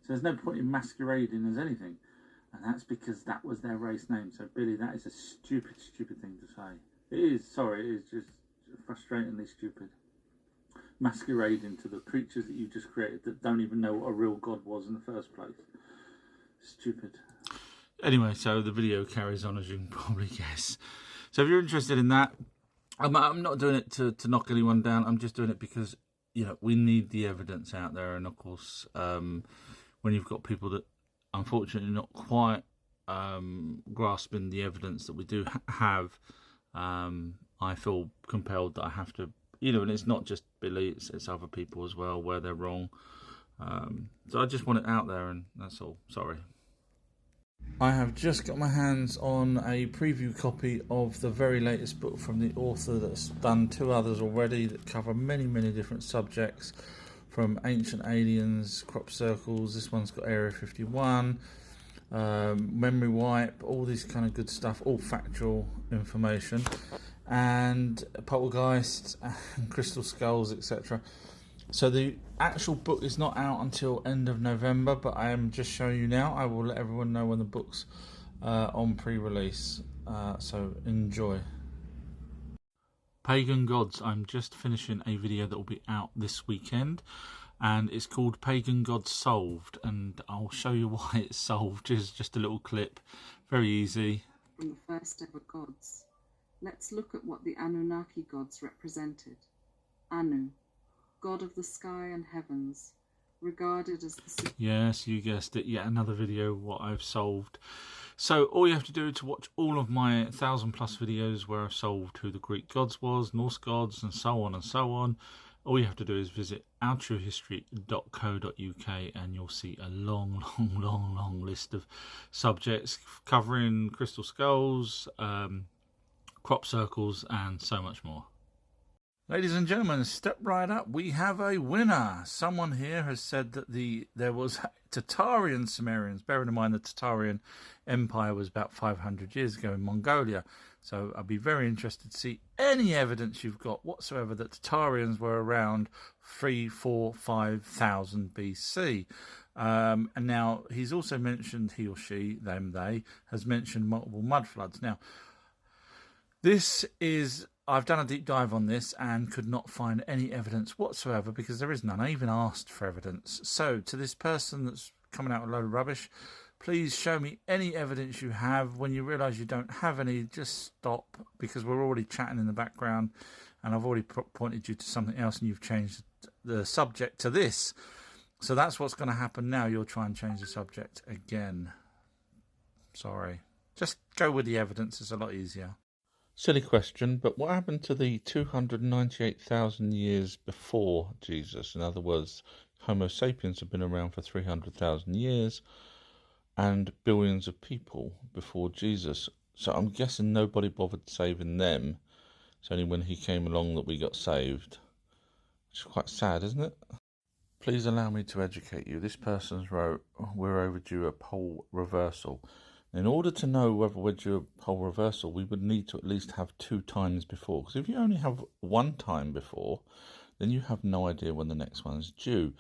there's no point in masquerading as anything. And that's because that was their race name. So Billy, that is a stupid thing to say. It is just frustratingly stupid. Masquerading to the creatures that you just created that don't even know what a real god was in the first place. Stupid. Anyway, so the video carries on, as you can probably guess. So if you're interested in that, I'm not doing it to knock anyone down. I'm just doing it because, we need the evidence out there. And of course, when you've got people that unfortunately not quite grasping the evidence that we do have, I feel compelled that I have to, and it's not just Billy, it's other people as well where they're wrong. So I just want it out there, and that's all. Sorry. I have just got my hands on a preview copy of the very latest book from the author that's done 2 others already that cover many different subjects, from ancient aliens, crop circles. This one's got Area 51, memory wipe, all this kind of good stuff, all factual information, and poltergeists and crystal skulls, etc. So the actual book is not out until end of November, but I am just showing you now. I will let everyone know when the book's on pre-release, so enjoy. Pagan Gods. I'm just finishing a video that will be out this weekend, and it's called Pagan Gods Solved, and I'll show you why it's solved. It's just a little clip, very easy. From the first ever gods, let's look at what the Anunnaki gods represented. Anu, god of the sky and heavens, regarded as the... Yes, you guessed it, yet another video what I've solved. So all you have to do to watch all of my 1,000+ videos where I've solved who the Greek gods was, Norse gods, and so on and so on, all you have to do is visit ourtruehistory.co.uk and you'll see a long list of subjects covering crystal skulls, crop circles, and so much more. Ladies and gentlemen, step right up. We have a winner. Someone here has said that there was Tatarian Sumerians. Bearing in mind the Tatarian Empire was about 500 years ago in Mongolia. So I'd be very interested to see any evidence you've got whatsoever that Tatarians were around 3, 4, 5,000 BC. And now he's also mentioned, he or she, them, they, has mentioned multiple mud floods. Now, this is... I've done a deep dive on this and could not find any evidence whatsoever because there is none. I even asked for evidence. So to this person that's coming out with a load of rubbish, please show me any evidence you have. When you realise you don't have any, just stop, because we're already chatting in the background and I've already pointed you to something else and you've changed the subject to this. So that's what's going to happen now. You'll try and change the subject again. Sorry. Just go with the evidence. It's a lot easier. Silly question, but what happened to the 298,000 years before Jesus? In other words, Homo sapiens have been around for 300,000 years and billions of people before Jesus. So I'm guessing nobody bothered saving them. It's only when he came along that we got saved. Which is quite sad, isn't it? Please allow me to educate you. This person's wrote, we're overdue a pole reversal. In order to know whether we're due a pole reversal, we would need to at least have 2 times before. Because if you only have 1 time before, then you have no idea when the next one is due.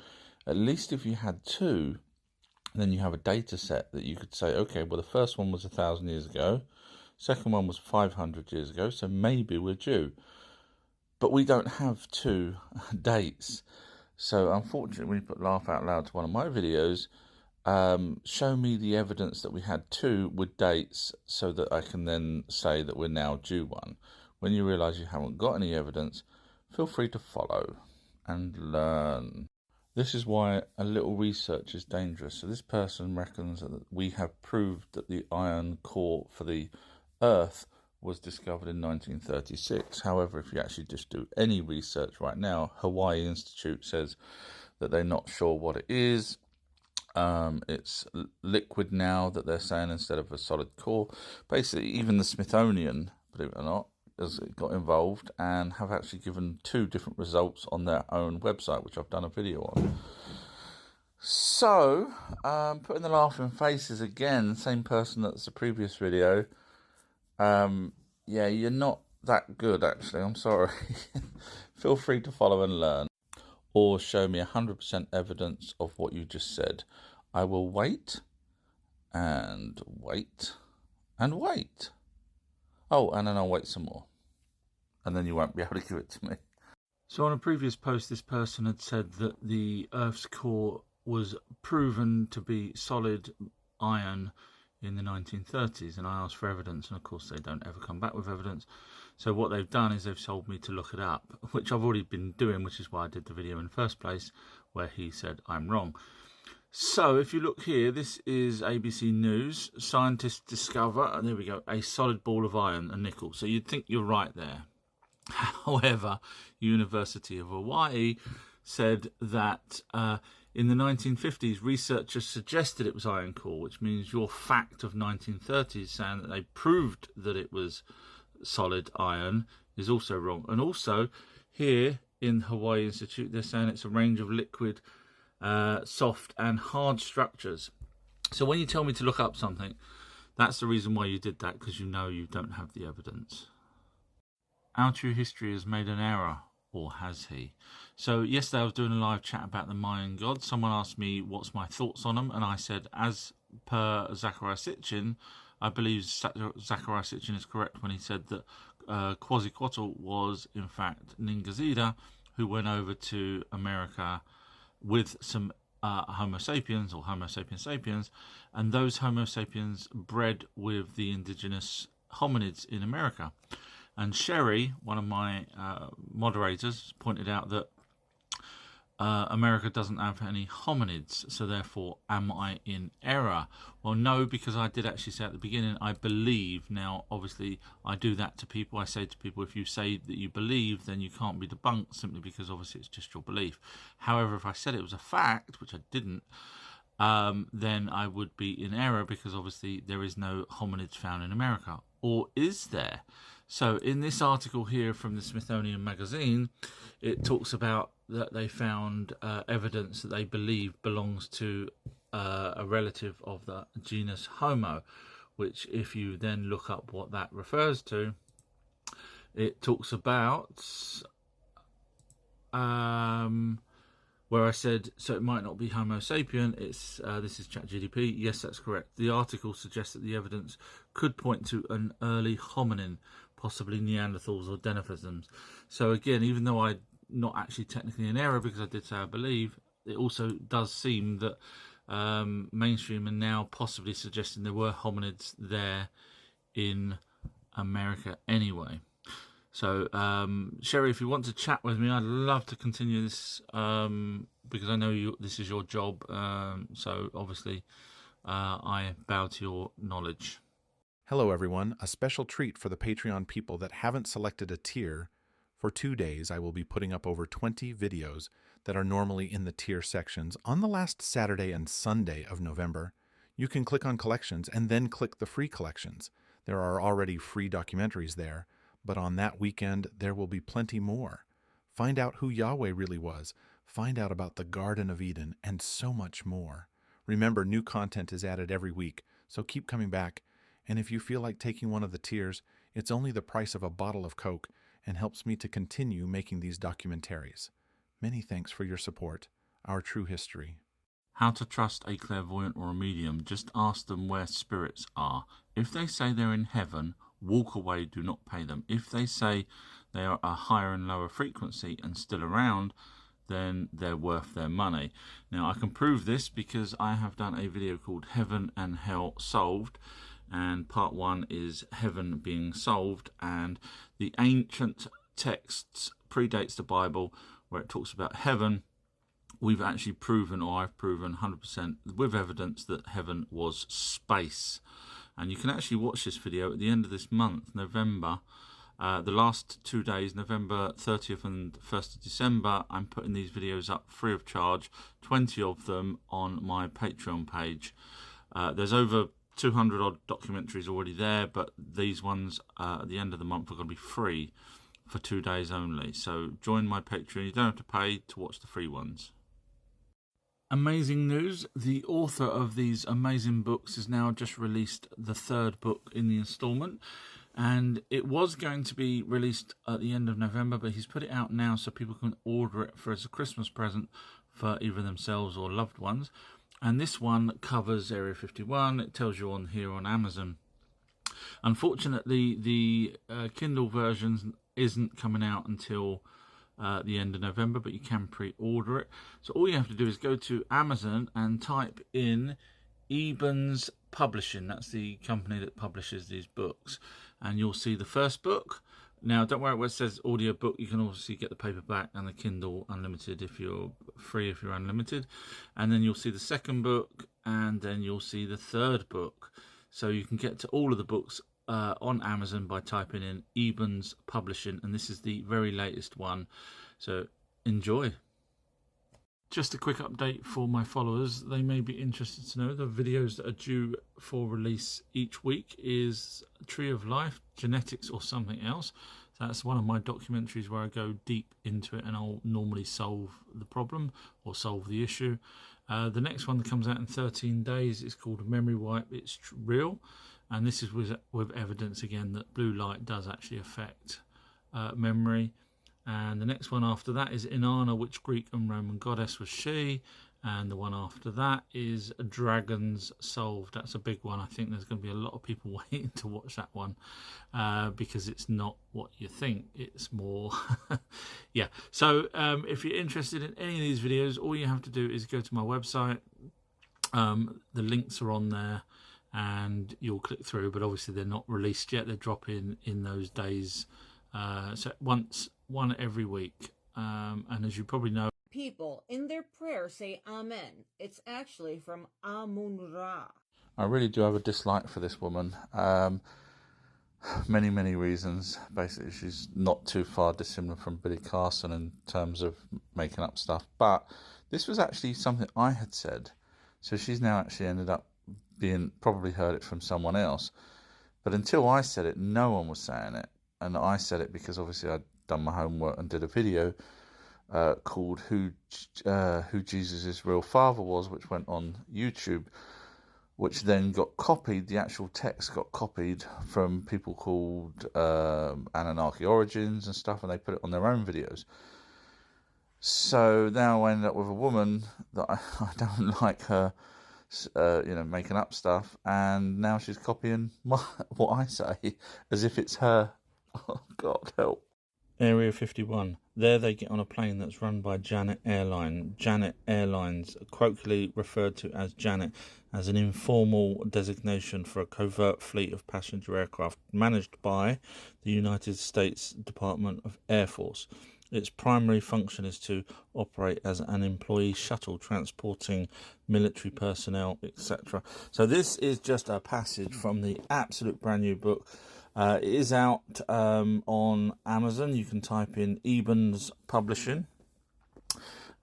At least if you had 2, then you have a data set that you could say, okay, well, the first one was 1,000 years ago, second one was 500 years ago, so maybe we're due. But we don't have 2 dates. So unfortunately, when you put laugh out loud to one of my videos, show me the evidence that we had 2 with dates so that I can then say that we're now due 1. When you realise you haven't got any evidence, feel free to follow and learn. This is why a little research is dangerous. So this person reckons that we have proved that the iron core for the Earth was discovered in 1936. However, if you actually just do any research right now, Hawaii Institute says that they're not sure what it is. It's liquid now that they're saying instead of a solid core. Basically, even the Smithsonian, believe it or not, has got involved and have actually given 2 different results on their own website, which I've done a video on. So, putting the laughing faces again, same person that's the previous video. Yeah, you're not that good, actually. I'm sorry. Feel free to follow and learn. Or show me 100% evidence of what you just said. I will wait, and wait, and wait. Oh, and then I'll wait some more. And then you won't be able to give it to me. So on a previous post, this person had said that the Earth's core was proven to be solid iron in the 1930s, and I asked for evidence, and of course they don't ever come back with evidence. So what they've done is they've told me to look it up, which I've already been doing, which is why I did the video in the first place, where he said I'm wrong. So if you look here, this is ABC News. Scientists discover, and there we go, a solid ball of iron and nickel. So you'd think you're right there. However, University of Hawaii said that in the 1950s, researchers suggested it was iron core, which means your fact of 1930s saying that they proved that it was solid iron is also wrong. And also, here in Hawaii Institute, they're saying it's a range of liquid, soft and hard structures. So when you tell me to look up something, that's the reason why you did that, because you know you don't have the evidence. Our true history has made an error, or has he? So yesterday I was doing a live chat about the Mayan gods. Someone asked me what's my thoughts on them, and I said, as per Zachariah Sitchin, I believe Zachariah Sitchin is correct when he said that Quetzalcoatl was in fact Ningazida, who went over to America with some Homo sapiens, or Homo sapiens sapiens, and those Homo sapiens bred with the indigenous hominids in America. And Sherry, one of my moderators, pointed out that America doesn't have any hominids, so therefore am I in error? Well, no, because I did actually say at the beginning, I believe. Now, obviously, I do that to people. I say to people, if you say that you believe, then you can't be debunked, simply because obviously it's just your belief. However, if I said it was a fact, which I didn't, then I would be in error, because obviously there is no hominids found in America. Or is there? So in this article here from the Smithsonian Magazine, it talks about that they found evidence that they believe belongs to a relative of the genus Homo, which if you then look up what that refers to, it talks about where I said, so it might not be Homo sapien, it's this is ChatGDP. Yes, that's correct. The article suggests that the evidence could point to an early hominin, possibly Neanderthals or Denisovans. So again, even though I'm not actually technically in error, because I did say I believe, it also does seem that mainstream are now possibly suggesting there were hominids there in America anyway. So, Sherry, if you want to chat with me, I'd love to continue this, because I know this is your job. So, obviously, I bow to your knowledge. Hello, everyone. A special treat for the Patreon people that haven't selected a tier. For 2 days, I will be putting up over 20 videos that are normally in the tier sections on the last Saturday and Sunday of November. You can click on collections and then click the free collections. There are already free documentaries there, but on that weekend, there will be plenty more. Find out who Yahweh really was, find out about the Garden of Eden, and so much more. Remember, new content is added every week, so keep coming back. And if you feel like taking one of the tiers, it's only the price of a bottle of Coke and helps me to continue making these documentaries. Many thanks for your support. Our True History. How to trust a clairvoyant or a medium. Just ask them where spirits are. If they say they're in heaven, walk away, do not pay them. If they say they are a higher and lower frequency and still around, then they're worth their money. Now, I can prove this because I have done a video called Heaven and Hell Solved, and part 1 is Heaven being solved, and the ancient texts predates the Bible, where it talks about heaven. We've actually proven, or I've proven 100% with evidence, that heaven was space. And you can actually watch this video at the end of this month, November. The last 2 days, November 30th and 1st of December, I'm putting these videos up free of charge, 20 of them on my Patreon page. There's over 200 odd documentaries already there, but these ones at the end of the month are going to be free for 2 days only. So join my Patreon. You don't have to pay to watch the free ones. Amazing news. The author of these amazing books has now just released the 3rd book in the installment, and it was going to be released at the end of November, but he's put it out now so people can order it as a Christmas present for either themselves or loved ones. And this one covers Area 51. It tells you on here on Amazon. Unfortunately, the Kindle version isn't coming out until the end of November, but you can pre-order it. So all you have to do is go to Amazon and type in Eben's Publishing. That's the company that publishes these books. And you'll see the first book. Now, don't worry where it says audio book. You can obviously get the paperback and the Kindle unlimited if you're free, if you're unlimited. And then you'll see the second book, and then you'll see the 3rd book. So you can get to all of the books on Amazon by typing in Eben's Publishing, and this is the very latest one. So enjoy. Just a quick update for my followers. They may be interested to know the videos that are due for release each week is Tree of Life, Genetics or something else. So that's one of my documentaries where I go deep into it and I'll normally solve the problem or solve the issue. The next one that comes out in 13 days is called Memory Wipe. It's real, and this is with evidence again that blue light does actually affect memory. And the next one after that is Inanna, which Greek and Roman goddess was she? And the one after that is Dragons Solved. That's a big one. I think there's going to be a lot of people waiting to watch that one because it's not what you think. It's more... yeah. So if you're interested in any of these videos, all you have to do is go to my website. The links are on there and you'll click through, but obviously they're not released yet. They're dropping in those days. So one every week. And as you probably know, people in their prayer say Amen. It's actually from Amun-Ra. I really do have a dislike for this woman. Many reasons. Basically, she's not too far dissimilar from Billy Carson in terms of making up stuff. But this was actually something I had said. So she's now actually ended up being, probably heard it from someone else. But until I said it, no one was saying it. And I said it because obviously I'd done my homework and did a video called Who Jesus' Real Father Was, which went on YouTube, which then got copied. The actual text got copied from people called Anunnaki Origins and stuff, and they put it on their own videos. So now I end up with a woman that I don't like her, making up stuff, and now she's copying what I say as if it's her. Oh, God help. Area 51. There they get on a plane that's run by Janet Airline. Janet Airlines, colloquially referred to as Janet, as an informal designation for a covert fleet of passenger aircraft managed by the United States Department of Air Force. Its primary function is to operate as an employee shuttle transporting military personnel, etc. So this is just a passage from the absolute brand new book. It is out on Amazon. You can type in Eben's Publishing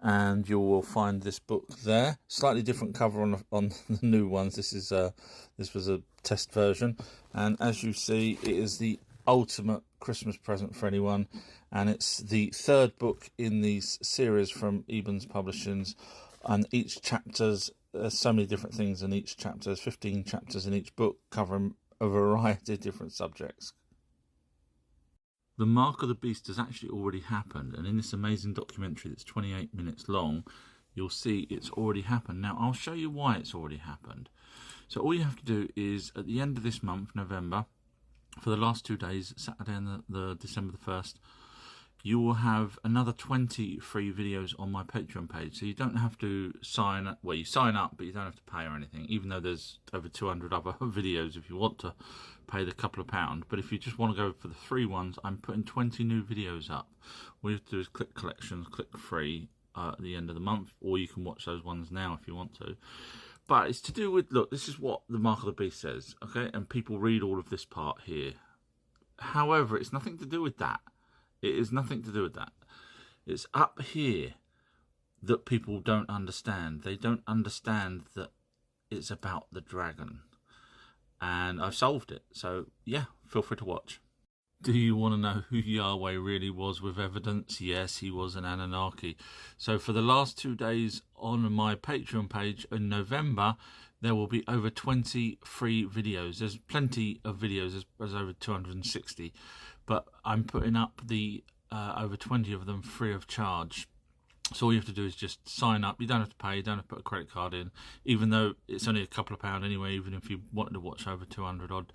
and you will find this book there. Slightly different cover on the new ones. This was a test version, and as you see, it is the ultimate Christmas present for anyone, and it's the third book in these series from Eben's Publishings, and each chapter's so many different things in each chapter. There's 15 chapters in each book covering a variety of different subjects. The Mark of the Beast has actually already happened, and in this amazing documentary that's 28 minutes long, you'll see it's already happened. Now, I'll show you why it's already happened. So all you have to do is, at the end of this month, November, for the last 2 days, Saturday and the December the 1st, you will have another 20 free videos on my Patreon page. So you don't have to sign up. Well, you sign up, but you don't have to pay or anything, even though there's over 200 other videos if you want to pay the couple of pounds. But if you just want to go for the free ones, I'm putting 20 new videos up. All you have to do is click collections, click free at the end of the month, or you can watch those ones now if you want to. But it's to do with, look, this is what the Mark of the Beast says, okay? And people read all of this part here. However, it's nothing to do with that. It is nothing to do with that. It's up here that people don't understand. They don't understand that it's about the dragon. And I've solved it. So, yeah, feel free to watch. Do you want to know who Yahweh really was with evidence? Yes, he was an Anunnaki. So for the last 2 days on my Patreon page in November, there will be over 20 free videos. There's plenty of videos. There's over 260. But I'm putting up the over 20 of them free of charge. So all you have to do is just sign up. You don't have to pay. You don't have to put a credit card in, even though it's only a couple of pounds anyway, even if you wanted to watch over 200 odd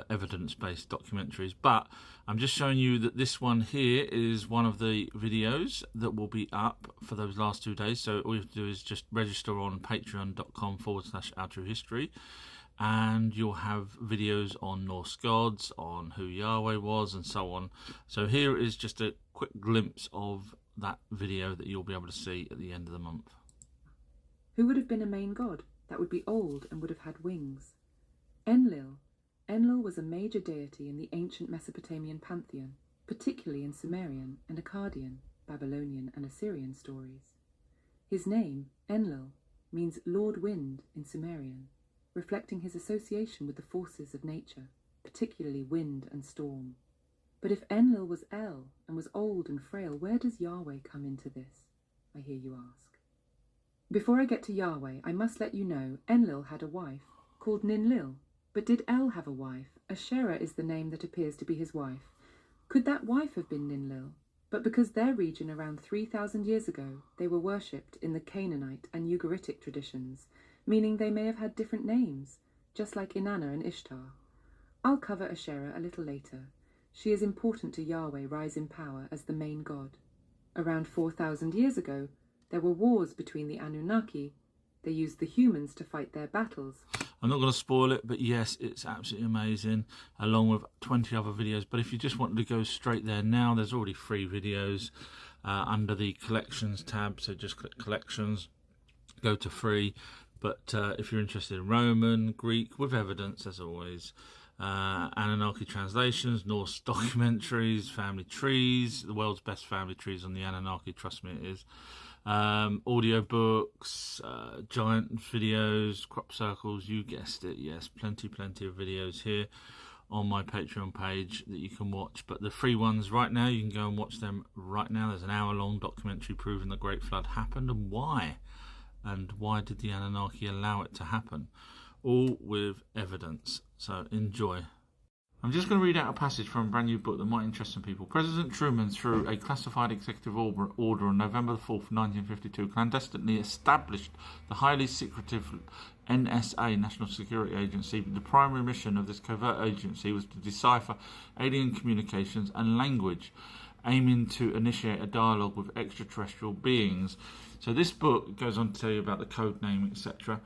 evidence-based documentaries. But I'm just showing you that this one here is one of the videos that will be up for those last 2 days. So all you have to do is just register on patreon.com/OurTrueHistory. And you'll have videos on Norse gods, on who Yahweh was, and so on. So here is just a quick glimpse of that video that you'll be able to see at the end of the month. Who would have been a main god that would be old and would have had wings? Enlil. Enlil was a major deity in the ancient Mesopotamian pantheon, particularly in Sumerian and Akkadian, Babylonian and Assyrian stories. His name, Enlil, means Lord Wind in Sumerian, reflecting his association with the forces of nature, particularly wind and storm. But if Enlil was El and was old and frail, where does Yahweh come into this? I hear you ask. Before I get to Yahweh, I must let you know Enlil had a wife called Ninlil. But did El have a wife? Asherah is the name that appears to be his wife. Could that wife have been Ninlil? But because their region around 3,000 years ago, they were worshipped in the Canaanite and Ugaritic traditions, meaning they may have had different names, just like Inanna and Ishtar. I'll cover Asherah a little later. She is important to Yahweh rise in power as the main god. Around 4,000 years ago, there were wars between the Anunnaki. They used the humans to fight their battles. I'm not going to spoil it, but yes, it's absolutely amazing, along with 20 other videos. But if you just wanted to go straight there now, there's already 3 videos under the collections tab. So just click collections, go to 3. But if you're interested in Roman, Greek, with evidence, as always, Anunnaki translations, Norse documentaries, family trees, the world's best family trees on the Anunnaki, trust me it is. Audio books, giant videos, crop circles, you guessed it, yes, plenty of videos here on my Patreon page that you can watch. But the free ones right now, you can go and watch them right now. There's an hour-long documentary proving the Great Flood happened and why did the Anunnaki allow it to happen, all with evidence. So enjoy. I'm just going to read out a passage from a brand new book that might interest some people. President Truman, through a classified executive order on November 4th, 1952, clandestinely established the highly secretive NSA, National Security Agency. The primary mission of this covert agency was to decipher alien communications and language, aiming to initiate a dialogue with extraterrestrial beings. So this book goes on to tell you about the code name, etc.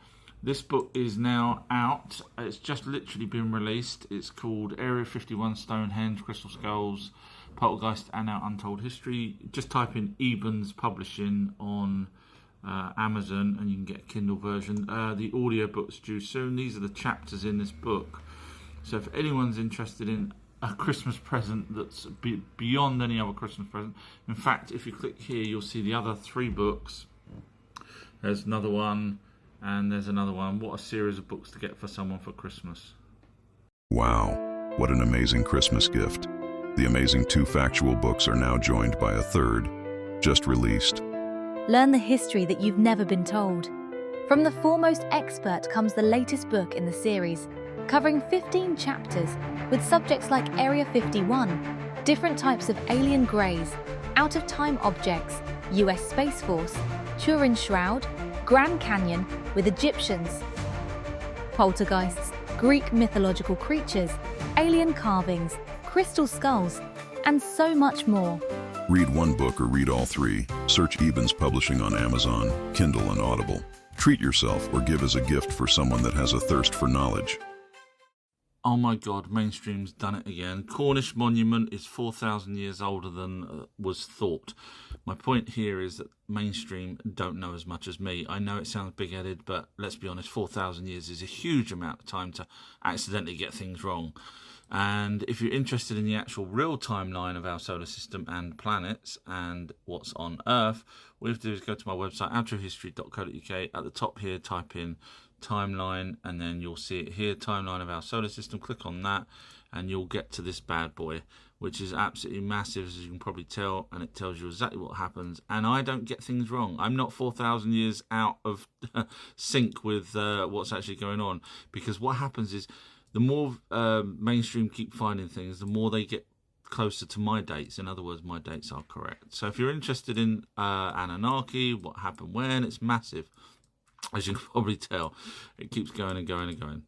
This book is now out. It's just literally been released. It's called Area 51 Stonehenge, Crystal Skulls, Poltergeist and Our Untold History. Just type in Eben's Publishing on Amazon and you can get a Kindle version. The audiobook's due soon. These are the chapters in this book. So if anyone's interested in a Christmas present that's beyond any other Christmas present, in fact, if you click here, you'll see the other 3 books. There's another one. And there's another one. What a series of books to get for someone for Christmas. Wow, what an amazing Christmas gift. The amazing 2 factual books are now joined by a 3rd, just released. Learn the history that you've never been told. From the foremost expert comes the latest book in the series, covering 15 chapters with subjects like Area 51, different types of alien greys, out-of-time objects, US Space Force, Turin Shroud, Grand Canyon with Egyptians, poltergeists, Greek mythological creatures, alien carvings, crystal skulls, and so much more. Read one book or read all 3. Search Eben's Publishing on Amazon, Kindle, and Audible. Treat yourself or give as a gift for someone that has a thirst for knowledge. Oh my God, mainstream's done it again. Cornish monument is 4,000 years older than was thought. My point here is that mainstream don't know as much as me. I know it sounds big-headed, but let's be honest, 4,000 years is a huge amount of time to accidentally get things wrong. And if you're interested in the actual real timeline of our solar system and planets and what's on Earth, all you have to do is go to my website, outrohistory.co.uk. At the top here, type in timeline, and then you'll see it here, timeline of our solar system. Click on that and you'll get to this bad boy, which is absolutely massive, as you can probably tell, and it tells you exactly what happens. And I don't get things wrong. I'm not 4,000 years out of sync with what's actually going on, because what happens is the more mainstream keep finding things, the more they get closer to my dates. In other words, my dates are correct. So if you're interested in Anunnaki, what happened when, it's massive. As you can probably tell, it keeps going and going and going.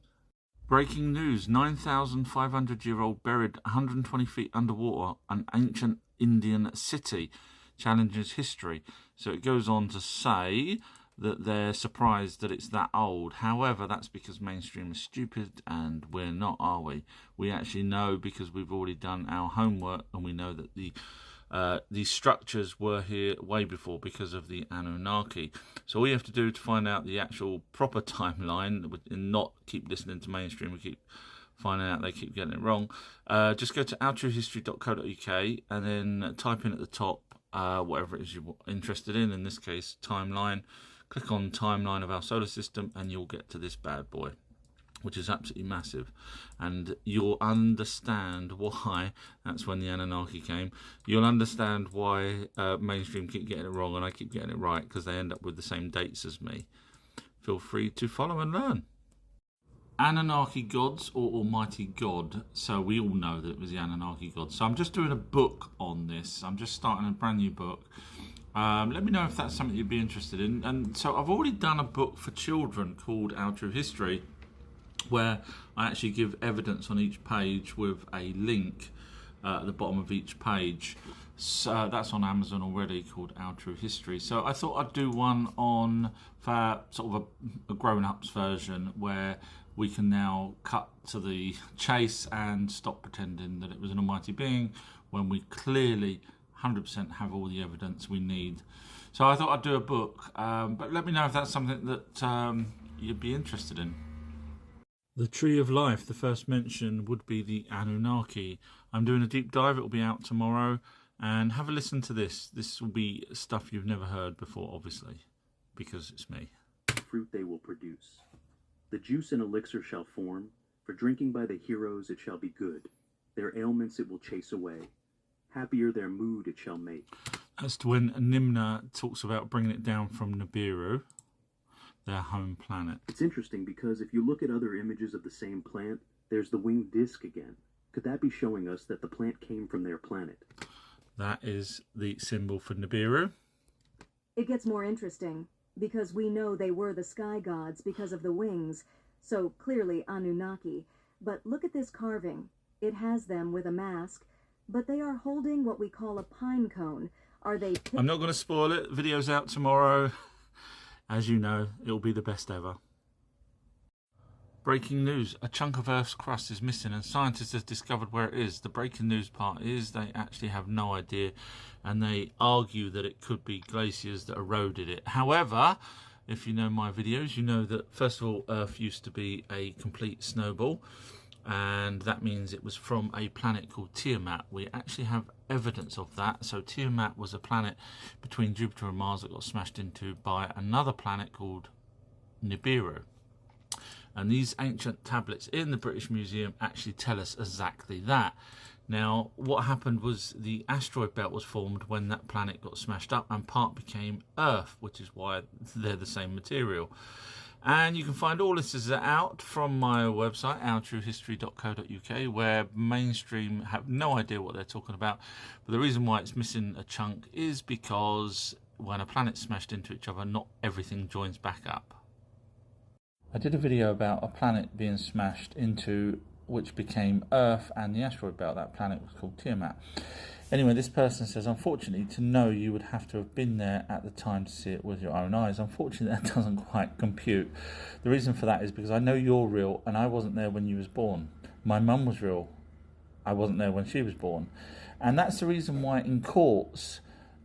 Breaking news, 9,500-year-old buried 120 feet underwater, an ancient Indian city, challenges history. So it goes on to say that they're surprised that it's that old. However, that's because mainstream is stupid, and we're not, are we? We actually know, because we've already done our homework, and we know that these structures were here way before because of the Anunnaki. So all you have to do to find out the actual proper timeline and not keep listening to mainstream, we keep finding out they keep getting it wrong, just go to outrohistory.co.uk and then type in at the top whatever it is you're interested in this case timeline. Click on timeline of our solar system and you'll get to this bad boy. which is absolutely massive, and you'll understand why. That's when the Anunnaki came. You'll understand why mainstream keep getting it wrong and I keep getting it right, because they end up with the same dates as me. Feel free to follow and learn. Anunnaki gods or Almighty God. So we all know that it was the Anunnaki gods. So I'm just doing a book on this. I'm just starting a brand new book. Let me know if that's something you'd be interested in. And so I've already done a book for children called Our True History, where I actually give evidence on each page with a link at the bottom of each page. So that's on Amazon already, called Our True History. So I thought I'd do one on for sort of a grown-ups version, where we can now cut to the chase and stop pretending that it was an almighty being when we clearly 100% have all the evidence we need. So I thought I'd do a book, but let me know if that's something that you'd be interested in. The Tree of Life, the first mention would be the Anunnaki. I'm doing a deep dive. It will be out tomorrow. And have a listen to this. This will be stuff you've never heard before, obviously, because it's me. Fruit they will produce. The juice and elixir shall form. For drinking by the heroes it shall be good. Their ailments it will chase away. Happier their mood it shall make. That's when Nimna talks about bringing it down from Nibiru, their home planet. It's interesting because if you look at other images of the same plant, there's the winged disc again. Could that be showing us that the plant came from their planet? That is the symbol for Nibiru. It gets more interesting, because we know they were the sky gods because of the wings, so clearly Anunnaki. But look at this carving. It has them with a mask, but they are holding what we call a pine cone. Are they... I'm not going to spoil it. Video's out tomorrow. As you know, it'll be the best ever. Breaking news. A chunk of Earth's crust is missing and scientists have discovered where it is. The breaking news part is they actually have no idea, and they argue that it could be glaciers that eroded it. However, if you know my videos, you know that first of all, Earth used to be a complete snowball, and that means it was from a planet called Tiamat. We actually have evidence of that. So Tiamat was a planet between Jupiter and Mars that got smashed into by another planet called Nibiru. And these ancient tablets in the British Museum actually tell us exactly that. Now, what happened was the asteroid belt was formed when that planet got smashed up, and part became Earth, which is why they're the same material. And you can find all this is out from my website, ourtruehistory.co.uk, where mainstream have no idea what they're talking about. But the reason why it's missing a chunk is because when a planet smashed into each other, not everything joins back up. I did a video about a planet being smashed into which became Earth and the asteroid belt. That planet was called Tiamat. Anyway, this person says, unfortunately, to know you would have to have been there at the time to see it with your own eyes. Unfortunately, that doesn't quite compute. The reason for that is because I know you're real and I wasn't there when you was born. My mum was real. I wasn't there when she was born. And that's the reason why in courts,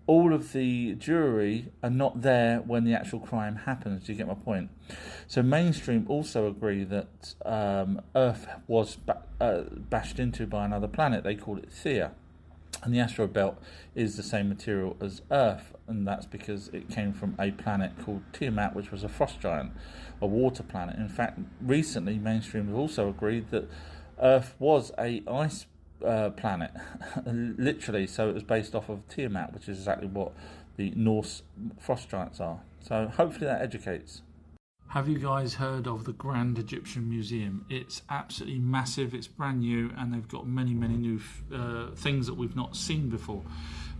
all of the jury are not there when the actual crime happens. Do you get my point? So mainstream also agree that Earth was bashed into by another planet. They call it Theia. And the asteroid belt is the same material as Earth, and that's because it came from a planet called Tiamat, which was a frost giant, a water planet. In fact, recently mainstream have also agreed that Earth was a ice planet, literally. So it was based off of Tiamat, which is exactly what the Norse frost giants are. So hopefully that educates. Have you guys heard of the Grand Egyptian Museum? It's absolutely massive, it's brand new, and they've got many new things that we've not seen before.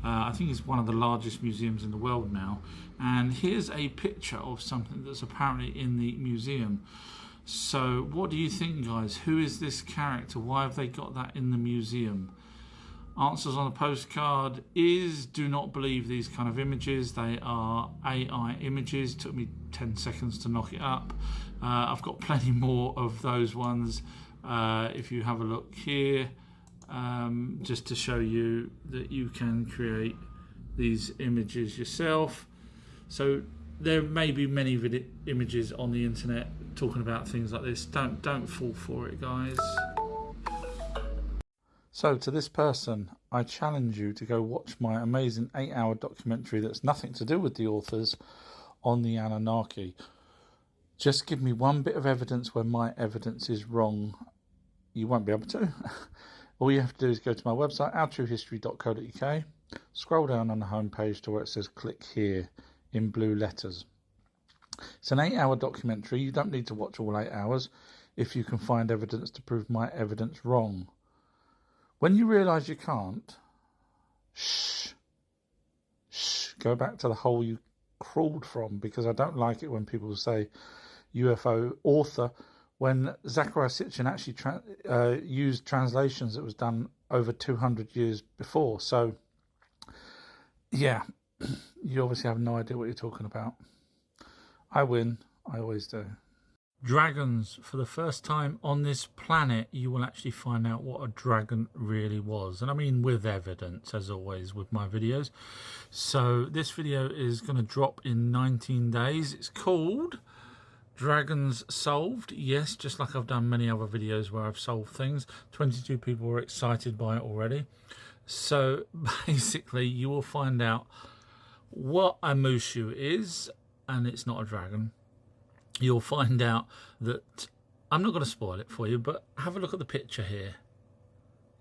I think it's one of the largest museums in the world now. And here's a picture of something that's apparently in the museum. So what do you think, guys? Who is this character? Why have they got that in the museum? Answers on the postcard is do not believe these kind of images. They are AI images. Took me 10 seconds to knock it up. I've got plenty more of those ones. If you have a look here, just to show you that you can create these images yourself. So there may be many images on the internet talking about things like this. Don't fall for it, guys. So to this person, I challenge you to go watch my amazing 8-hour documentary that's nothing to do with the authors on the Anunnaki. Just give me one bit of evidence where my evidence is wrong. You won't be able to. All you have to do is go to my website, ourtruehistory.co.uk, scroll down on the homepage to where it says click here in blue letters. It's an 8-hour documentary. You don't need to watch all 8 hours if you can find evidence to prove my evidence wrong. When you realise you can't, go back to the hole you crawled from, because I don't like it when people say UFO author when Zecharia Sitchin actually used translations that was done over 200 years before. So, yeah, you obviously have no idea what you're talking about. I win. I always do. Dragons. For the first time on this planet, you will actually find out what a dragon really was. And I mean with evidence, as always, with my videos. So this video is going to drop in 19 days. It's called Dragons Solved. Yes, just like I've done many other videos where I've solved things. 22 people were excited by it already. So basically, you will find out what a Mushu is, and it's not a dragon. You'll find out that, I'm not going to spoil it for you, but have a look at the picture here.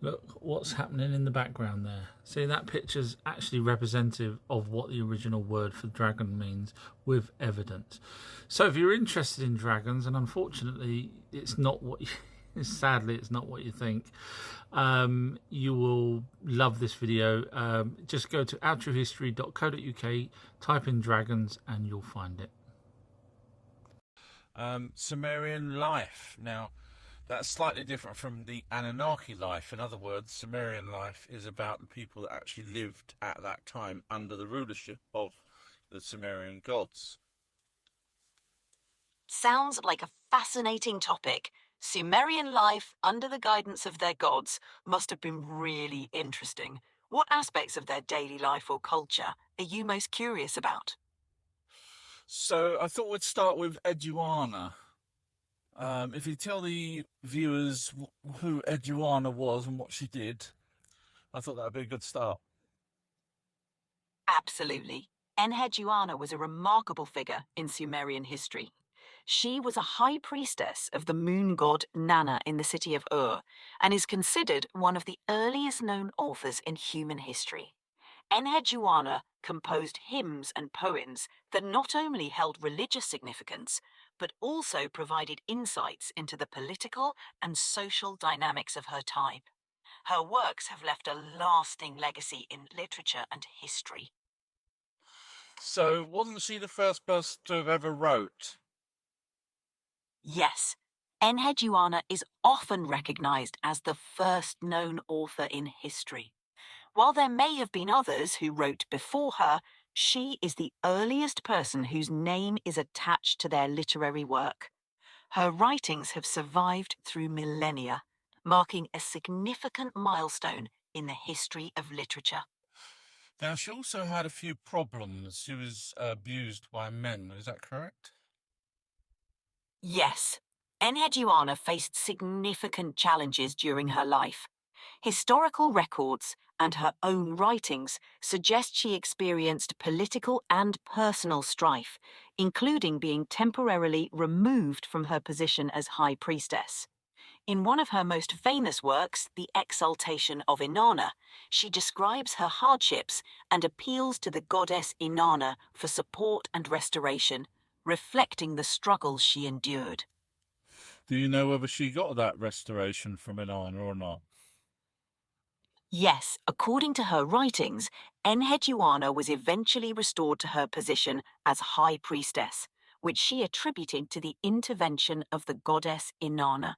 Look what's happening in the background there. See, that picture's actually representative of what the original word for dragon means, with evidence. So if you're interested in dragons, and unfortunately it's not what you, sadly it's not what you think, you will love this video. Just go to ourtruehistory.co.uk, type in dragons, and you'll find it. Sumerian life. Now, that's slightly different from the Anunnaki life. In other words, Sumerian life is about the people that actually lived at that time under the rulership of the Sumerian gods. Sounds like a fascinating topic. Sumerian life under the guidance of their gods must have been really interesting. What aspects of their daily life or culture are you most curious about? So I thought we'd start with Eduana. If you tell the viewers who Eduana was and what she did, I thought that would be a good start. Absolutely. Enheduanna was a remarkable figure in Sumerian history. She was a high priestess of the moon god Nana in the city of Ur, and is considered one of the earliest known authors in human history. Enheduanna composed hymns and poems that not only held religious significance, but also provided insights into the political and social dynamics of her time. Her works have left a lasting legacy in literature and history. So, wasn't she the first person to have ever wrote? Yes, Enheduanna is often recognized as the first known author in history. While there may have been others who wrote before her, she is the earliest person whose name is attached to their literary work. Her writings have survived through millennia, marking a significant milestone in the history of literature. Now, she also had a few problems. She was abused by men, is that correct? Yes, Enheduanna faced significant challenges during her life. Historical records and her own writings suggest she experienced political and personal strife, including being temporarily removed from her position as high priestess. In one of her most famous works, The Exaltation of Inanna, she describes her hardships and appeals to the goddess Inanna for support and restoration, reflecting the struggles she endured. Do you know whether she got that restoration from Inanna or not? Yes, according to her writings, Enheduanna was eventually restored to her position as high priestess, which she attributed to the intervention of the goddess Inanna.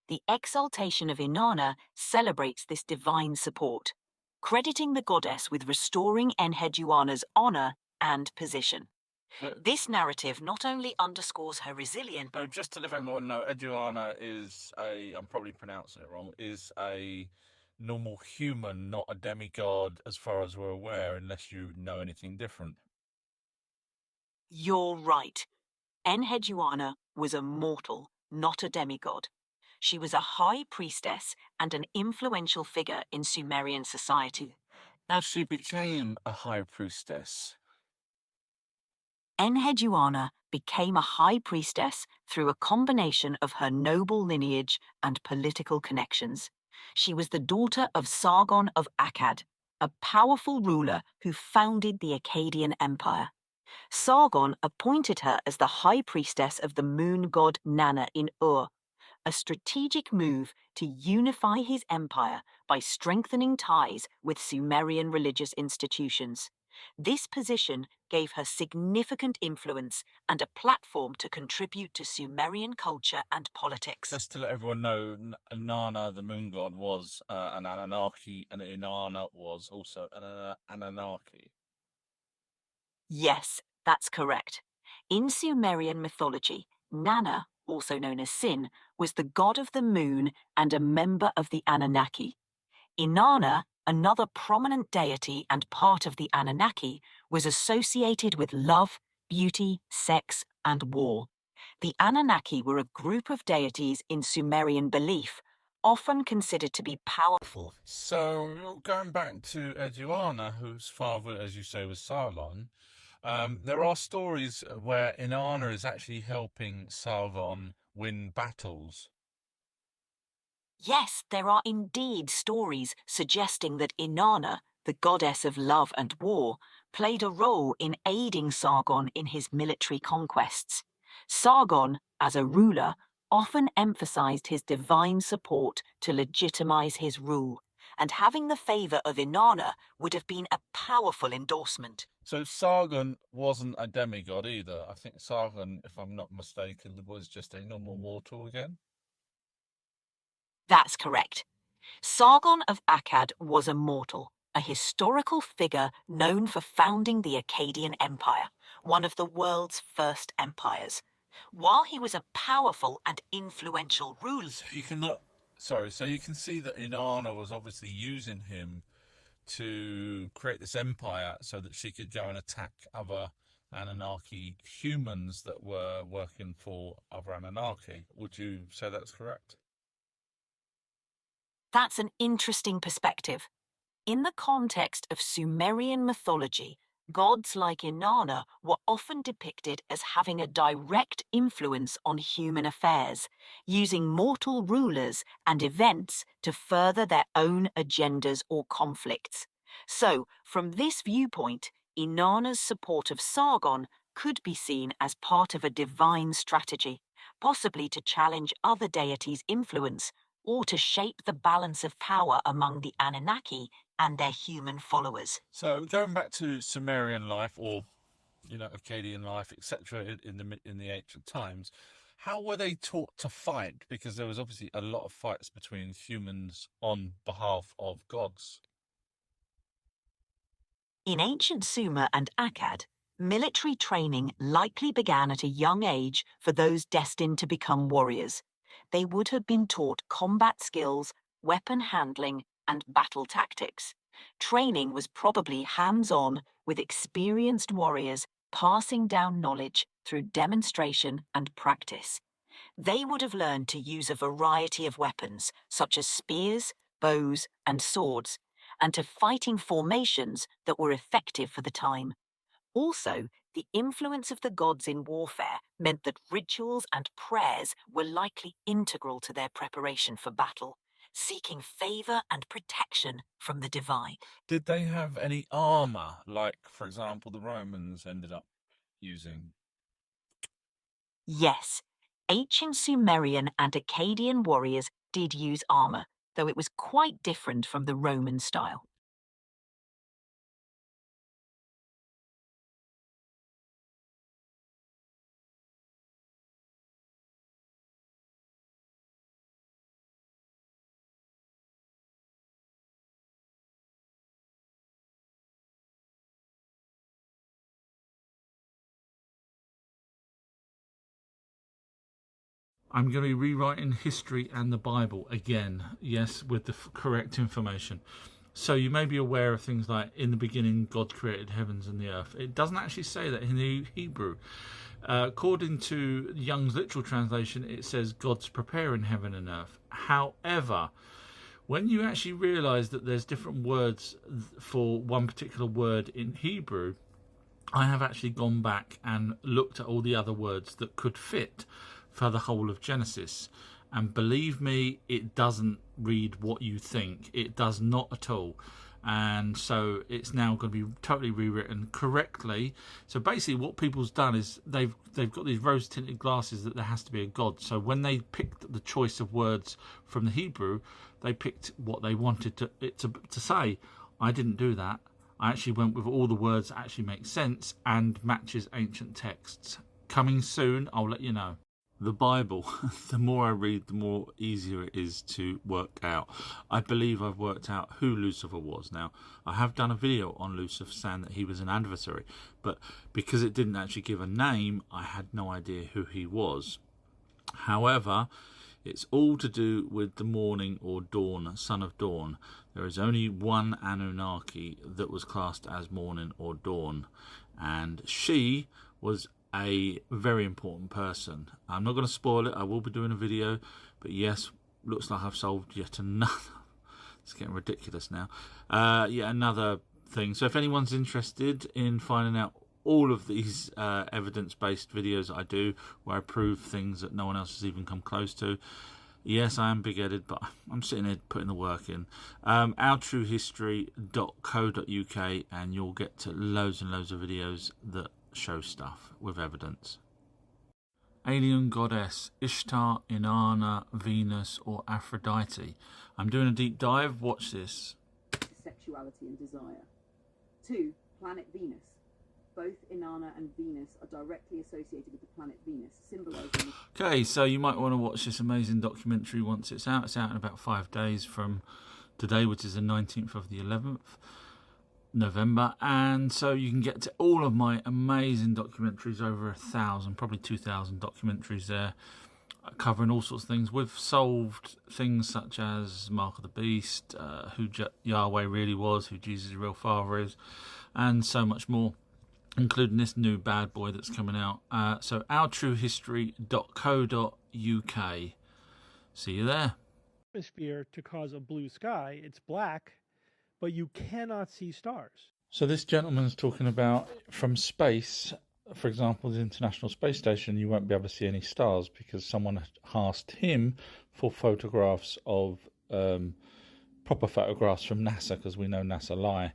The Exaltation of Inanna celebrates this divine support, crediting the goddess with restoring Enheduanna's honor and position. This narrative not only underscores her resilience... No, just to let everyone know, Eduana is I'm probably pronouncing it wrong, is a normal human, not a demigod as far as we're aware, unless you know anything different. You're right. Enheduanna was a mortal, not a demigod. She was a high priestess and an influential figure in Sumerian society. As she became a high priestess? Enheduanna became a high priestess through a combination of her noble lineage and political connections. She was the daughter of Sargon of Akkad, a powerful ruler who founded the Akkadian Empire. Sargon appointed her as the high priestess of the moon god Nanna in Ur, a strategic move to unify his empire by strengthening ties with Sumerian religious institutions. This position gave her significant influence and a platform to contribute to Sumerian culture and politics. Just to let everyone know, Nanna, the moon god, was an Anunnaki, and Inanna was also an Anunnaki. Yes, that's correct. In Sumerian mythology, Nanna, also known as Sin, was the god of the moon and a member of the Anunnaki. Inanna, another prominent deity and part of the Anunnaki, was associated with love, beauty, sex, and war. The Anunnaki were a group of deities in Sumerian belief, often considered to be powerful. So, going back to Eduana, whose father, as you say, was Sargon, there are stories where Inanna is actually helping Sargon win battles. Yes, there are indeed stories suggesting that Inanna, the goddess of love and war, played a role in aiding Sargon in his military conquests. Sargon, as a ruler, often emphasized his divine support to legitimize his rule, and having the favor of Inanna would have been a powerful endorsement. So Sargon wasn't a demigod either. I think Sargon, if I'm not mistaken, was just a normal mortal again. That's correct. Sargon of Akkad was a mortal, a historical figure known for founding the Akkadian Empire, one of the world's first empires. While he was a powerful and influential ruler... So you can see that Inanna was obviously using him to create this empire so that she could go and attack other Anunnaki humans that were working for other Anunnaki. Would you say that's correct? That's an interesting perspective. In the context of Sumerian mythology, gods like Inanna were often depicted as having a direct influence on human affairs, using mortal rulers and events to further their own agendas or conflicts. So, from this viewpoint, Inanna's support of Sargon could be seen as part of a divine strategy, possibly to challenge other deities' influence or to shape the balance of power among the Anunnaki and their human followers. So going back to Sumerian life, or Akkadian life, etc., in the ancient times, how were they taught to fight? Because there was obviously a lot of fights between humans on behalf of gods. In ancient Sumer and Akkad, military training likely began at a young age for those destined to become warriors. They would have been taught combat skills, weapon handling, and battle tactics. Training was probably hands-on, with experienced warriors passing down knowledge through demonstration and practice. They would have learned to use a variety of weapons, such as spears, bows, and swords, and to fighting formations that were effective for the time. Also, the influence of the gods in warfare meant that rituals and prayers were likely integral to their preparation for battle, seeking favor and protection from the divine. Did they have any armor, like, for example, the Romans ended up using? Yes, ancient Sumerian and Akkadian warriors did use armor, though it was quite different from the Roman style. I'm going to be rewriting history and the Bible again, yes, with the correct information. So you may be aware of things like, in the beginning, God created heavens and the earth. It doesn't actually say that in the Hebrew. According to Young's literal translation, it says God's preparing heaven and earth. However, when you actually realise that there's different words for one particular word in Hebrew, I have actually gone back and looked at all the other words that could fit for the whole of Genesis. And believe me, it doesn't read what you think. It does not at all. And so it's now going to be totally rewritten correctly. So basically what people's done is they've got these rose-tinted glasses that there has to be a God. So when they picked the choice of words from the Hebrew, they picked what they wanted to say. I didn't do that. I actually went with all the words that actually make sense and matches ancient texts. Coming soon, I'll let you know. The Bible, the more I read, the more easier it is to work out. I believe I've worked out who Lucifer was. Now, I have done a video on Lucifer saying that he was an adversary, but because it didn't actually give a name, I had no idea who he was. However, it's all to do with the morning or dawn, son of dawn. There is only one Anunnaki that was classed as morning or dawn, and she was a very important person. I'm not going to spoil it. I will be doing a video, but yes, looks like I've solved yet another. It's getting ridiculous now. Yet another thing. So if anyone's interested in finding out all of these evidence-based videos that I do, where I prove things that no one else has even come close to, yes, I am big-headed, but I'm sitting here putting the work in. OurTrueHistory.co.uk, and you'll get to loads and loads of videos that show stuff with evidence. Alien goddess Ishtar, Inanna, Venus, or Aphrodite. I'm doing a deep dive. Watch this. Sexuality and desire. 2. Planet Venus. Both Inanna and Venus are directly associated with the planet Venus, symbolising... Okay, so you might want to watch this amazing documentary once it's out. It's out in about 5 days from today, which is the 19th of the 11th. November, and so you can get to all of my amazing documentaries, over 1,000, probably 2,000 documentaries there, covering all sorts of things. We've solved things such as Mark of the Beast, who Yahweh really was, who Jesus' real father is, and so much more, including this new bad boy that's coming out. So OurTrueHistory.co.uk. See you there. Atmosphere to cause a blue sky. It's black, but you cannot see stars. So this gentleman's talking about from space, for example, the International Space Station, you won't be able to see any stars because someone asked him for photographs of proper photographs from NASA, because we know NASA lie.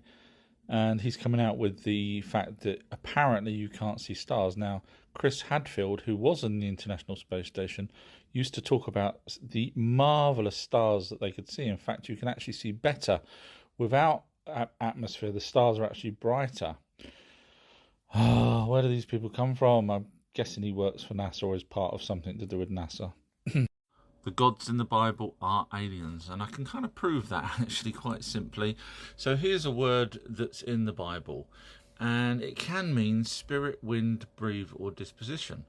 And he's coming out with the fact that apparently you can't see stars. Now, Chris Hadfield, who was on the International Space Station, used to talk about the marvellous stars that they could see. In fact, you can actually see better without atmosphere. The stars are actually brighter. Where do these people come from? I'm guessing he works for NASA or is part of something to do with NASA. The gods in the Bible are aliens, and I can kind of prove that actually quite simply. So here's a word that's in the Bible, and it can mean spirit, wind, breathe, or disposition.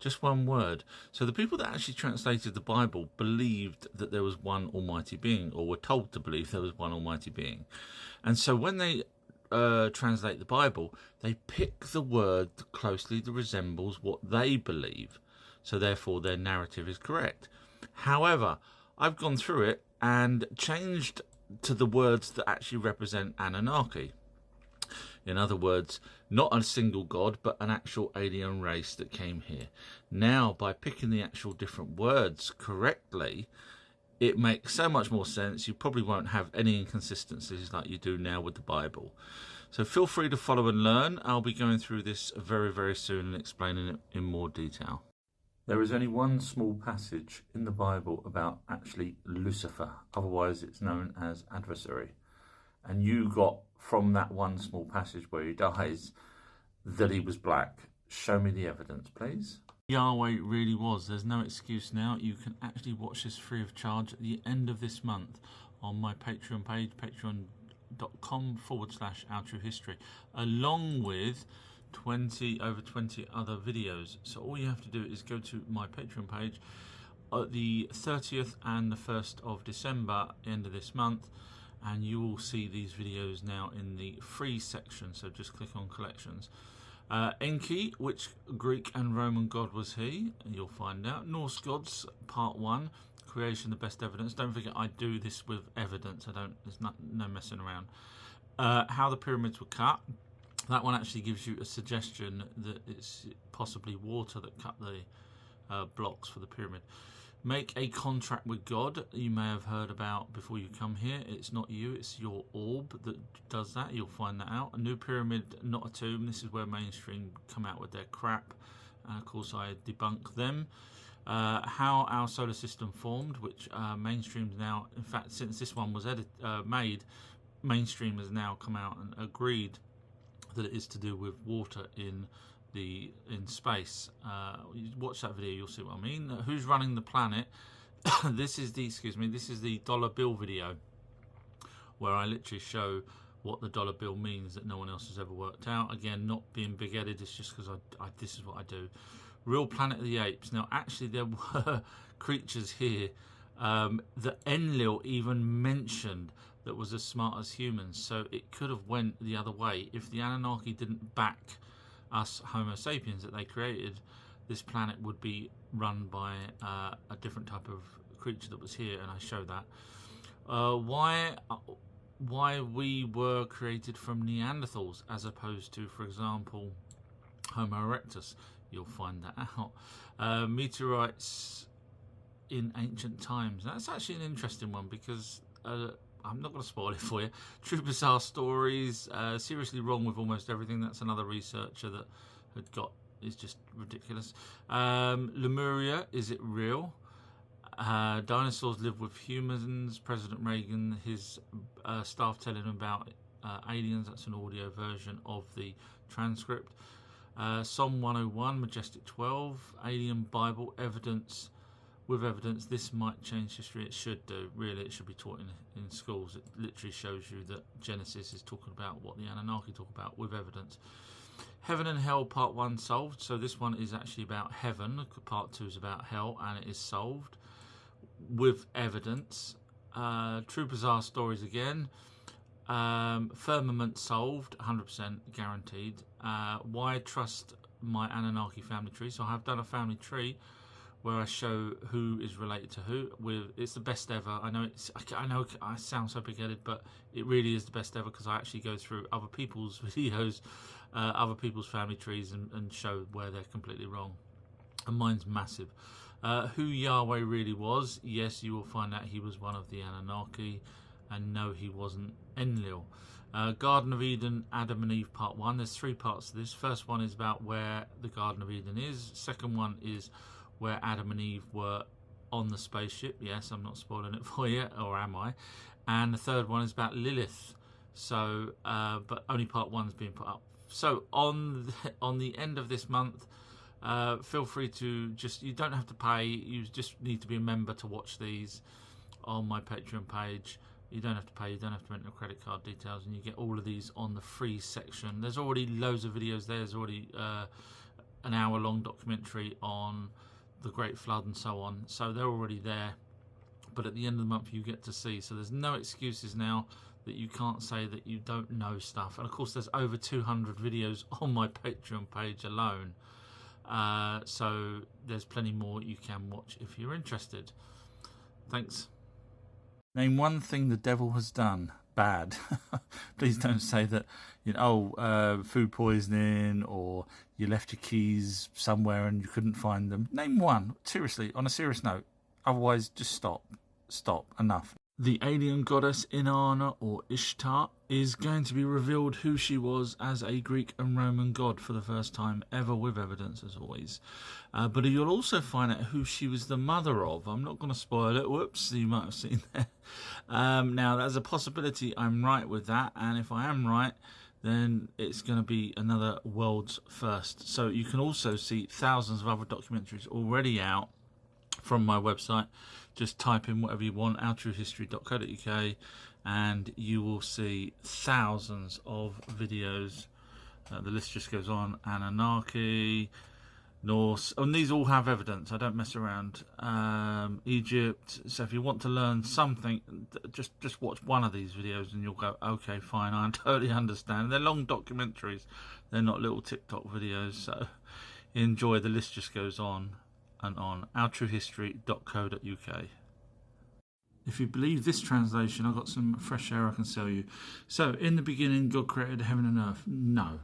Just one word. So the people that actually translated the Bible believed that there was one almighty being, or were told to believe there was one almighty being. And so when they translate the Bible, they pick the word that closely resembles what they believe. So therefore their narrative is correct. However, I've gone through it and changed to the words that actually represent Anunnaki. In other words, not a single god, but an actual alien race that came here. Now, by picking the actual different words correctly, it makes so much more sense. You probably won't have any inconsistencies like you do now with the Bible. So feel free to follow and learn. I'll be going through this very, very soon and explaining it in more detail. There is only one small passage in the Bible about actually Lucifer. Otherwise, it's known as adversary. And you got from that one small passage where he dies that he was black. Show me the evidence, please. Yahweh really was. There's no excuse now. You can actually watch this free of charge at the end of this month on my Patreon page, patreon.com/OurTrueHistory, along with over 20 other videos. So all you have to do is go to my Patreon page at the 30th and the 1st of December, end of this month, and you will see these videos now in the free section. So just click on collections. Enki, which Greek and Roman god was he? And you'll find out. Norse gods, part 1, creation, the best evidence. Don't forget, I do this with evidence. There's no messing around. How the pyramids were cut. That one actually gives you a suggestion that it's possibly water that cut the blocks for the pyramid. Make a contract with God. You may have heard about before you come here. It's not you, it's your orb that does that. You'll find that out. A new pyramid, not a tomb. This is where mainstream come out with their crap. And of course I debunk them. How our solar system formed, which mainstream's now, in fact, since this one was made, mainstream has now come out and agreed that it is to do with water in space. You watch that video, you'll see what I mean. Who's running the planet? This is the dollar bill video, where I literally show what the dollar bill means that no one else has ever worked out. Again, not being big-headed, it's just because this is what I do. Real Planet of the Apes. Now, actually, there were creatures here that Enlil even mentioned that was as smart as humans, so it could have went the other way. If the Anunnaki didn't back us Homo sapiens that they created, this planet would be run by a different type of creature that was here, and I show that. Why we were created from Neanderthals as opposed to, for example, Homo erectus. You'll find that out. Meteorites in ancient times. That's actually an interesting one because I'm not going to spoil it for you. True bizarre stories. Seriously wrong with almost everything. That's another researcher that is just ridiculous. Lemuria, is it real? Dinosaurs live with humans. President Reagan, his staff telling him about aliens. That's an audio version of the transcript. Psalm 101, Majestic 12, Alien Bible, evidence. With evidence, this might change history. It should do. Really, it should be taught in schools. It literally shows you that Genesis is talking about what the Anunnaki talk about with evidence. Heaven and Hell, Part 1 solved. So this one is actually about heaven. Part 2 is about hell, and it is solved with evidence. True bizarre stories again. Firmament solved, 100% guaranteed. Why trust my Anunnaki family tree? So I have done a family tree where I show who is related to who. It's the best ever. I know I sound so big-headed, but it really is the best ever because I actually go through other people's videos, other people's family trees, and show where they're completely wrong. And mine's massive. Who Yahweh really was? Yes, you will find out he was one of the Anunnaki, and no, he wasn't Enlil. Garden of Eden, Adam and Eve, Part 1. There's 3 parts to this. First one is about where the Garden of Eden is. Second one is where Adam and Eve were on the spaceship. Yes, I'm not spoiling it for you, or am I? And the third one is about Lilith. So, but only part 1's being put up. So on the end of this month, feel free to you don't have to pay. You just need to be a member to watch these on my Patreon page. You don't have to pay. You don't have to enter your credit card details, and you get all of these on the free section. There's already loads of videos there. There's already an hour-long documentary on the Great Flood and so on, so they're already there, but at the end of the month you get to see, so there's no excuses now that you can't say that you don't know stuff. And of course there's over 200 videos on my Patreon page alone, so there's plenty more you can watch if you're interested. Thanks. Name one thing the devil has done bad. Please don't say that, food poisoning, or you left your keys somewhere and you couldn't find them. Name one, seriously, on a serious note. Otherwise, just stop, enough. The alien goddess Inanna, or Ishtar, is going to be revealed who she was as a Greek and Roman god for the first time ever, with evidence as always. But you'll also find out who she was the mother of. I'm not going to spoil it. Whoops, you might have seen that. Now, there's a possibility I'm right with that, and if I am right, then it's going to be another world's first. So you can also see thousands of other documentaries already out from my website. Just type in whatever you want, ourtruehistory.co.uk, and you will see thousands of videos. The list just goes on. Anunnaki, Norse, and these all have evidence. I don't mess around. Egypt. So if you want to learn something, just watch one of these videos and you'll go, okay, fine, I totally understand. They're long documentaries. They're not little TikTok videos. So enjoy. The list just goes on and on. ourtruehistory.co.uk. If you believe this translation, I've got some fresh air I can sell you. So, in the beginning, God created heaven and earth. No.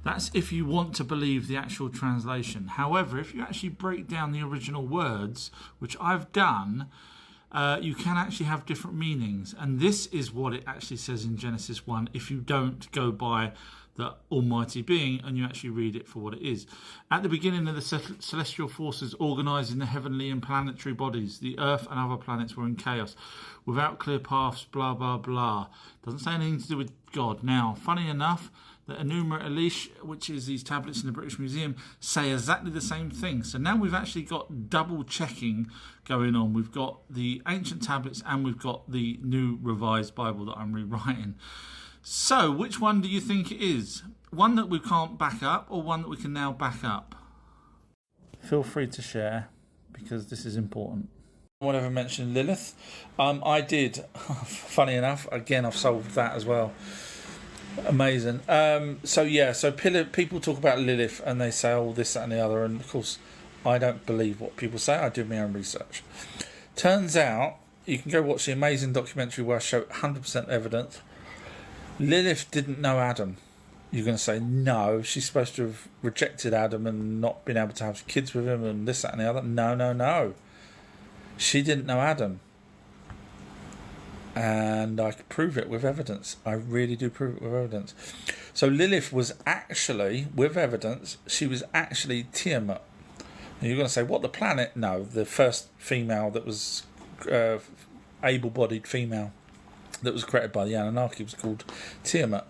That's if you want to believe the actual translation. However, if you actually break down the original words, which I've done, you can actually have different meanings. And this is what it actually says in Genesis 1 if you don't go by the Almighty Being and you actually read it for what it is. At the beginning of the celestial forces organising the heavenly and planetary bodies, the Earth and other planets were in chaos, without clear paths, blah, blah, blah. Doesn't say anything to do with God. Now, funny enough, the Enuma Elish, which is these tablets in the British Museum, say exactly the same thing. So now we've actually got double checking going on. We've got the ancient tablets and we've got the new revised Bible that I'm rewriting. So which one do you think it is? One that we can't back up or one that we can now back up? Feel free to share because this is important. Whatever mentioned Lilith, I did. Funny enough, again I've solved that as well. Amazing. So people talk about Lilith and they say, oh, this, that and the other, and of course I don't believe what people say. I do my own research. Turns out, you can go watch the amazing documentary where I show 100% evidence. Lilith didn't know Adam. You're going to say, no, she's supposed to have rejected Adam and not been able to have kids with him and this, that and the other. No. She didn't know Adam. And I could prove it with evidence. I really do prove it with evidence. So Lilith was actually, with evidence, she was actually Tiamat. And you're going to say, what, the planet? No, the first female that was able-bodied female that was created by the Anunnaki was called Tiamat.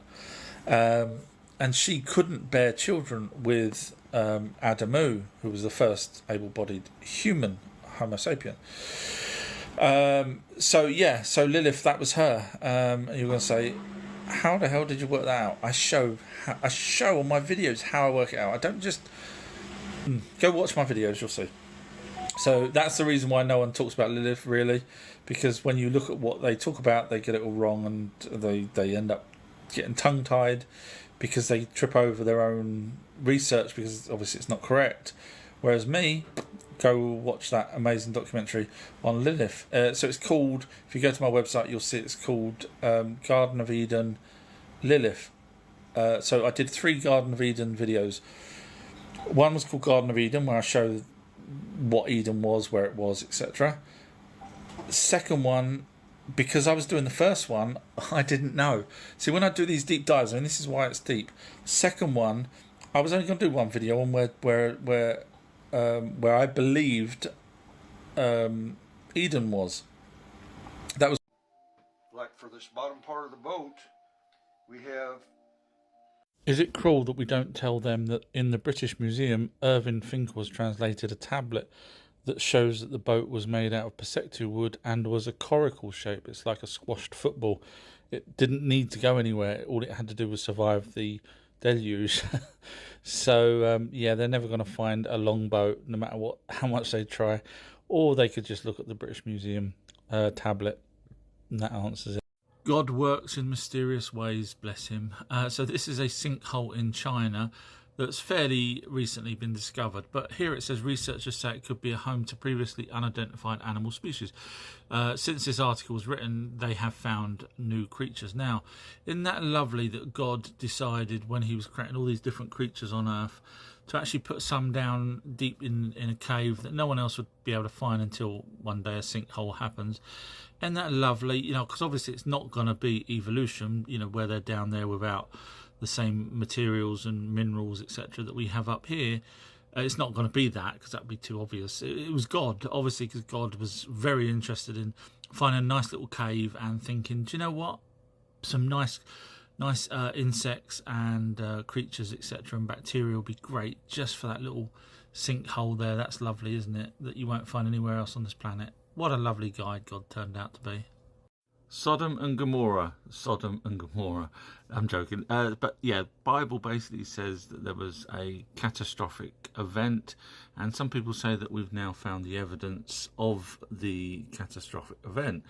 And she couldn't bear children with Adamu, who was the first able-bodied human, Homo sapien. So Lilith, that was her. And you're going to say, how the hell did you work that out? I show on my videos how I work it out. I don't just... Go watch my videos, you'll see. So that's the reason why no one talks about Lilith, really, because when you look at what they talk about, they get it all wrong, and they end up getting tongue-tied because they trip over their own research because obviously it's not correct. Whereas me, go watch that amazing documentary on Lilith. So it's called, if you go to my website, you'll see it's called Garden of Eden Lilith. So I did 3 Garden of Eden videos. One was called Garden of Eden, where I showed what Eden was, where it was, etc. The second one, because I was doing the first one, I didn't know. See, when I do these deep dives, and this is why it's deep. Second one, I was only going to do one video on where I believed Eden was. That was like for this bottom part of the boat, we have. Is it cruel that we don't tell them that in the British Museum, Irving Finkel's translated a tablet that shows that the boat was made out of Perspective wood and was a coracle shape? It's like a squashed football. It didn't need to go anywhere. All it had to do was survive the deluge. So they're never going to find a longboat, no matter how much they try. Or they could just look at the British Museum tablet, and that answers it. God works in mysterious ways, bless him. So this is a sinkhole in China that's fairly recently been discovered. But here it says researchers say it could be a home to previously unidentified animal species. Since this article was written, they have found new creatures. Now, isn't that lovely that God decided when he was creating all these different creatures on Earth to actually put some down deep in a cave that no one else would be able to find until one day a sinkhole happens? Isn't that lovely? Because obviously it's not going to be evolution, where they're down there without the same materials and minerals, etc., that we have up here. It's not going to be that, because that would be too obvious. It was God, obviously, because God was very interested in finding a nice little cave and thinking, do you know what? Some nice insects and creatures, etc., and bacteria will be great just for that little sinkhole there. That's lovely, isn't it? That you won't find anywhere else on this planet. What a lovely guy God turned out to be. Sodom and Gomorrah. I'm joking. But yeah, Bible basically says that there was a catastrophic event, and some people say that we've now found the evidence of the catastrophic event.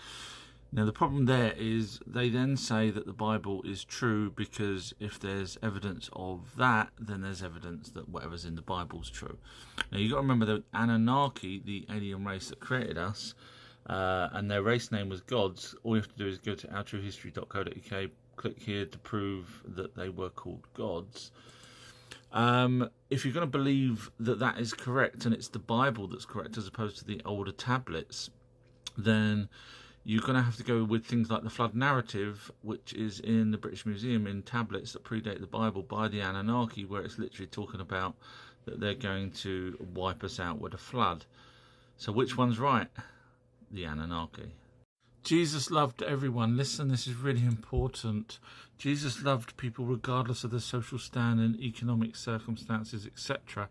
Now, the problem there is they then say that the Bible is true because if there's evidence of that, then there's evidence that whatever's in the Bible is true. Now, you've got to remember that Anunnaki, the alien race that created us, and their race name was gods. All you have to do is go to ourtruehistory.co.uk, click here to prove that they were called gods. If you're going to believe that that is correct and it's the Bible that's correct as opposed to the older tablets, then you're going to have to go with things like the flood narrative, which is in the British Museum in tablets that predate the Bible by the Anunnaki, where it's literally talking about that they're going to wipe us out with a flood. So which one's right? The Anunnaki. Jesus loved everyone. Listen, this is really important. Jesus loved people regardless of their social standing, economic circumstances, etc.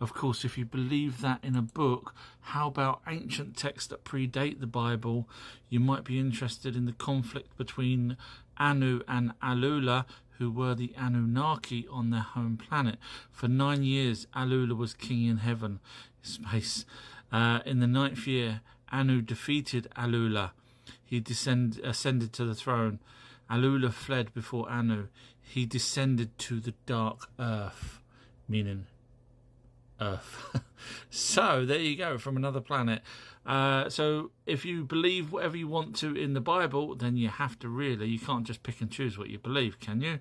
Of course, if you believe that in a book, how about ancient texts that predate the Bible? You might be interested in the conflict between Anu and Alula, who were the Anunnaki on their home planet. For 9 years, Alula was king in heaven, space. In the 9th year, Anu defeated Alula. He ascended to the throne. Alula fled before Anu. He descended to the dark earth, meaning earth. So there you go, from another planet. So if you believe whatever you want to in the Bible, then you have to really, you can't just pick and choose what you believe, can you?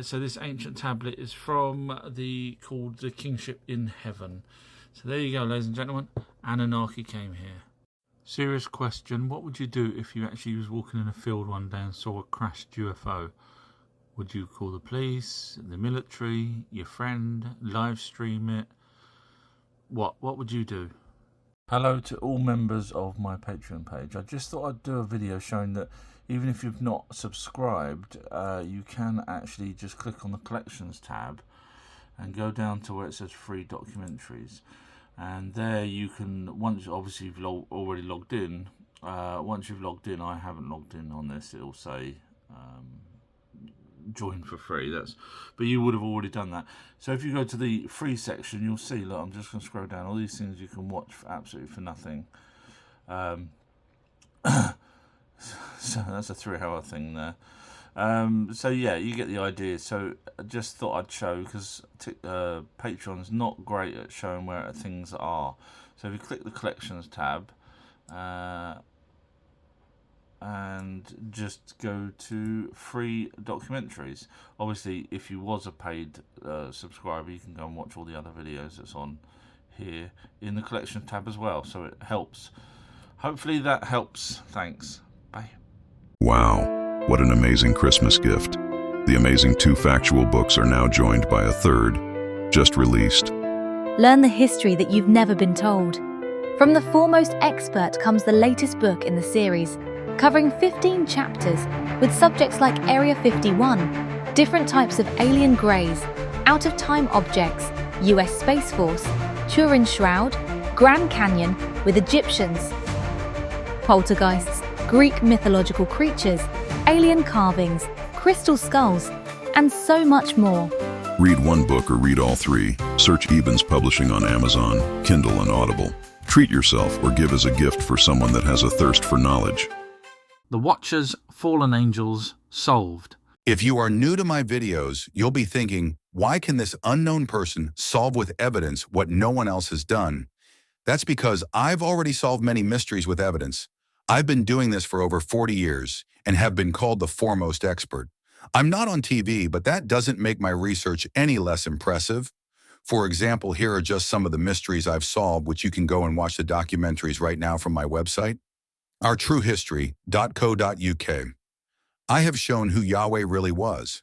So this ancient tablet is from called the Kingship in Heaven. So there you go, ladies and gentlemen. Anunnaki came here. Serious question, what would you do if you actually was walking in a field one day and saw a crashed UFO? Would you call the police, the military, your friend, live stream it? What would you do? Hello to all members of my Patreon page. I just thought I'd do a video showing that even if you've not subscribed, you can actually just click on the collections tab and go down to where it says free documentaries. And there you can, once obviously you've already logged in, once you've logged in, I haven't logged in on this, it'll say join for free, but you would have already done that. So if you go to the free section, you'll see, look, I'm just going to scroll down, all these things you can watch for absolutely for nothing. So that's a 3-hour thing there. So yeah, you get the idea. So I just thought I'd show, because Patreon's not great at showing where things are. So if you click the collections tab and just go to free documentaries. Obviously, if you was a paid subscriber, you can go and watch all the other videos that's on here in the collections tab as well. So it helps. Hopefully that helps. Thanks. Bye. Wow. What an amazing Christmas gift. The amazing 2 factual books are now joined by a 3rd, just released. Learn the history that you've never been told. From the foremost expert comes the latest book in the series, covering 15 chapters with subjects like Area 51, different types of alien greys, out-of-time objects, US Space Force, Turin Shroud, Grand Canyon with Egyptians, poltergeists, Greek mythological creatures, alien carvings, crystal skulls, and so much more. Read one book or read all 3. Search Eben's Publishing on Amazon, Kindle, and Audible. Treat yourself or give as a gift for someone that has a thirst for knowledge. The Watchers, Fallen Angels, solved. If you are new to my videos, you'll be thinking, why can this unknown person solve with evidence what no one else has done? That's because I've already solved many mysteries with evidence. I've been doing this for over 40 years and have been called the foremost expert. I'm not on TV, but that doesn't make my research any less impressive. For example, here are just some of the mysteries I've solved, which you can go and watch the documentaries right now from my website, ourtruehistory.co.uk. I have shown who Yahweh really was.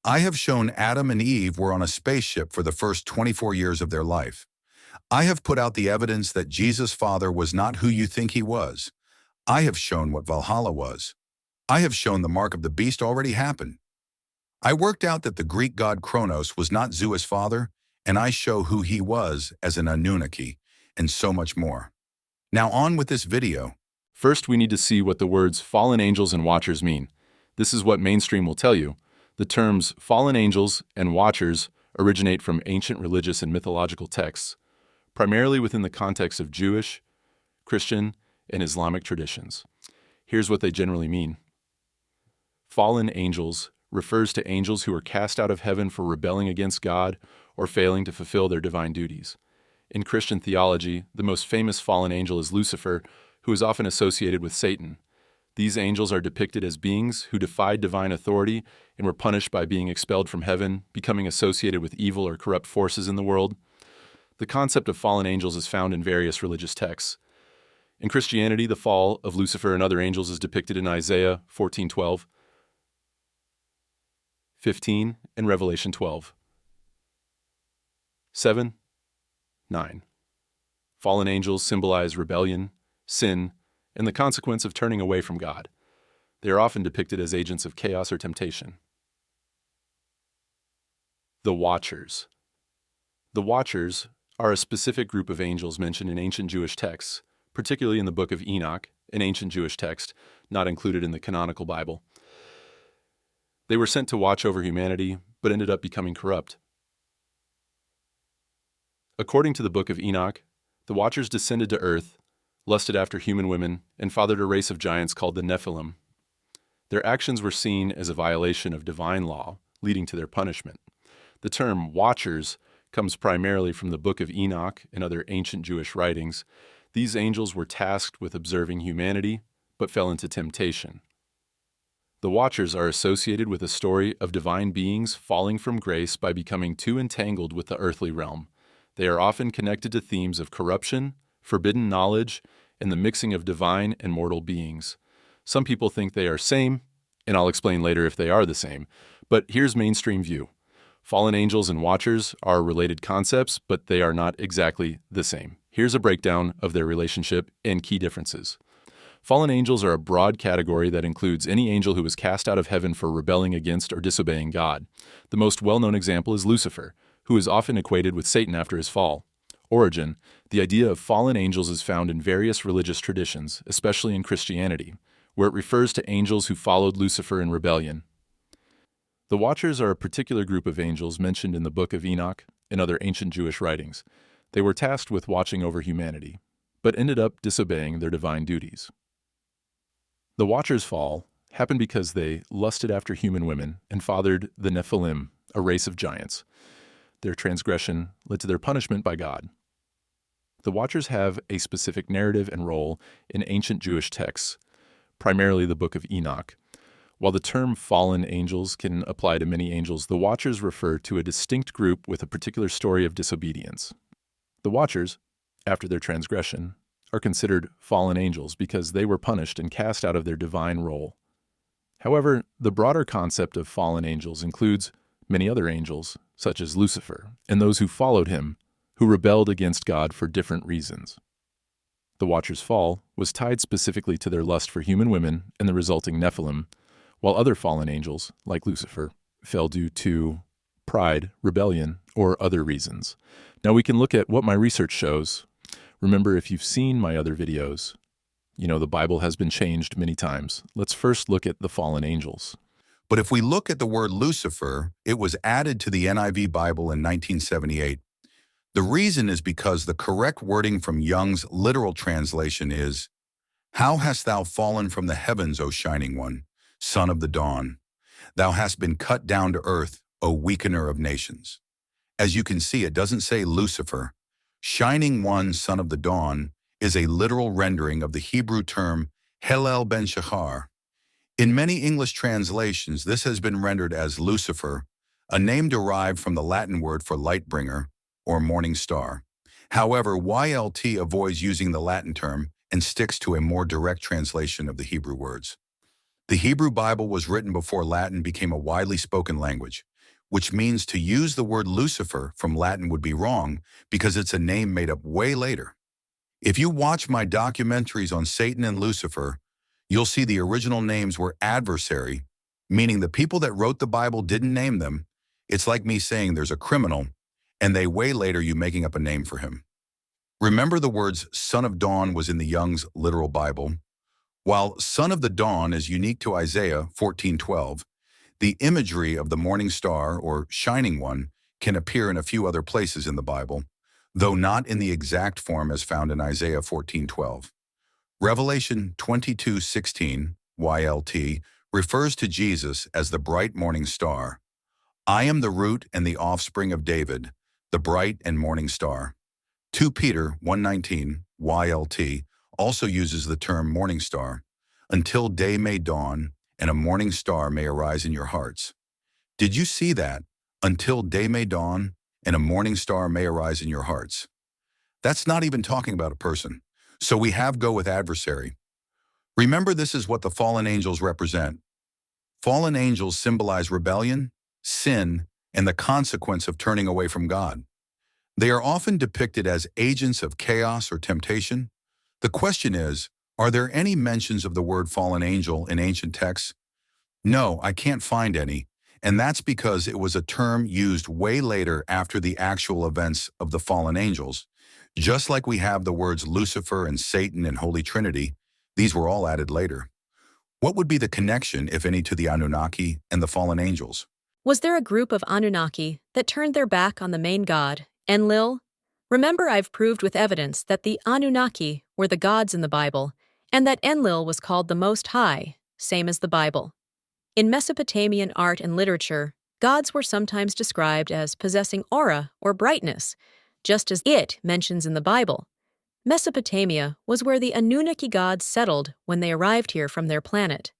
I have shown Adam and Eve were on a spaceship for the first 24 years of their life. I have put out the evidence that Jesus' father was not who you think he was. I have shown what Valhalla was. I have shown the mark of the beast already happened. I worked out that the Greek god Kronos was not Zeus' father, and I show who he was as an Anunnaki, and so much more. Now on with this video. First, we need to see what the words fallen angels and watchers mean. This is what mainstream will tell you. The terms fallen angels and watchers originate from ancient religious and mythological texts, primarily within the context of Jewish, Christian, and Islamic traditions. Here's what they generally mean. Fallen angels refers to angels who are cast out of heaven for rebelling against God or failing to fulfill their divine duties. In Christian theology, the most famous fallen angel is Lucifer, who is often associated with Satan. These angels are depicted as beings who defied divine authority and were punished by being expelled from heaven, becoming associated with evil or corrupt forces in the world. The concept of fallen angels is found in various religious texts. In Christianity, the fall of Lucifer and other angels is depicted in Isaiah 14:12, 15, and Revelation 12. 7, 9. Fallen angels symbolize rebellion, sin, and the consequence of turning away from God. They are often depicted as agents of chaos or temptation. The Watchers. The Watchers are a specific group of angels mentioned in ancient Jewish texts, particularly in the book of Enoch, an ancient Jewish text not included in the canonical Bible. They were sent to watch over humanity, but ended up becoming corrupt. According to the book of Enoch, the Watchers descended to earth, lusted after human women, and fathered a race of giants called the Nephilim. Their actions were seen as a violation of divine law, leading to their punishment. The term Watchers comes primarily from the book of Enoch and other ancient Jewish writings. These angels were tasked with observing humanity, but fell into temptation. The Watchers are associated with a story of divine beings falling from grace by becoming too entangled with the earthly realm. They are often connected to themes of corruption, forbidden knowledge, and the mixing of divine and mortal beings. Some people think they are same, and I'll explain later if they are the same, but here's mainstream view. Fallen angels and Watchers are related concepts, but they are not exactly the same. Here's a breakdown of their relationship and key differences. Fallen angels are a broad category that includes any angel who was cast out of heaven for rebelling against or disobeying God. The most well-known example is Lucifer, who is often equated with Satan after his fall. Origin: the idea of fallen angels is found in various religious traditions, especially in Christianity, where it refers to angels who followed Lucifer in rebellion. The Watchers are a particular group of angels mentioned in the book of Enoch and other ancient Jewish writings. They were tasked with watching over humanity, but ended up disobeying their divine duties. The Watchers' fall happened because they lusted after human women and fathered the Nephilim, a race of giants. Their transgression led to their punishment by God. The Watchers have a specific narrative and role in ancient Jewish texts, primarily the book of Enoch. While the term fallen angels can apply to many angels, the Watchers refer to a distinct group with a particular story of disobedience. The Watchers, after their transgression, are considered fallen angels because they were punished and cast out of their divine role. However, the broader concept of fallen angels includes many other angels, such as Lucifer, and those who followed him, who rebelled against God for different reasons. The Watchers' fall was tied specifically to their lust for human women and the resulting Nephilim, while other fallen angels, like Lucifer, fell due to pride, rebellion, or other reasons. Now we can look at what my research shows. Remember, if you've seen my other videos, you know the Bible has been changed many times. Let's first look at the fallen angels. But if we look at the word Lucifer, it was added to the NIV Bible in 1978. The reason is because the correct wording from Young's literal translation is, "How hast thou fallen from the heavens, O shining one, son of the dawn? Thou hast been cut down to earth, O weakener of nations." As you can see, it doesn't say Lucifer. Shining one, son of the dawn, is a literal rendering of the Hebrew term Helel ben Shachar. In many English translations, this has been rendered as Lucifer, a name derived from the Latin word for light bringer or morning star. However, YLT avoids using the Latin term and sticks to a more direct translation of the Hebrew words. The Hebrew Bible was written before Latin became a widely spoken language, which means to use the word Lucifer from Latin would be wrong because it's a name made up way later. If you watch my documentaries on Satan and Lucifer, you'll see the original names were adversary, meaning the people that wrote the Bible didn't name them. It's like me saying there's a criminal, and they way later you making up a name for him. Remember the words son of dawn was in the Young's literal Bible. While son of the dawn is unique to Isaiah 14:12, the imagery of the morning star or shining one can appear in a few other places in the Bible, though not in the exact form as found in Isaiah 14:12. Revelation 22:16, YLT, refers to Jesus as the bright morning star. I am the root and the offspring of David, the bright and morning star. 2 Peter 1:19, YLT, also uses the term morning star. until day may dawn and a morning star may arise in your hearts. Did you see that? Until day may dawn and a morning star may arise in your hearts. That's not even talking about a person. So we have go with adversary. Remember, this is what the fallen angels represent. Fallen angels symbolize rebellion, sin, and the consequence of turning away from God. They are often depicted as agents of chaos or temptation. The question is, are there any mentions of the word fallen angel in ancient texts? No, I can't find any, and that's because it was a term used way later after the actual events of the fallen angels. Just like we have the words Lucifer and Satan and Holy Trinity, these were all added later. What would be the connection, if any, to the Anunnaki and the fallen angels? Was there a group of Anunnaki that turned their back on the main god, Enlil? Remember, I've proved with evidence that the Anunnaki were the gods in the Bible, and that Enlil was called the Most High, same as the Bible. In Mesopotamian art and literature, gods were sometimes described as possessing aura or brightness, just as it mentions in the Bible. Mesopotamia was where the Anunnaki gods settled when they arrived here from their planet.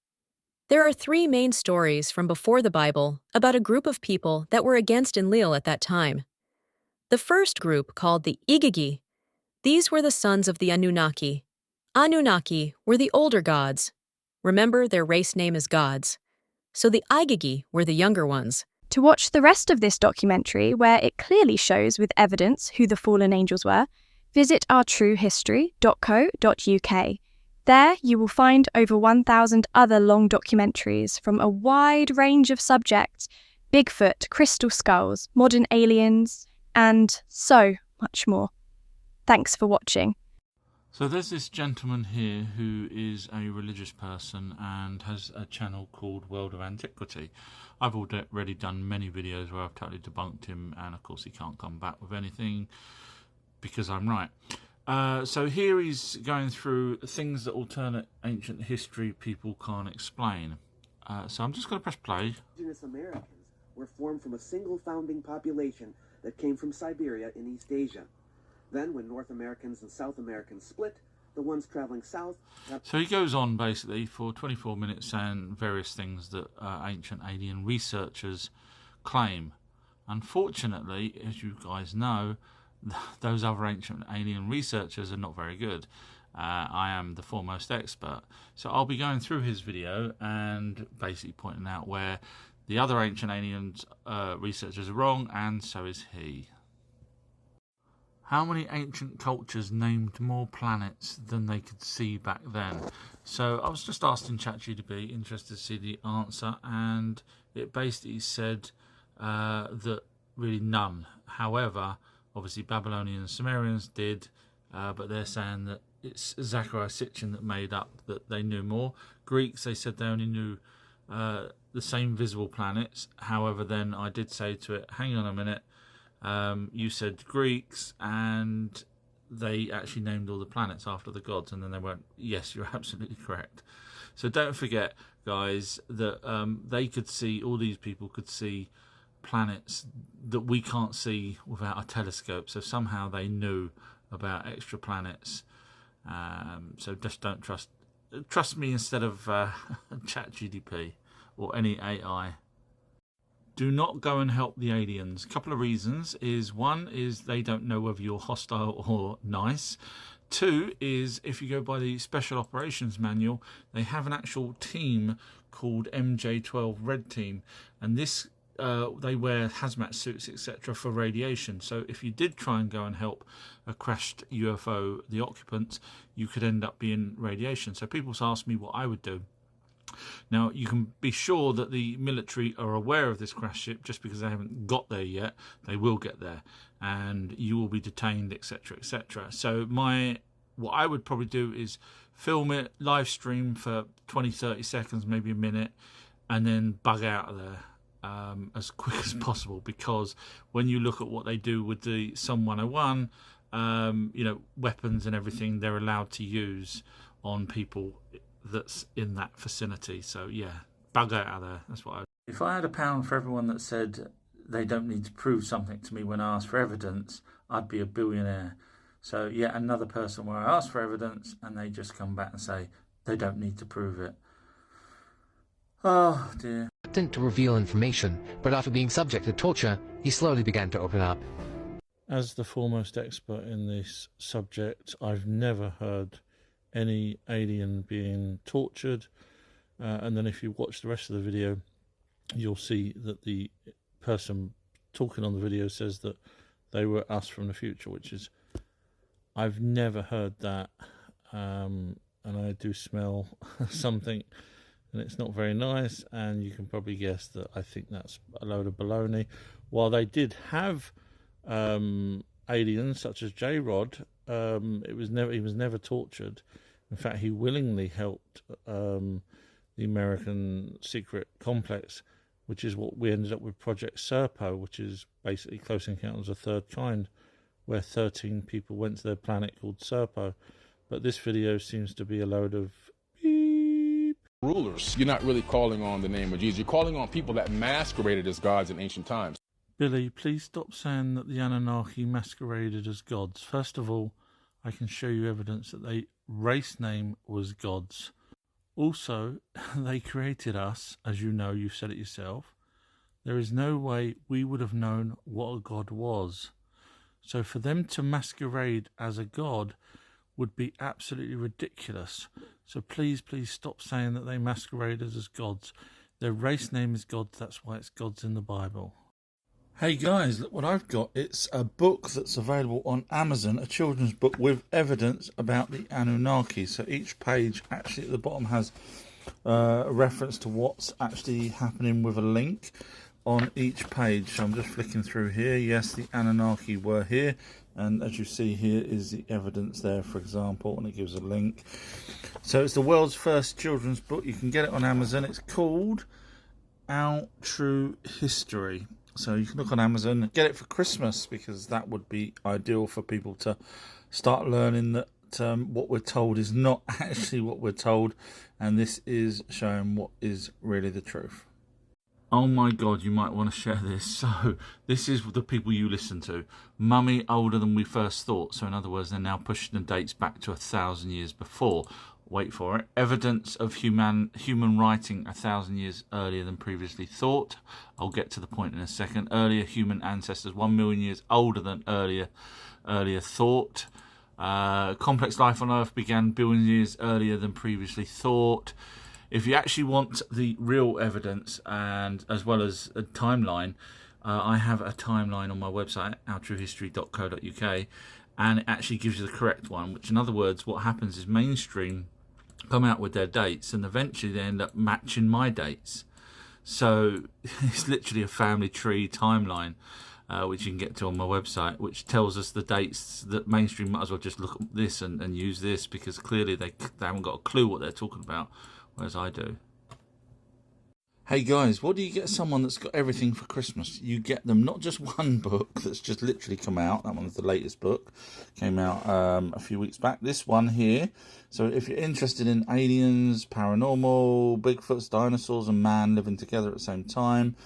There are three main stories from before the Bible about a group of people that were against Enlil at that time. The first group, called the Igigi, these were the sons of the Anunnaki. Anunnaki were the older gods. Remember, their race name is gods. So the Igigi were the younger ones. To watch the rest of this documentary, where it clearly shows with evidence who the fallen angels were, visit ourtruehistory.co.uk. There you will find over 1,000 other long documentaries from a wide range of subjects: Bigfoot, crystal skulls, modern aliens, and so much more. Thanks for watching. So there's this gentleman here who is a religious person and has a channel called World of Antiquity. I've already done many videos where I've totally debunked him, and of course he can't come back with anything because I'm right. So here he's going through things that alternate ancient history people can't explain. So I'm just going to press play. Indigenous Americans were formed from a single founding population that came from Siberia in East Asia. Then, when North Americans and South Americans split, the ones traveling south... So he goes on basically for 24 minutes saying various things that ancient alien researchers claim. Unfortunately, as you guys know, those other ancient alien researchers are not very good. I am the foremost expert. So I'll be going through his video and basically pointing out where the other ancient aliens researchers are wrong, and so is he. How many ancient cultures named more planets than they could see back then? So I was just asking ChatGPT, interested to see the answer, and it basically said that really none. However, obviously Babylonians and Sumerians did, but they're saying that it's Zachariah Sitchin that made up that they knew more. Greeks, they said they only knew the same visible planets. However, then I did say to it, hang on a minute, you said Greeks, and they actually named all the planets after the gods, and then they went, yes, you're absolutely correct. So don't forget, guys, that they could see, all these people could see planets that we can't see without a telescope. So somehow they knew about extra planets. So just don't trust me instead of ChatGPT or any AI. Do not go and help the aliens. A couple of reasons is, one is they don't know whether you're hostile or nice. Two is, if you go by the Special Operations Manual, they have an actual team called MJ12 Red Team, and this they wear hazmat suits, etc., for radiation. So if you did try and go and help a crashed UFO, the occupants, you could end up being radiation. So people ask me what I would do. Now, you can be sure that the military are aware of this crash ship. Just because they haven't got there yet, they will get there, and you will be detained, etc., etc. So what I would probably do is film it, live stream for 20-30 seconds, maybe a minute, and then bug out of there as quick as possible. Because when you look at what they do with the Sum 101, weapons and everything they're allowed to use on people that's in that vicinity. So yeah, bug out of there. That's what I... If I had £1 for everyone that said they don't need to prove something to me when I ask for evidence, I'd be a billionaire. So yet another person where I ask for evidence and they just come back and say They don't need to prove it. Oh dear. Reluctant to reveal information, but after being subject to torture, he slowly began to open up. As the foremost expert in this subject, I've never heard any alien being tortured. And then if you watch the rest of the video, you'll see that the person talking on the video says that they were us from the future, which is, I've never heard that. And I do smell something, and it's not very nice, and you can probably guess that I think that's a load of baloney. While they did have aliens such as J-Rod, he was never tortured. In fact, he willingly helped the American secret complex, which is what we ended up with Project Serpo, which is basically Close Encounters of the Third Kind, where 13 people went to their planet called Serpo. But this video seems to be a load of beep. Rulers. You're not really calling on the name of Jesus. You're calling on people that masqueraded as gods in ancient times. Billy, please stop saying that the Anunnaki masqueraded as gods. First of all, I can show you evidence that their race name was gods. Also, they created us, as you know, you've said it yourself. There is no way we would have known what a god was. So for them to masquerade as a god would be absolutely ridiculous. So please, please stop saying that they masqueraded as gods. Their race name is gods, that's why it's gods in the Bible. Hey guys, look what I've got. It's a book that's available on Amazon, a children's book with evidence about the Anunnaki. So each page actually at the bottom has a reference to what's actually happening with a link on each page. So I'm just flicking through here. Yes, the Anunnaki were here. And as you see here is the evidence there, for example, and it gives a link. So it's the world's first children's book. You can get it on Amazon. It's called Our True History. So you can look on Amazon, get it for Christmas, because that would be ideal for people to start learning that what we're told is not actually what we're told, and this is showing what is really the truth. Oh my God, you might want to share this. So this is the people you listen to. Mummy older than we first thought. So in other words, they're now pushing the dates back to 1,000 years before. Wait for it. Evidence of human writing 1,000 years earlier than previously thought. I'll get to the point in a second. Earlier human ancestors 1 million years older than earlier thought. Complex life on Earth began billions of years earlier than previously thought. If you actually want the real evidence, and as well as a timeline, I have a timeline on my website, ourtruehistory.co.uk, and it actually gives you the correct one, which in other words, what happens is mainstream come out with their dates and eventually they end up matching my dates. So it's literally a family tree timeline, which you can get to on my website, which tells us the dates that mainstream might as well just look at this and use this, because clearly they haven't got a clue what they're talking about, whereas I do. Hey guys, what do you get someone that's got everything for Christmas? You get them not just one book that's just literally come out. That one's the latest book. Came out a few weeks back. This one here. So if you're interested in aliens, paranormal, Bigfoots, dinosaurs and man living together at the same time,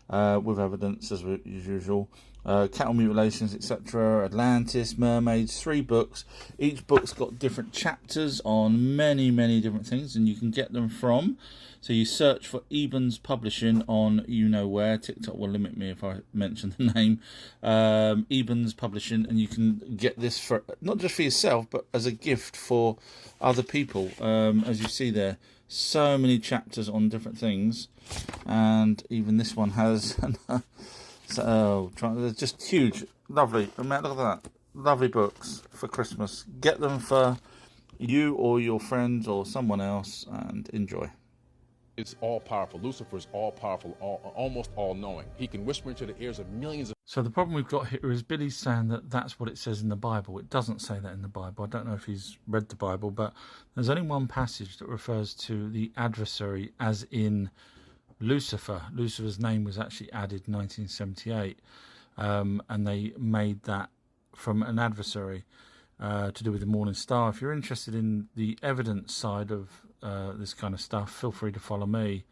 with evidence as usual, cattle mutilations, etc., Atlantis, mermaids, 3 books. Each book's got different chapters on many, many different things, and you can get them from... So you search for Eben's Publishing on you-know-where. TikTok will limit me if I mention the name. Eben's Publishing, and you can get this for not just for yourself, but as a gift for other people. As you see there, so many chapters on different things, and even this one has... So, they're just huge, lovely. Look at that, lovely books for Christmas. Get them for you or your friends or someone else, and enjoy. It's all-powerful. Lucifer is all-powerful, almost all-knowing. He can whisper into the ears of millions of... So the problem we've got here is Billy's saying that that's what it says in the Bible. It doesn't say that in the Bible. I don't know if he's read the Bible, but there's only one passage that refers to the adversary as in Lucifer. Lucifer's name was actually added in 1978, and they made that from an adversary to do with the morning star. If you're interested in the evidence side of this kind of stuff, feel free to follow me.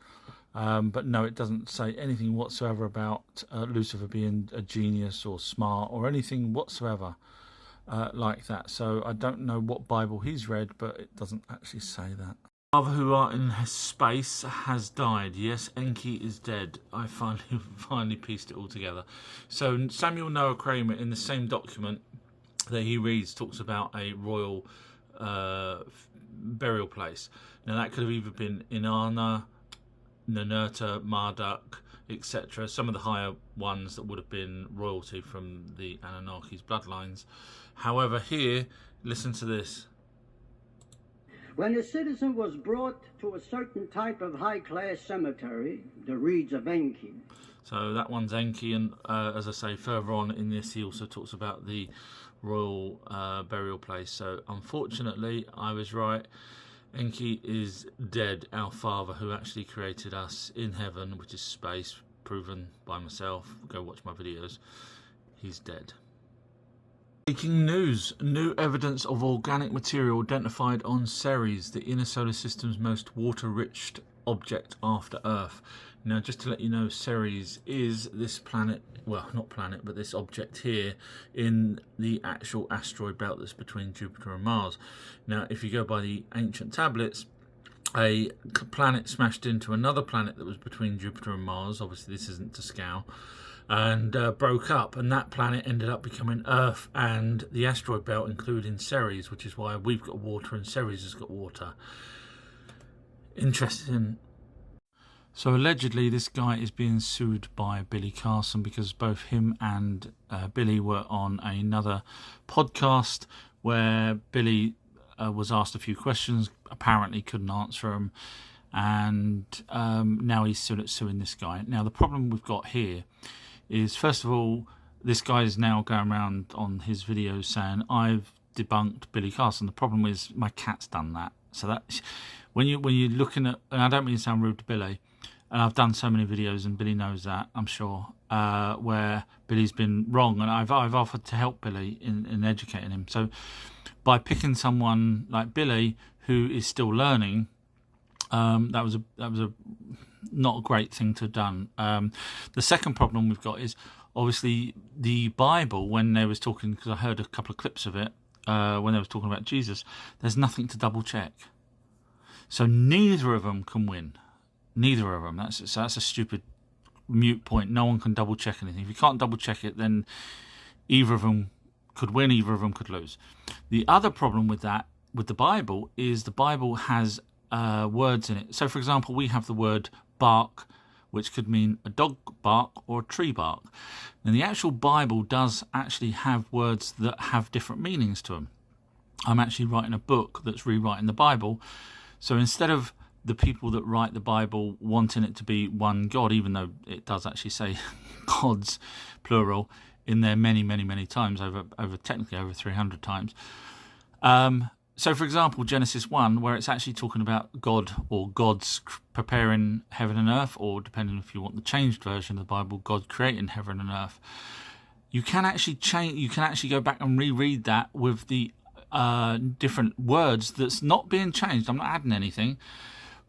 But no, it doesn't say anything whatsoever about Lucifer being a genius or smart or anything whatsoever like that. So I don't know what Bible he's read, but it doesn't actually say that. Father who art in space has died. Yes, Enki is dead. I finally pieced it all together. So Samuel Noah Kramer, in the same document that he reads, talks about a royal burial place. Now that could have either been Inanna, Ninurta, Marduk, etc. Some of the higher ones that would have been royalty from the Anunnaki's bloodlines. However, here, listen to this. When a citizen was brought to a certain type of high-class cemetery, the reeds of Enki. So that one's Enki, and as I say, further on in this, he also talks about the royal burial place. So unfortunately, I was right. Enki is dead, our father who actually created us in heaven, which is space, proven by myself. Go watch my videos. He's dead. Breaking news. New evidence of organic material identified on Ceres, the inner solar system's most water-rich object after Earth. Now, just to let you know, Ceres is this planet, well, not planet, but this object here in the actual asteroid belt that's between Jupiter and Mars. Now, if you go by the ancient tablets, a planet smashed into another planet that was between Jupiter and Mars. Obviously, this isn't to scale. And broke up, and that planet ended up becoming Earth and the asteroid belt, including Ceres, which is why we've got water and Ceres has got water. Interesting. So allegedly this guy is being sued by Billy Carson because both him and Billy were on another podcast where Billy was asked a few questions, apparently couldn't answer them, and now he's suing this guy. Now the problem we've got here is, first of all, this guy is now going around on his videos saying, I've debunked Billy Carson. The problem is my cat's done that. So that when you're looking at, and I don't mean to sound rude to Billy, and I've done so many videos and Billy knows that, I'm sure, where Billy's been wrong, and I've offered to help Billy in educating him. So by picking someone like Billy who is still learning, that was a not a great thing to have done. The second problem we've got is obviously the Bible, when they was talking, because I heard a couple of clips of it when they was talking about Jesus, there's nothing to double check. So neither of them can win. Neither of them. That's a stupid mute point. No one can double check anything. If you can't double check it, then either of them could win, either of them could lose. The other problem with that, with the Bible, is the Bible has words in it. So for example, we have the word bark, which could mean a dog bark or a tree bark. And the actual Bible does actually have words that have different meanings to them. I'm actually writing a book that's rewriting the Bible. So instead of the people that write the Bible wanting it to be one God, even though it does actually say gods, plural, in there many, many, many times, technically over 300 times. So, for example, Genesis 1, where it's actually talking about God or gods preparing heaven and earth, or depending if you want the changed version of the Bible, God creating heaven and earth. You can actually change. You can actually go back and reread that with the different words that's not being changed. I'm not adding anything,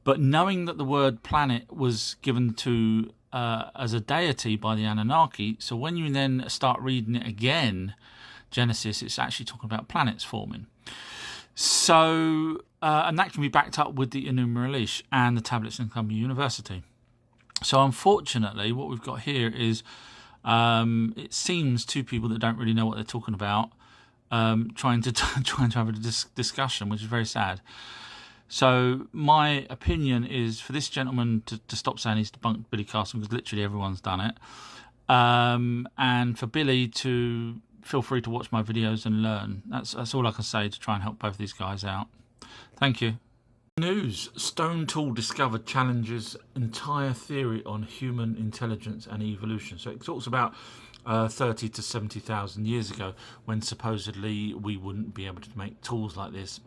but knowing that the word planet was given to as a deity by the Anunnaki. So when you then start reading it again, Genesis, it's actually talking about planets forming. So, and that can be backed up with the Enuma Elish and the tablets in Columbia University. So unfortunately, what we've got here is, it seems two people that don't really know what they're talking about, trying to have a discussion, which is very sad. So my opinion is for this gentleman to stop saying he's debunked Billy Carson, because literally everyone's done it, and for Billy to feel free to watch my videos and learn. That's all I can say to try and help both these guys out. Thank you. News. Stone tool discovered challenges entire theory on human intelligence and evolution. So it talks about 30 to 70,000 years ago, when supposedly we wouldn't be able to make tools like this.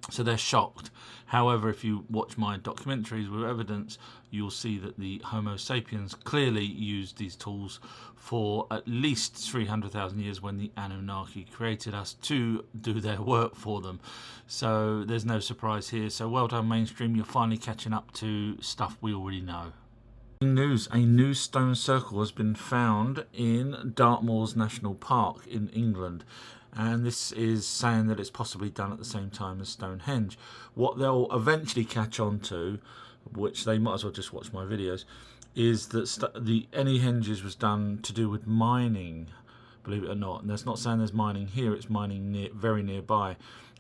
So they're shocked. However, if you watch my documentaries with evidence, you'll see that the Homo sapiens clearly used these tools for at least 300,000 years when the Anunnaki created us to do their work for them. So there's no surprise here. So well done, mainstream. You're finally catching up to stuff we already know. News. A new stone circle has been found in Dartmoors National Park in England. and this is saying that it's possibly done at the same time as Stonehenge. What they'll eventually catch on to, which they might as well just watch my videos, is that the Henges was done to do with mining, believe it or not. And that's not saying there's mining here, it's mining very nearby.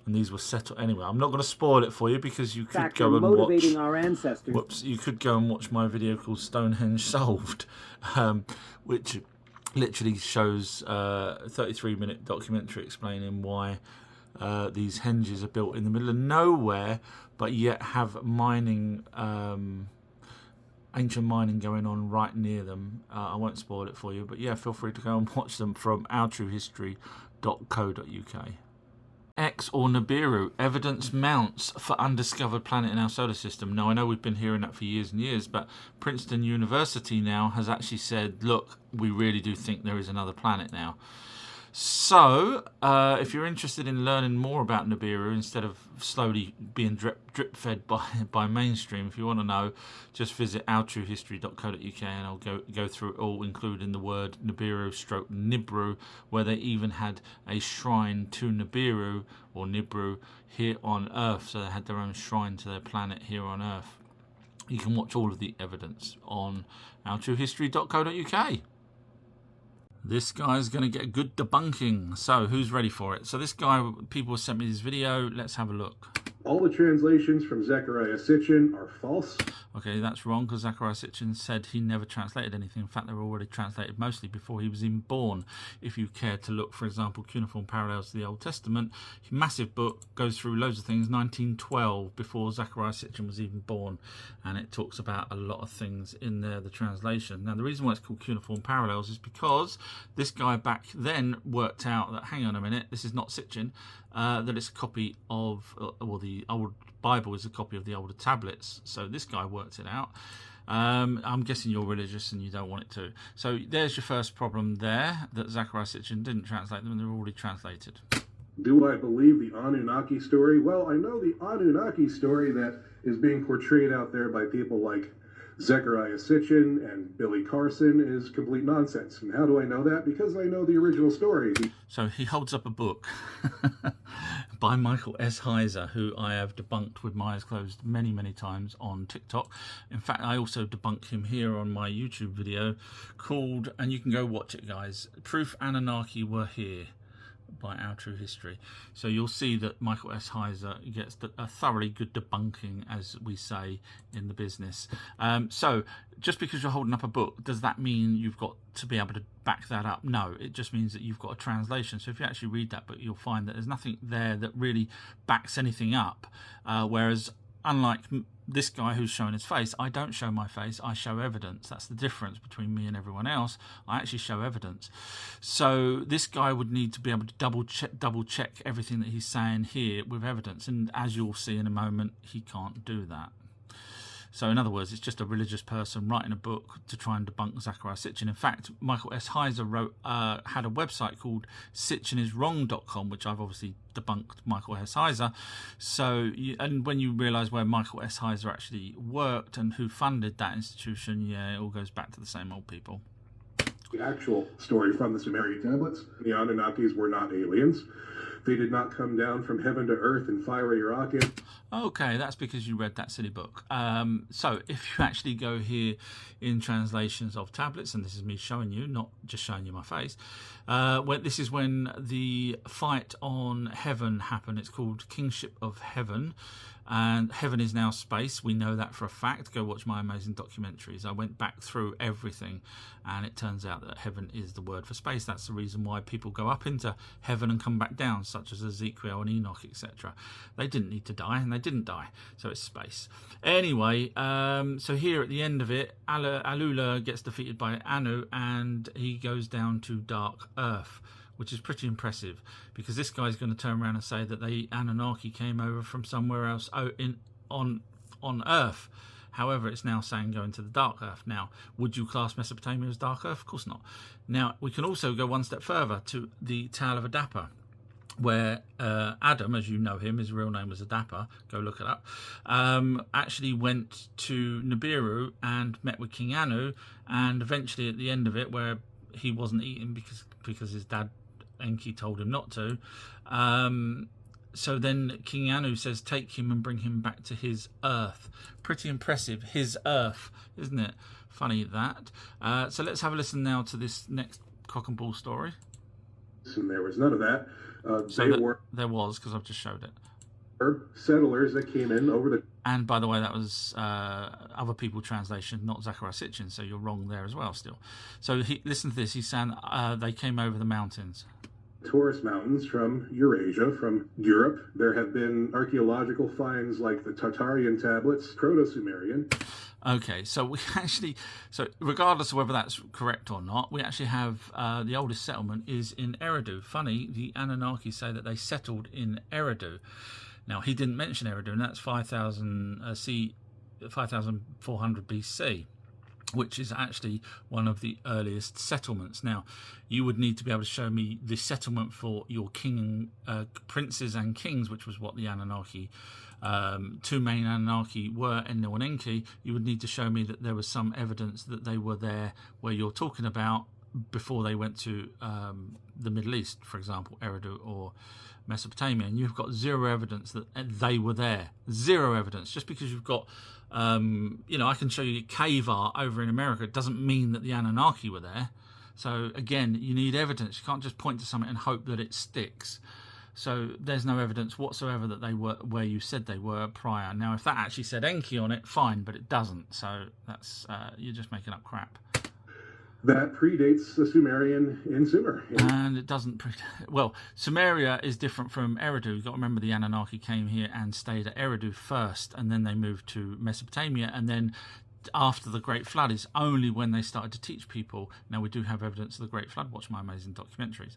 And these were settled anyway. I'm not going to spoil it for you because you could go and motivating watch. Our ancestors. Whoops! You could go and watch my video called Stonehenge Solved, which literally shows a 33-minute documentary explaining why these henges are built in the middle of nowhere, but yet have mining, ancient mining going on right near them. I won't spoil it for you, but yeah, feel free to go and watch them from ourtruehistory.co.uk. X or Nibiru, evidence mounts for undiscovered planet in our solar system. Now, I know we've been hearing that for years and years, but Princeton University now has actually said, look, we really do think there is another planet now. So, if you're interested in learning more about Nibiru, instead of slowly being drip-fed by mainstream, if you want to know, just visit ourtruehistory.co.uk and I'll go through it all, including the word Nibiru/Nibru, where they even had a shrine to Nibiru, or Nibru, here on Earth. So they had their own shrine to their planet here on Earth. You can watch all of the evidence on ourtruehistory.co.uk. This guy's going to get good debunking. So, who's ready for it? So this guy, people sent me this video. Let's have a look. All the translations from Zechariah Sitchin are false. Okay, that's wrong, because Zechariah Sitchin said he never translated anything. In fact, they were already translated mostly before he was even born. If you care to look, for example, Cuneiform Parallels to the Old Testament, massive book, goes through loads of things, 1912, before Zechariah Sitchin was even born, and it talks about a lot of things in there, the translation. Now, the reason why it's called Cuneiform Parallels is because this guy back then worked out that, hang on a minute, this is not Sitchin, that it's a copy of, well, the old Bible is a copy of the older tablets. So this guy worked it out. I'm guessing you're religious and you don't want it to. So there's your first problem there, that Zechariah Sitchin didn't translate them and they're already translated. Do I believe the Anunnaki story? Well, I know the Anunnaki story that is being portrayed out there by people like Zechariah Sitchin and Billy Carson is complete nonsense. And how do I know that? Because I know the original story. So he holds up a book by Michael S. Heiser, who I have debunked with my eyes closed many, many times on TikTok. In fact, I also debunked him here on my YouTube video called, and you can go watch it, guys, Proof Anunnaki Were Here, by Our True History. So you'll see that Michael S. Heiser gets a thoroughly good debunking, as we say in the business. So just because you're holding up a book, does that mean you've got to be able to back that up? No, it just means that you've got a translation. So if you actually read that book, you'll find that there's nothing there that really backs anything up. Whereas unlike this guy who's showing his face, I don't show my face, I show evidence. That's the difference between me and everyone else. I actually show evidence. So this guy would need to be able to double check everything that he's saying here with evidence. And as you'll see in a moment, he can't do that. So in other words, it's just a religious person writing a book to try and debunk Zechariah Sitchin. In fact, Michael S. Heiser had a website called sitchiniswrong.com, which I've obviously debunked Michael S. Heiser. So, and when you realise where Michael S. Heiser actually worked and who funded that institution, yeah, it all goes back to the same old people. The actual story from the Sumerian tablets, the Anunnakis were not aliens. They did not come down from heaven to earth in fiery rockets. Okay, that's because you read that silly book. So if you actually go here in translations of tablets, and this is me showing you, not just showing you my face, this is when the fight on heaven happened. It's called Kingship of Heaven. And heaven is now space. We know that for a fact. Go watch my amazing documentaries. I went back through everything, and it turns out that heaven is the word for space. That's the reason why people go up into heaven and come back down, such as Ezekiel and Enoch, etc. They didn't need to die, and they didn't die. So it's space. Anyway, so here at the end of it, Alula gets defeated by Anu, and he goes down to Dark Earth, which is pretty impressive, because this guy's going to turn around and say that the Anunnaki came over from somewhere else on Earth. However, it's now saying going to the Dark Earth. Now, would you class Mesopotamia as Dark Earth? Of course not. Now, we can also go one step further to the Tale of Adapa, where Adam, as you know him, his real name was Adapa, go look it up, actually went to Nibiru and met with King Anu, and eventually at the end of it, where he wasn't eating because his dad Enki told him not to. So then King Anu says, take him and bring him back to his Earth. Pretty impressive, his Earth, isn't it? Funny that. So let's have a listen now to this next cock and bull story. And there was none of that. There was, because I've just showed it. Settlers that came in over the... And by the way, that was other people translation, not Zechariah Sitchin, so you're wrong there as well still. So listen to this. He's saying they came over the mountains. Taurus Mountains from Eurasia, from Europe. There have been archaeological finds like the Tartarian tablets, Proto-Sumerian. Okay, so we actually, so regardless of whether that's correct or not, we actually have the oldest settlement is in Eridu. Funny, the Anunnaki say that they settled in Eridu. Now, he didn't mention Eridu, and that's 5,400 BC, which is actually one of the earliest settlements. Now, you would need to be able to show me the settlement for your king, princes and kings, which was what the Anunnaki, two main Anunnaki were, Enlil and Enki. You would need to show me that there was some evidence that they were there where you're talking about before they went to the Middle East, for example, Eridu or Mesopotamia, and you've got zero evidence that they were there. Zero evidence. Just because you've got, you know, I can show you cave art over in America, it doesn't mean that the Anunnaki were there. So again, you need evidence. You can't just point to something and hope that it sticks. So there's no evidence whatsoever that they were where you said they were prior. Now, if that actually said Enki on it, fine, but it doesn't. So that's you're just making up crap. That predates the Sumerian in Sumer. And it doesn't predate. Well, Sumeria is different from Eridu. You've got to remember the Anunnaki came here and stayed at Eridu first, and then they moved to Mesopotamia, and then after the Great Flood is only when they started to teach people. Now, we do have evidence of the Great Flood. Watch my amazing documentaries.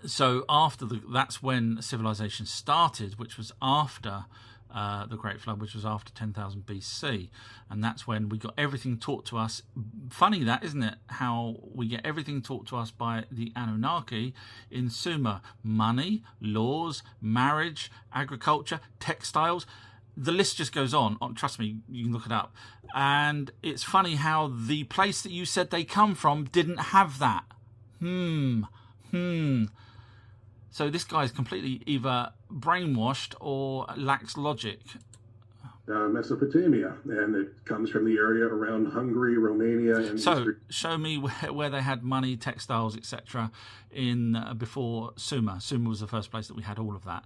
So after that's when civilization started, which was after the Great Flood, which was after 10,000 BC, and that's when we got everything taught to us. Funny that, isn't it? How we get everything taught to us by the Anunnaki in Sumer: money, laws, marriage, agriculture, textiles. The list just goes on. Trust me, you can look it up. And it's funny how the place that you said they come from didn't have that. So this guy is completely either brainwashed or lacks logic. Mesopotamia, and it comes from the area around Hungary, Romania, and so show me where they had money, textiles, etc. in before Sumer. Sumer was the first place that we had all of that.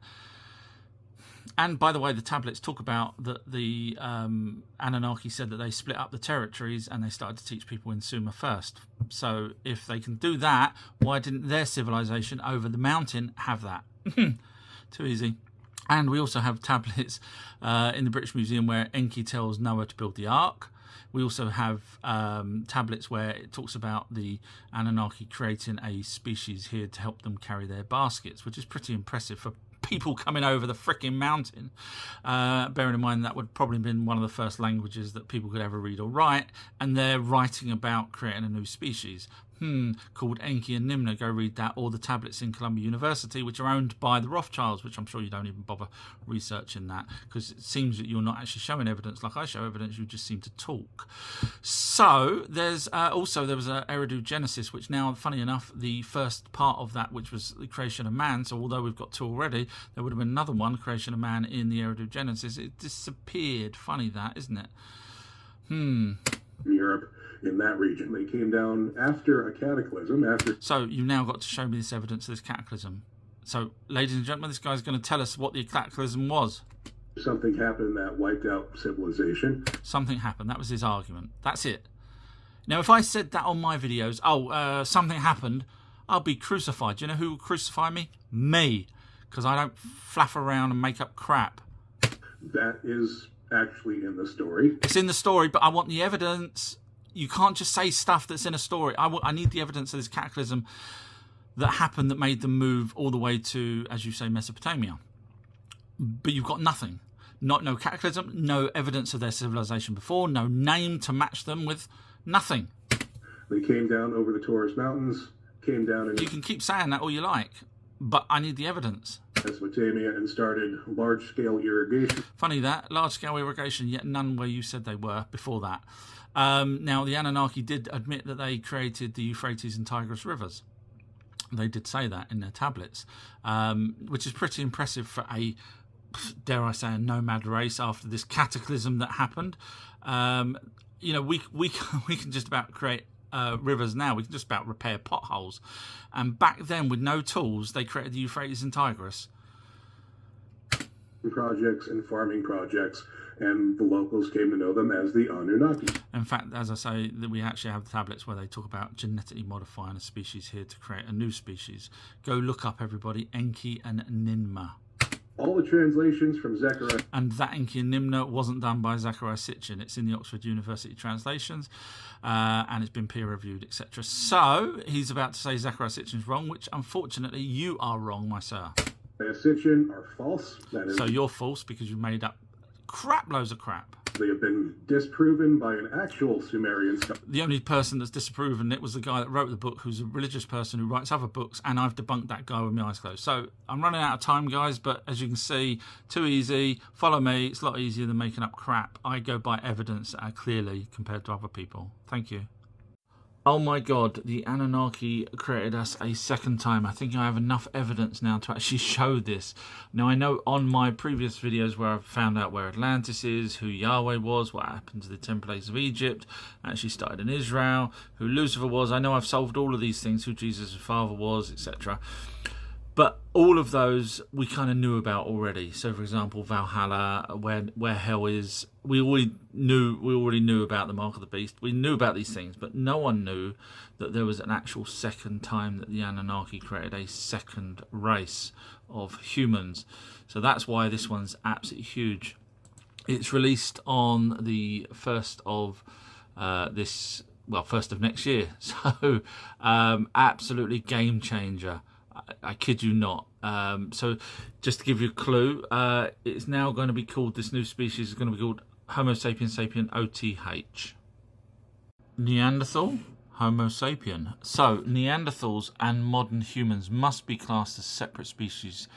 And by the way, the tablets talk about that the Anunnaki said that they split up the territories and they started to teach people in Sumer first. So if they can do that, why didn't their civilization over the mountain have that? Too easy. And we also have tablets in the British Museum where Enki tells Noah to build the ark. We also have tablets where it talks about the Anunnaki creating a species here to help them carry their baskets, which is pretty impressive for people coming over the frickin' mountain. Bearing in mind that would probably have been one of the first languages that people could ever read or write, and they're writing about creating a new species called Enki and Nimna. Go read that, or the tablets in Columbia University, which are owned by the Rothschilds, which I'm sure you don't even bother researching that, because it seems that you're not actually showing evidence like I show evidence, you just seem to talk. So there's there was a Eridu Genesis, which now, funny enough, the first part of that, which was the creation of man, so although we've got two already, there would have been another one, creation of man, in the Eridu Genesis. It disappeared. Funny that, isn't it? Europe, in that region. They came down after a cataclysm. So you've now got to show me this evidence of this cataclysm. So, ladies and gentlemen, this guy's going to tell us what the cataclysm was. Something happened that wiped out civilization. Something happened. That was his argument. That's it. Now, if I said that on my videos, something happened, I'll be crucified. Do you know who will crucify me? Me. Because I don't flaff around and make up crap. That is actually in the story. It's in the story, but I want the evidence. You can't just say stuff that's in a story. I need the evidence of this cataclysm that happened that made them move all the way to, as you say, Mesopotamia. But you've got nothing. No cataclysm, no evidence of their civilization before, no name to match them with, nothing. They came down over the Taurus Mountains, came down and... You can keep saying that all you like, but I need the evidence. Mesopotamia, and started large-scale irrigation. Funny that, large-scale irrigation, yet none where you said they were before that. Now, the Anunnaki did admit that they created the Euphrates and Tigris rivers. They did say that in their tablets, which is pretty impressive for a, dare I say, a nomad race after this cataclysm that happened. You know, we can just about create rivers now. We can just about repair potholes. And back then, with no tools, they created the Euphrates and Tigris. Projects and farming projects, and the locals came to know them as the Anunnaki. In fact, as I say, that we actually have tablets where they talk about genetically modifying a species here to create a new species. Go look up, everybody, Enki and Ninmah. All the translations from Zechariah. And that Enki and Ninmah wasn't done by Zechariah Sitchin. It's in the Oxford University translations, and it's been peer-reviewed, etc. So, he's about to say Zechariah Sitchin's wrong, which, unfortunately, you are wrong, my sir. Sitchin are false. That is, so you're false because you made up crap loads of crap. They have been disproven by an actual Sumerian scholar. The only person that's disproven it was the guy that wrote the book, who's a religious person who writes other books, and I've debunked that guy with my eyes closed. So I'm running out of time, guys, but as you can see, too easy. Follow me. It's a lot easier than making up crap. I go by evidence clearly compared to other people. Thank you. Oh my God, the Anunnaki created us a second time. I think I have enough evidence now to actually show this. Now, I know on my previous videos where I've found out where Atlantis is, who Yahweh was, what happened to the 10 plagues of Egypt, actually started in Israel, who Lucifer was. I know I've solved all of these things, who Jesus' father was, etc. But all of those we kind of knew about already. So, for example, Valhalla, where hell is, we already knew about the mark of the beast. We knew about these things, but no one knew that there was an actual second time that the Anunnaki created a second race of humans. So that's why this one's absolutely huge. It's released on the 1st of first of next year. So absolutely game changer. I kid you not. So just to give you a clue, it's now going to be called, this new species is going to be called Homo sapiens sapien OTH. Neanderthal, Homo sapien. So Neanderthals and modern humans must be classed as separate species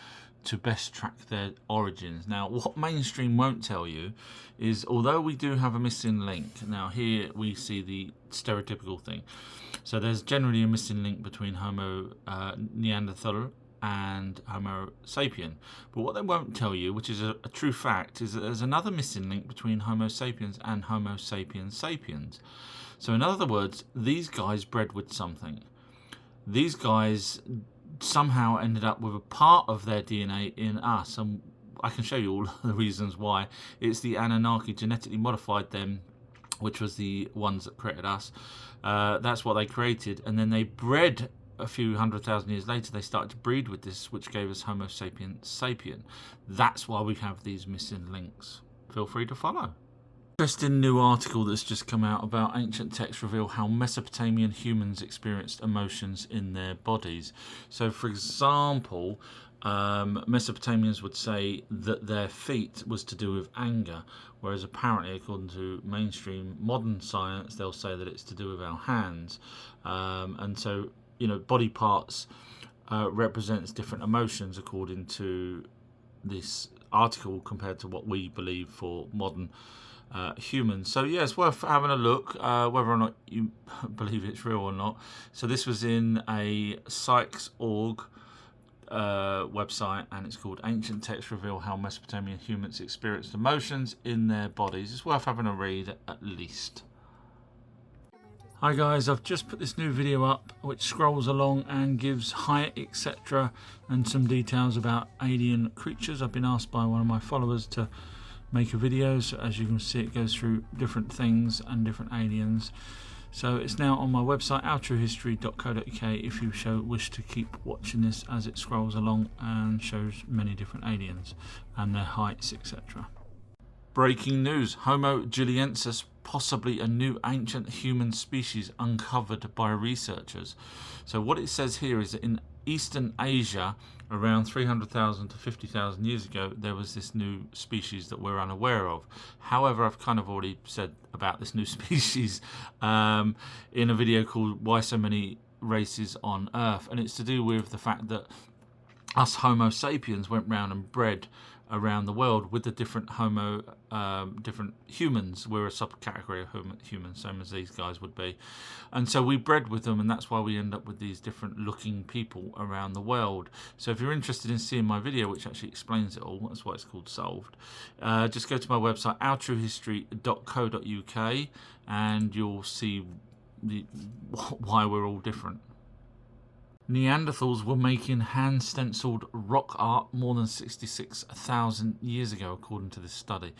to best track their origins. Now, what mainstream won't tell you is, although we do have a missing link, now here we see the stereotypical thing. So there's generally a missing link between Homo Neanderthal and Homo sapien. But what they won't tell you, which is a true fact, is that there's another missing link between Homo sapiens and Homo sapiens sapiens. So in other words, these guys bred with something. These guys somehow ended up with a part of their DNA in us, and I can show you all the reasons why. It's the Anunnaki genetically modified them, which was the ones that created us. That's what they created, and then they bred a few 100,000 years later. They started to breed with this, which gave us Homo sapiens sapien. That's why we have these missing links. Feel free to follow. Interesting new article that's just come out about ancient texts reveal how Mesopotamian humans experienced emotions in their bodies. So, for example, Mesopotamians would say that their feet was to do with anger, whereas apparently, according to mainstream modern science, they'll say that it's to do with our hands. And so, you know, body parts represents different emotions according to this article compared to what we believe for modern humans. So yeah, it's worth having a look, whether or not you believe it's real or not. So this was in a Psychs.org website, and it's called Ancient Texts Reveal How Mesopotamian Humans Experienced Emotions in Their Bodies. It's worth having a read at least. Hi guys, I've just put this new video up which scrolls along and gives height, etc., and some details about alien creatures. I've been asked by one of my followers to make a video, so as you can see it goes through different things and different aliens. So it's now on my website outtruehistory.co.uk if you wish to keep watching this as it scrolls along and shows many different aliens and their heights, etc. Breaking news: Homo giliensis, possibly a new ancient human species uncovered by researchers. So what it says here is that in Eastern Asia, around 300,000 to 50,000 years ago, there was this new species that we're unaware of. However, I've kind of already said about this new species in a video called Why So Many Races on Earth, and it's to do with the fact that us Homo sapiens went round and bred around the world with the different different humans. We're a subcategory of humans, same as these guys would be, and so we bred with them, and that's why we end up with these different looking people around the world. So if you're interested in seeing my video, which actually explains it all, that's why it's called Solved, just go to my website ourtruehistory.co.uk and you'll see why we're all different. Neanderthals were making hand-stenciled rock art more than 66,000 years ago, according to this study.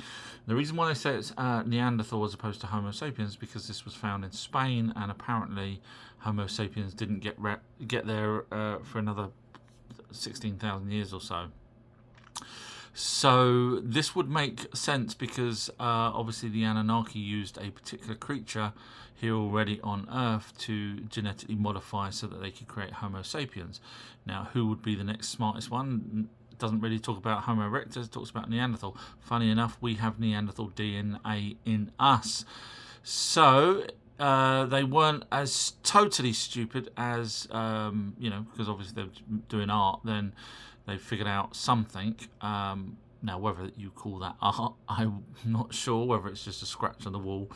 The reason why they say it's Neanderthal as opposed to Homo sapiens is because this was found in Spain, and apparently Homo sapiens didn't get there for another 16,000 years or so. So this would make sense because obviously the Anunnaki used a particular creature here already on Earth to genetically modify so that they could create Homo sapiens. Now, who would be the next smartest one? It doesn't really talk about Homo erectus, it talks about Neanderthal. Funny enough, we have Neanderthal DNA in us. So they weren't as totally stupid as, because obviously they're doing art, then they figured out something. Now, whether you call that art, I'm not sure. Whether it's just a scratch on the wall,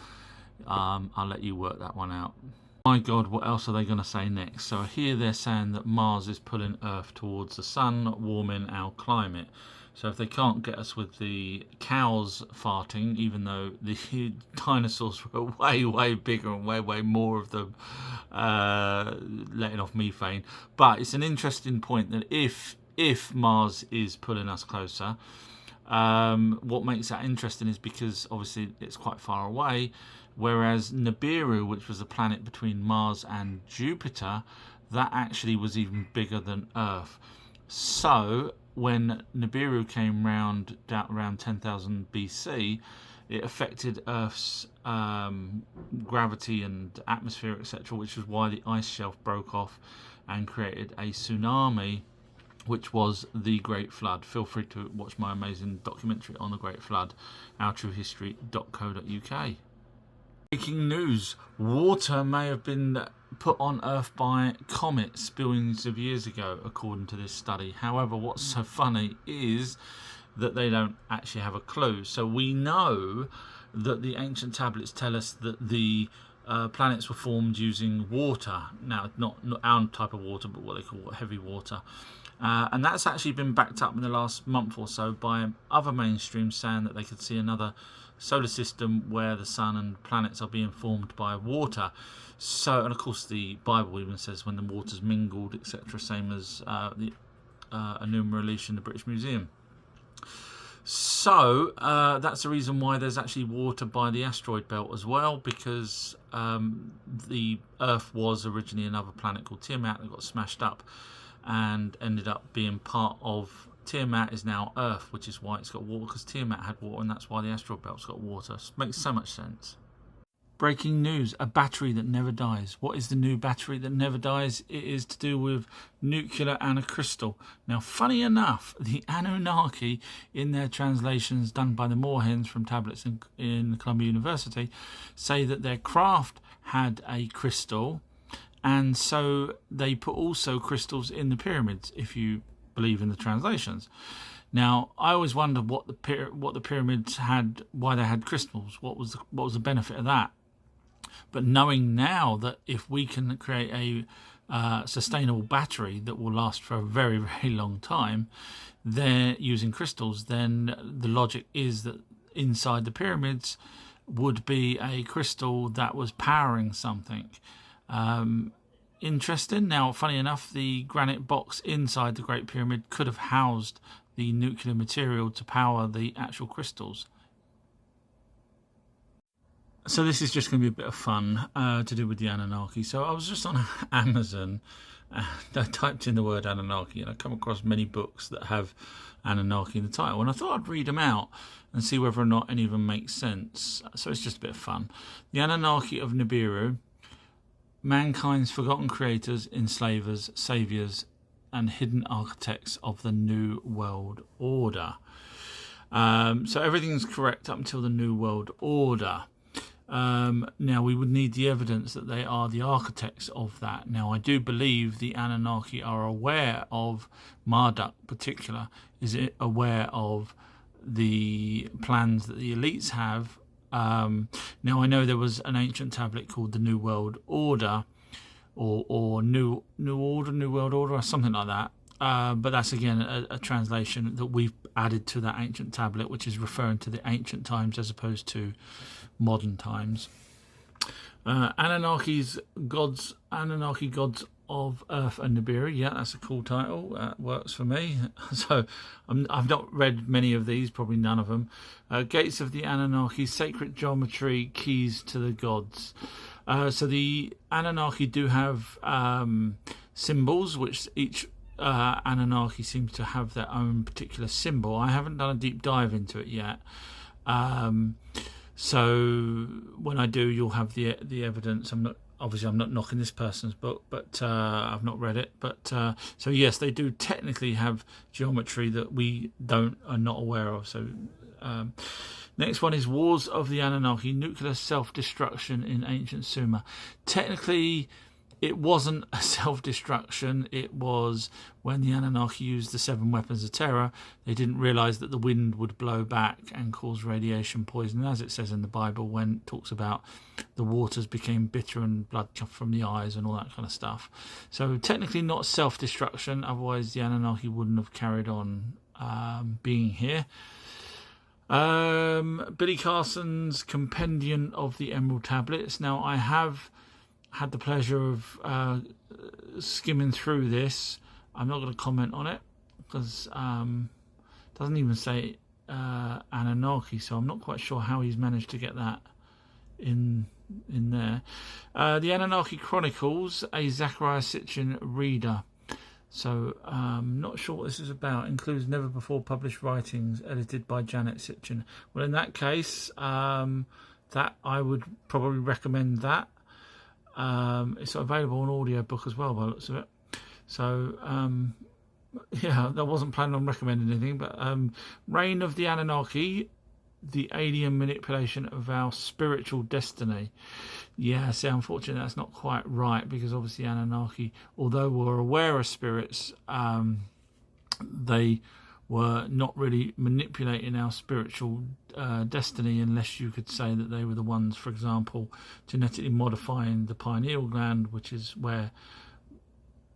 I'll let you work that one out. My God, what else are they going to say next? So here they're saying that Mars is pulling Earth towards the sun, warming our climate. So if they can't get us with the cows farting, even though the dinosaurs were way, way bigger and way, way more of them letting off methane. But it's an interesting point that if Mars is pulling us closer, what makes that interesting is because obviously it's quite far away, whereas Nibiru, which was a planet between Mars and Jupiter, that actually was even bigger than Earth. So when Nibiru came round around 10,000 BC, it affected Earth's gravity and atmosphere, etc., which is why the ice shelf broke off and created a tsunami, which was the Great Flood. Feel free to watch my amazing documentary on the Great Flood, ourtruehistory.co.uk. Breaking news: water may have been put on Earth by comets billions of years ago, according to this study. However, what's so funny is that they don't actually have a clue. So we know that the ancient tablets tell us that the planets were formed using water. Now, not our type of water, but what they call heavy water. And that's actually been backed up in the last month or so by other mainstreams saying that they could see another solar system where the sun and planets are being formed by water. So, and of course the Bible even says when the waters mingled, etc., same as the Enuma Elish in the British Museum. So that's the reason why there's actually water by the asteroid belt as well, because the Earth was originally another planet called Tiamat that got smashed up and ended up being part of Tiamat is now Earth, which is why it's got water, because Tiamat had water, and that's why the asteroid belt's got water. It makes so much sense. Breaking news: a battery that never dies. What is the new battery that never dies? It is to do with nuclear and a crystal. Now, funny enough, the Anunnaki, in their translations done by the Moorhens from tablets in Columbia University, say that their craft had a crystal, and so they put also crystals in the pyramids, if you believe in the translations. Now, I always wondered what the pyramids had, why they had crystals. What was the benefit of that? But knowing now that if we can create a sustainable battery that will last for a very, very long time, they're using crystals, then the logic is that inside the pyramids would be a crystal that was powering something. Interesting. Now, funny enough, the granite box inside the Great Pyramid could have housed the nuclear material to power the actual crystals. So this is just going to be a bit of fun to do with the Anunnaki. So I was just on Amazon and I typed in the word Anunnaki, and I come across many books that have Anunnaki in the title, and I thought I'd read them out and see whether or not any of them make sense. So it's just a bit of fun. The Anunnaki of Nibiru: mankind's forgotten creators, enslavers, saviours, and hidden architects of the New World Order. So everything's correct up until the New World Order. Now, we would need the evidence that they are the architects of that. Now, I do believe the Anunnaki are aware of Marduk, in particular, is aware of the plans that the elites have. Now, I know there was an ancient tablet called the New World Order, or New World Order, or something like that. But that's, again, a translation that we've added to that ancient tablet, which is referring to the ancient times as opposed to modern times. Anunnaki gods of Earth and Nibiru. Yeah, that's a cool title. That works for me. So I've not read many of these, probably none of them. Gates of the Anunnaki, sacred geometry, keys to the gods. So the Anunnaki do have symbols, which each Anunnaki seems to have their own particular symbol. I haven't done a deep dive into it yet. So when I do, you'll have the evidence. I'm not knocking this person's book, but I've not read it. But so yes, they do technically have geometry that we are not aware of. So next one is Wars of the Anunnaki, nuclear self-destruction in ancient Sumer. Technically, it wasn't a self-destruction. It was when the Anunnaki used the 7 weapons of terror, they didn't realise that the wind would blow back and cause radiation poison, as it says in the Bible when it talks about the waters became bitter and blood come from the eyes and all that kind of stuff. So technically not self-destruction, otherwise the Anunnaki wouldn't have carried on being here. Billy Carson's Compendium of the Emerald Tablets. Now, I have had the pleasure of skimming through this. I'm not going to comment on it because it doesn't even say Anunnaki, so I'm not quite sure how he's managed to get that in there. The Anunnaki Chronicles, a Zechariah Sitchin reader. So not sure what this is about. Includes never before published writings edited by Janet Sitchin. Well, in that case, that I would probably recommend that. It's available on audiobook as well by the looks of it. So yeah, I wasn't planning on recommending anything, but Reign of the Anunnaki, the alien manipulation of our spiritual destiny. Yeah, see, unfortunately that's not quite right, because obviously Anunnaki, although we're aware of spirits, they were not really manipulating our spiritual destiny, unless you could say that they were the ones, for example, genetically modifying the pineal gland, which is where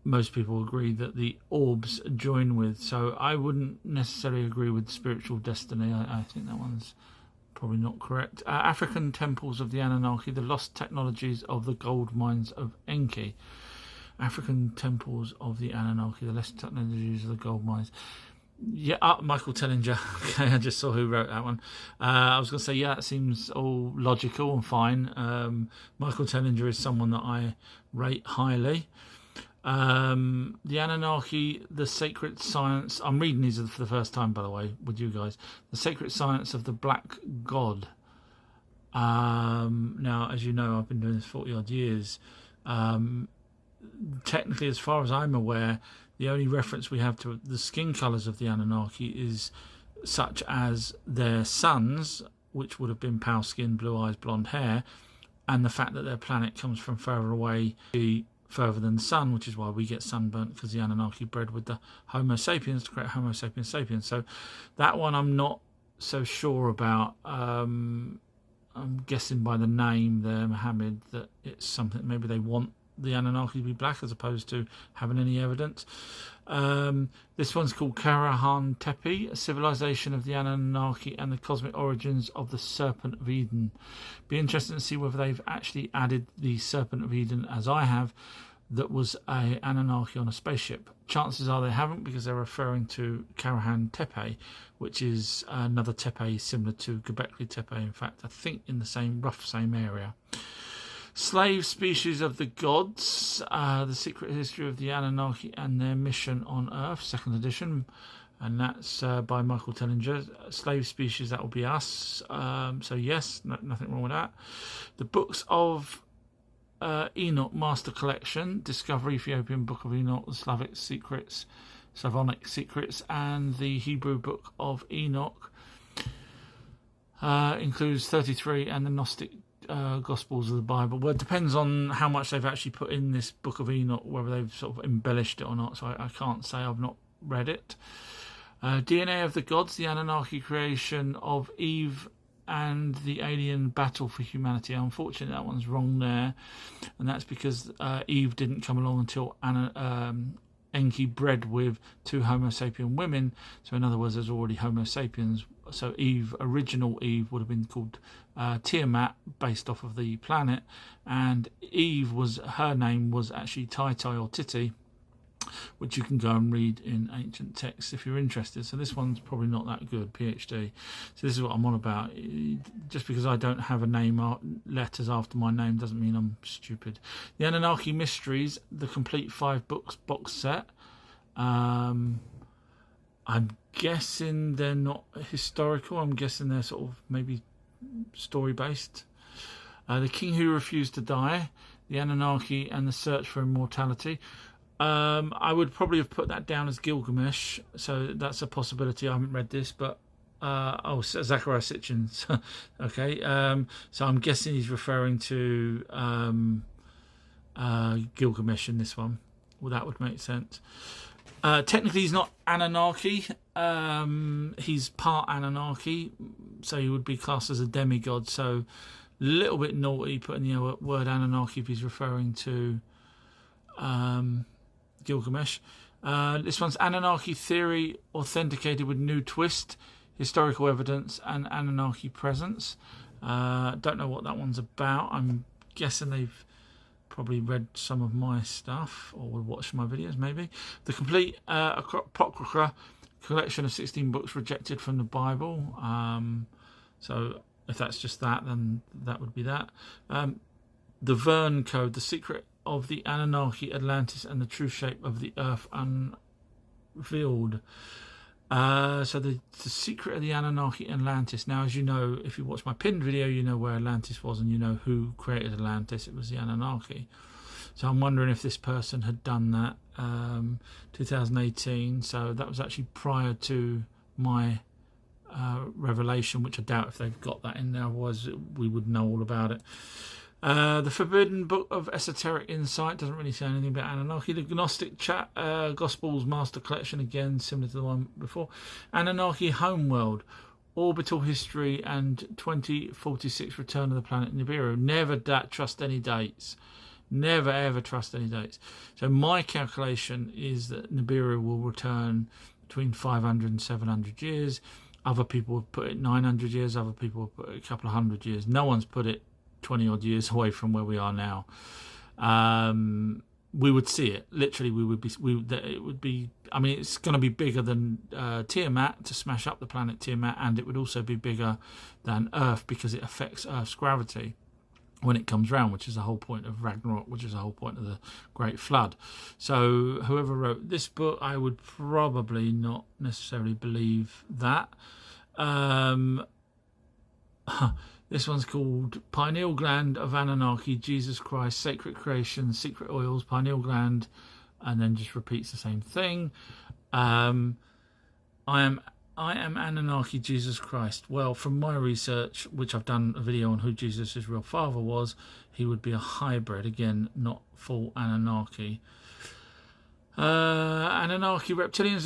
most people agree that the orbs join with. So I wouldn't necessarily agree with spiritual destiny. I think that one's probably not correct. African temples of the Anunnaki, the lost technologies of the gold mines of Enki. African temples of the Anunnaki, the lost technologies of the gold mines. Yeah, Michael Tellinger. Okay, I just saw who wrote that one. I was going to say, yeah, that seems all logical and fine. Michael Tellinger is someone that I rate highly. The Anunnaki, the sacred science. I'm reading these for the first time, by the way, with you guys. The sacred science of the black god. Now, as you know, I've been doing this 40 odd years. Technically, as far as I'm aware, the only reference we have to the skin colours of the Anunnaki is such as their suns, which would have been pale skin, blue eyes, blonde hair, and the fact that their planet comes from further away, further than the sun, which is why we get sunburnt, because the Anunnaki bred with the Homo sapiens to create Homo sapiens sapiens. So that one I'm not so sure about. I'm guessing by the name there, Muhammad, that it's something maybe they want the Anunnaki to be black as opposed to having any evidence. This one's called Karahan Tepe, a civilization of the Anunnaki and the cosmic origins of the Serpent of Eden. Be interesting to see whether they've actually added the Serpent of Eden, as I have, that was a Anunnaki on a spaceship. Chances are they haven't, because they're referring to Karahan Tepe, which is another Tepe similar to Göbekli Tepe. In fact, I think in the same area. Slave Species of the Gods, The Secret History of the Anunnaki and Their Mission on Earth, 2nd edition, and that's by Michael Tellinger. Slave Species, that will be us. So yes, nothing wrong with that. The Books of Enoch Master Collection, Discovery, Ethiopian Book of Enoch, the Slavonic Secrets, and the Hebrew Book of Enoch. Includes 33 and the Gnostic Gospels of the Bible. Well, it depends on how much they've actually put in this Book of Enoch, whether they've sort of embellished it or not. So I can't say, I've not read it. DNA of the Gods, the Anunnaki creation of Eve and the alien battle for humanity. Unfortunately, that one's wrong there, and that's because Eve didn't come along until Enki bred with 2 Homo sapien women. So in other words, there's already Homo sapiens. So Eve, original Eve, would have been called Tiamat, based off of the planet, and Eve her name was actually Tai or Titi, which you can go and read in ancient texts if you're interested. So this one's probably not that good, PhD. So this is what I'm on about. Just because I don't have a name letters after my name doesn't mean I'm stupid. The Anunnaki Mysteries, the complete 5 books box set. I'm guessing they're not historical. I'm guessing they're sort of maybe story based. The King Who Refused to Die, the Anunnaki and the Search for Immortality. I would probably have put that down as Gilgamesh, so that's a possibility. I haven't read this, but Zachariah Sitchin's. Okay, so I'm guessing he's referring to Gilgamesh in this one. Well, that would make sense. Technically, he's not Anunnaki. He's part Anunnaki, so he would be classed as a demigod. So a little bit naughty putting the word Anunnaki if he's referring to Gilgamesh. This one's Anunnaki theory authenticated with new twist, historical evidence and Anunnaki presence. Don't know what that one's about. I'm guessing they've probably read some of my stuff or would watch my videos maybe. The complete Apocrypha, collection of 16 books rejected from the Bible. So if that's just that, then that would be that. The Verne Code, the secret of the Anunnaki, Atlantis, and the true shape of the Earth unveiled. So the secret of the Anunnaki, Atlantis. Now, as you know, if you watch my pinned video, you know where Atlantis was and you know who created Atlantis. It was the Anunnaki. So I'm wondering if this person had done that 2018. So that was actually prior to my revelation, which I doubt if they've got that in there. Otherwise, we would know all about it. The Forbidden Book of Esoteric Insight doesn't really say anything about Anunnaki. The Gnostic Gospels Master Collection, again similar to the one before. Anunnaki Homeworld, Orbital History, and 2046 Return of the Planet Nibiru. Never trust any dates. Never ever trust any dates. So my calculation is that Nibiru will return between 500 and 700 years. Other people have put it 900 years. Other people have put it a couple of hundred years. No one's put it 20 odd years away from where we are now. We would see it. Literally, it would be, I mean, it's going to be bigger than Tiamat to smash up the planet Tiamat, and it would also be bigger than Earth because it affects Earth's gravity when it comes round, which is the whole point of Ragnarok, which is the whole point of the Great Flood. So whoever wrote this book, I would probably not necessarily believe that. This one's called Pineal Gland of Anunnaki, Jesus Christ, Sacred Creation, Secret Oils, Pineal Gland, and then just repeats the same thing. I am Anunnaki, Jesus Christ. Well, from my research, which I've done a video on who Jesus' real father was, he would be a hybrid, again, not full Anunnaki. Anunnaki, reptilians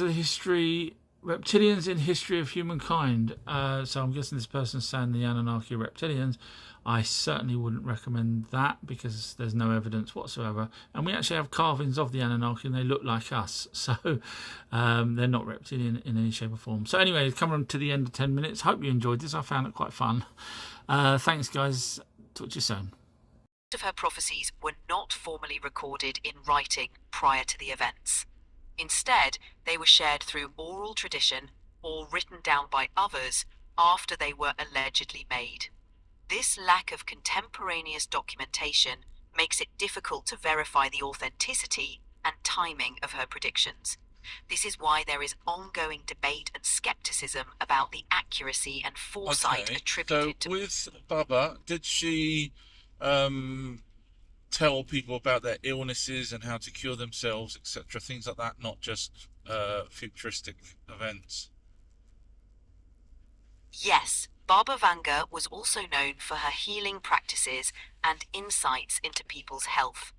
in history of humankind. So I'm guessing this person's saying the Anunnaki are reptilians. I certainly wouldn't recommend that because there's no evidence whatsoever. And we actually have carvings of the Anunnaki and they look like us. So they're not reptilian in any shape or form. So anyway, coming to the end of 10 minutes. Hope you enjoyed this. I found it quite fun. Thanks, guys. Talk to you soon. Most of her prophecies were not formally recorded in writing prior to the events. Instead, they were shared through oral tradition or written down by others after they were allegedly made. This lack of contemporaneous documentation makes it difficult to verify the authenticity and timing of her predictions. This is why there is ongoing debate and skepticism about the accuracy and foresight attributed to... So with Baba, did she tell people about their illnesses and how to cure themselves, etc., things like that, not just futuristic events? Yes, Baba Vanga was also known for her healing practices and insights into people's health.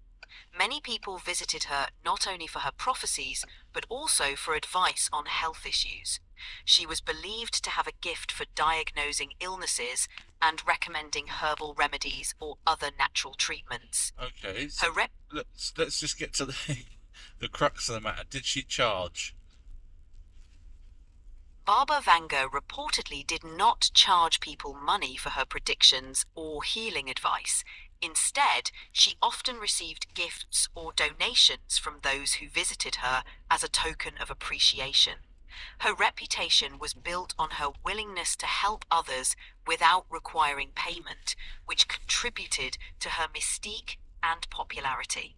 Many people visited her not only for her prophecies, but also for advice on health issues. She was believed to have a gift for diagnosing illnesses and recommending herbal remedies or other natural treatments. Okay, so let's just get to the crux of the matter. Did she charge? Baba Vanga reportedly did not charge people money for her predictions or healing advice. Instead, she often received gifts or donations from those who visited her as a token of appreciation. Her reputation was built on her willingness to help others without requiring payment, which contributed to her mystique and popularity.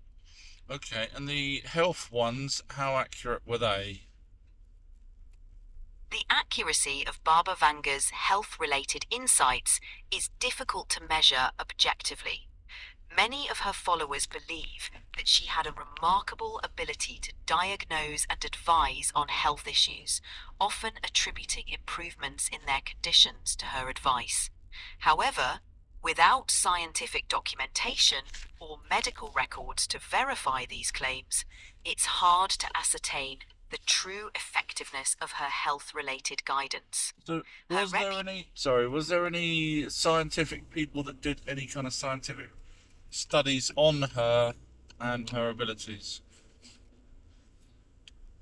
Okay, and the health ones, how accurate were they? The accuracy of Baba Vanga's health-related insights is difficult to measure objectively. Many of her followers believe that she had a remarkable ability to diagnose and advise on health issues, often attributing improvements in their conditions to her advice. However, without scientific documentation or medical records to verify these claims, it's hard to ascertain the true effectiveness of her health-related guidance. So, was there any scientific people that did any kind of scientific studies on her and her abilities?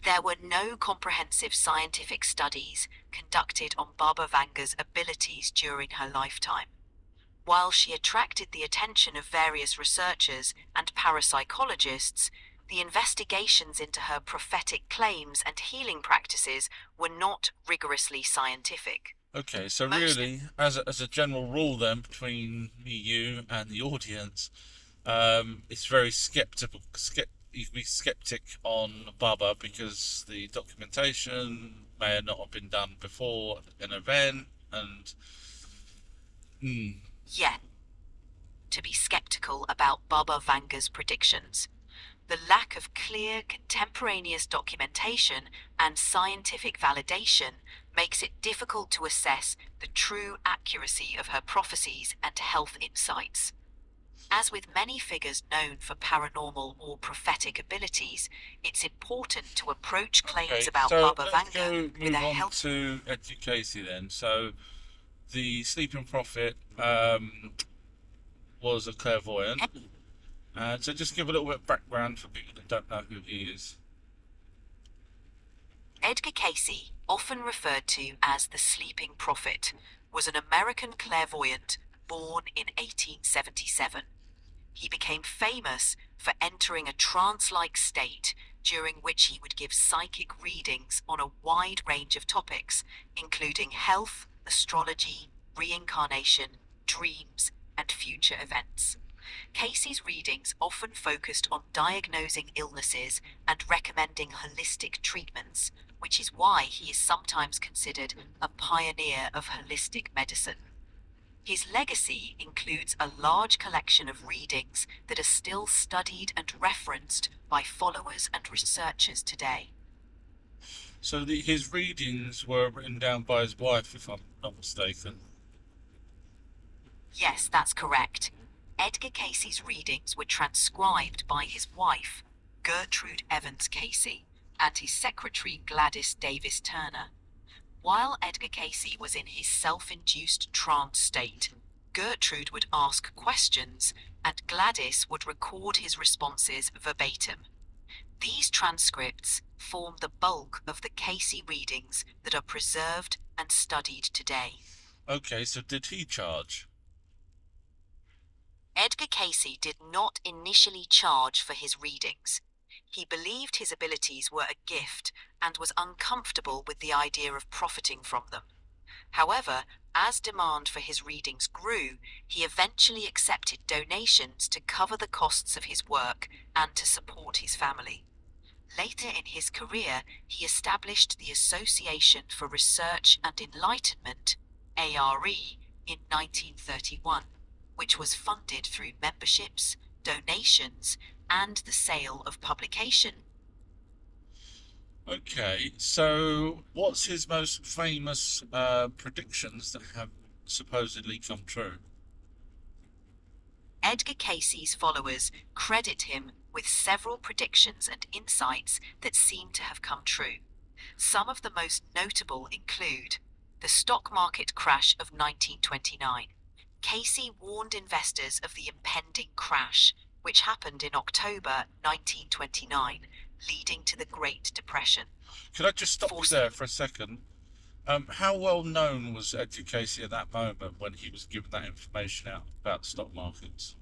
There were no comprehensive scientific studies conducted on Baba Vanga's abilities during her lifetime. While she attracted the attention of various researchers and parapsychologists, the investigations into her prophetic claims and healing practices were not rigorously scientific. Okay, so really, as a general rule then, between me, you, and the audience, it's very skeptical. You can be skeptic on Baba because the documentation may not have been done before an event, and to be skeptical about Baba Vanga's predictions. The lack of clear, contemporaneous documentation and scientific validation makes it difficult to assess the true accuracy of her prophecies and health insights. As with many figures known for paranormal or prophetic abilities, it's important to approach claims about Baba Vanga with a health. To Edgar Casey then. So, the sleeping prophet was a clairvoyant. So just give a little bit of background for people that don't know who he is. Edgar Casey, often referred to as the Sleeping Prophet, was an American clairvoyant born in 1877. He became famous for entering a trance-like state during which he would give psychic readings on a wide range of topics, including health, astrology, reincarnation, dreams, and future events. Casey's readings often focused on diagnosing illnesses and recommending holistic treatments, which is why he is sometimes considered a pioneer of holistic medicine. His legacy includes a large collection of readings that are still studied and referenced by followers and researchers today. So his readings were written down by his wife, if I'm not mistaken. Yes, that's correct. Edgar Casey's readings were transcribed by his wife, Gertrude Evans Casey, and his secretary Gladys Davis Turner. While Edgar Casey was in his self-induced trance state, Gertrude would ask questions and Gladys would record his responses verbatim. These transcripts form the bulk of the Casey readings that are preserved and studied today. Okay, so did he charge? Edgar Casey did not initially charge for his readings. He believed his abilities were a gift and was uncomfortable with the idea of profiting from them. However, as demand for his readings grew, he eventually accepted donations to cover the costs of his work and to support his family. Later in his career, he established the Association for Research and Enlightenment, ARE, in 1931. Which was funded through memberships, donations, and the sale of publication. Okay, so what's his most famous predictions that have supposedly come true? Edgar Casey's followers credit him with several predictions and insights that seem to have come true. Some of the most notable include the stock market crash of 1929. Casey warned investors of the impending crash, which happened in October 1929, leading to the Great Depression. Could I just stop you there for a second? How well known was Edgar Casey at that moment when he was giving that information out about the stock markets?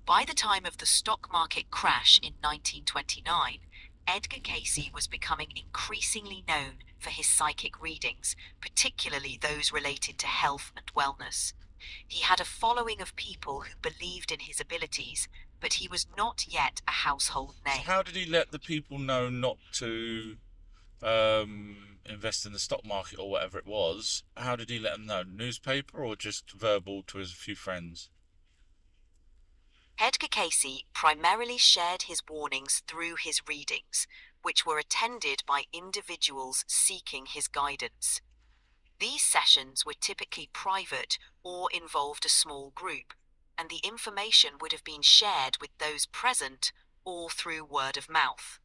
By the time of the stock market crash in 1929, Edgar Casey was becoming increasingly known for his psychic readings, particularly those related to health and wellness. He had a following of people who believed in his abilities, but he was not yet a household name. So how did he let the people know not to invest in the stock market or whatever it was? How did he let them know? Newspaper or just verbal to his few friends? Edgar Casey primarily shared his warnings through his readings, which were attended by individuals seeking his guidance. These sessions were typically private or involved a small group, and the information would have been shared with those present or through word of mouth.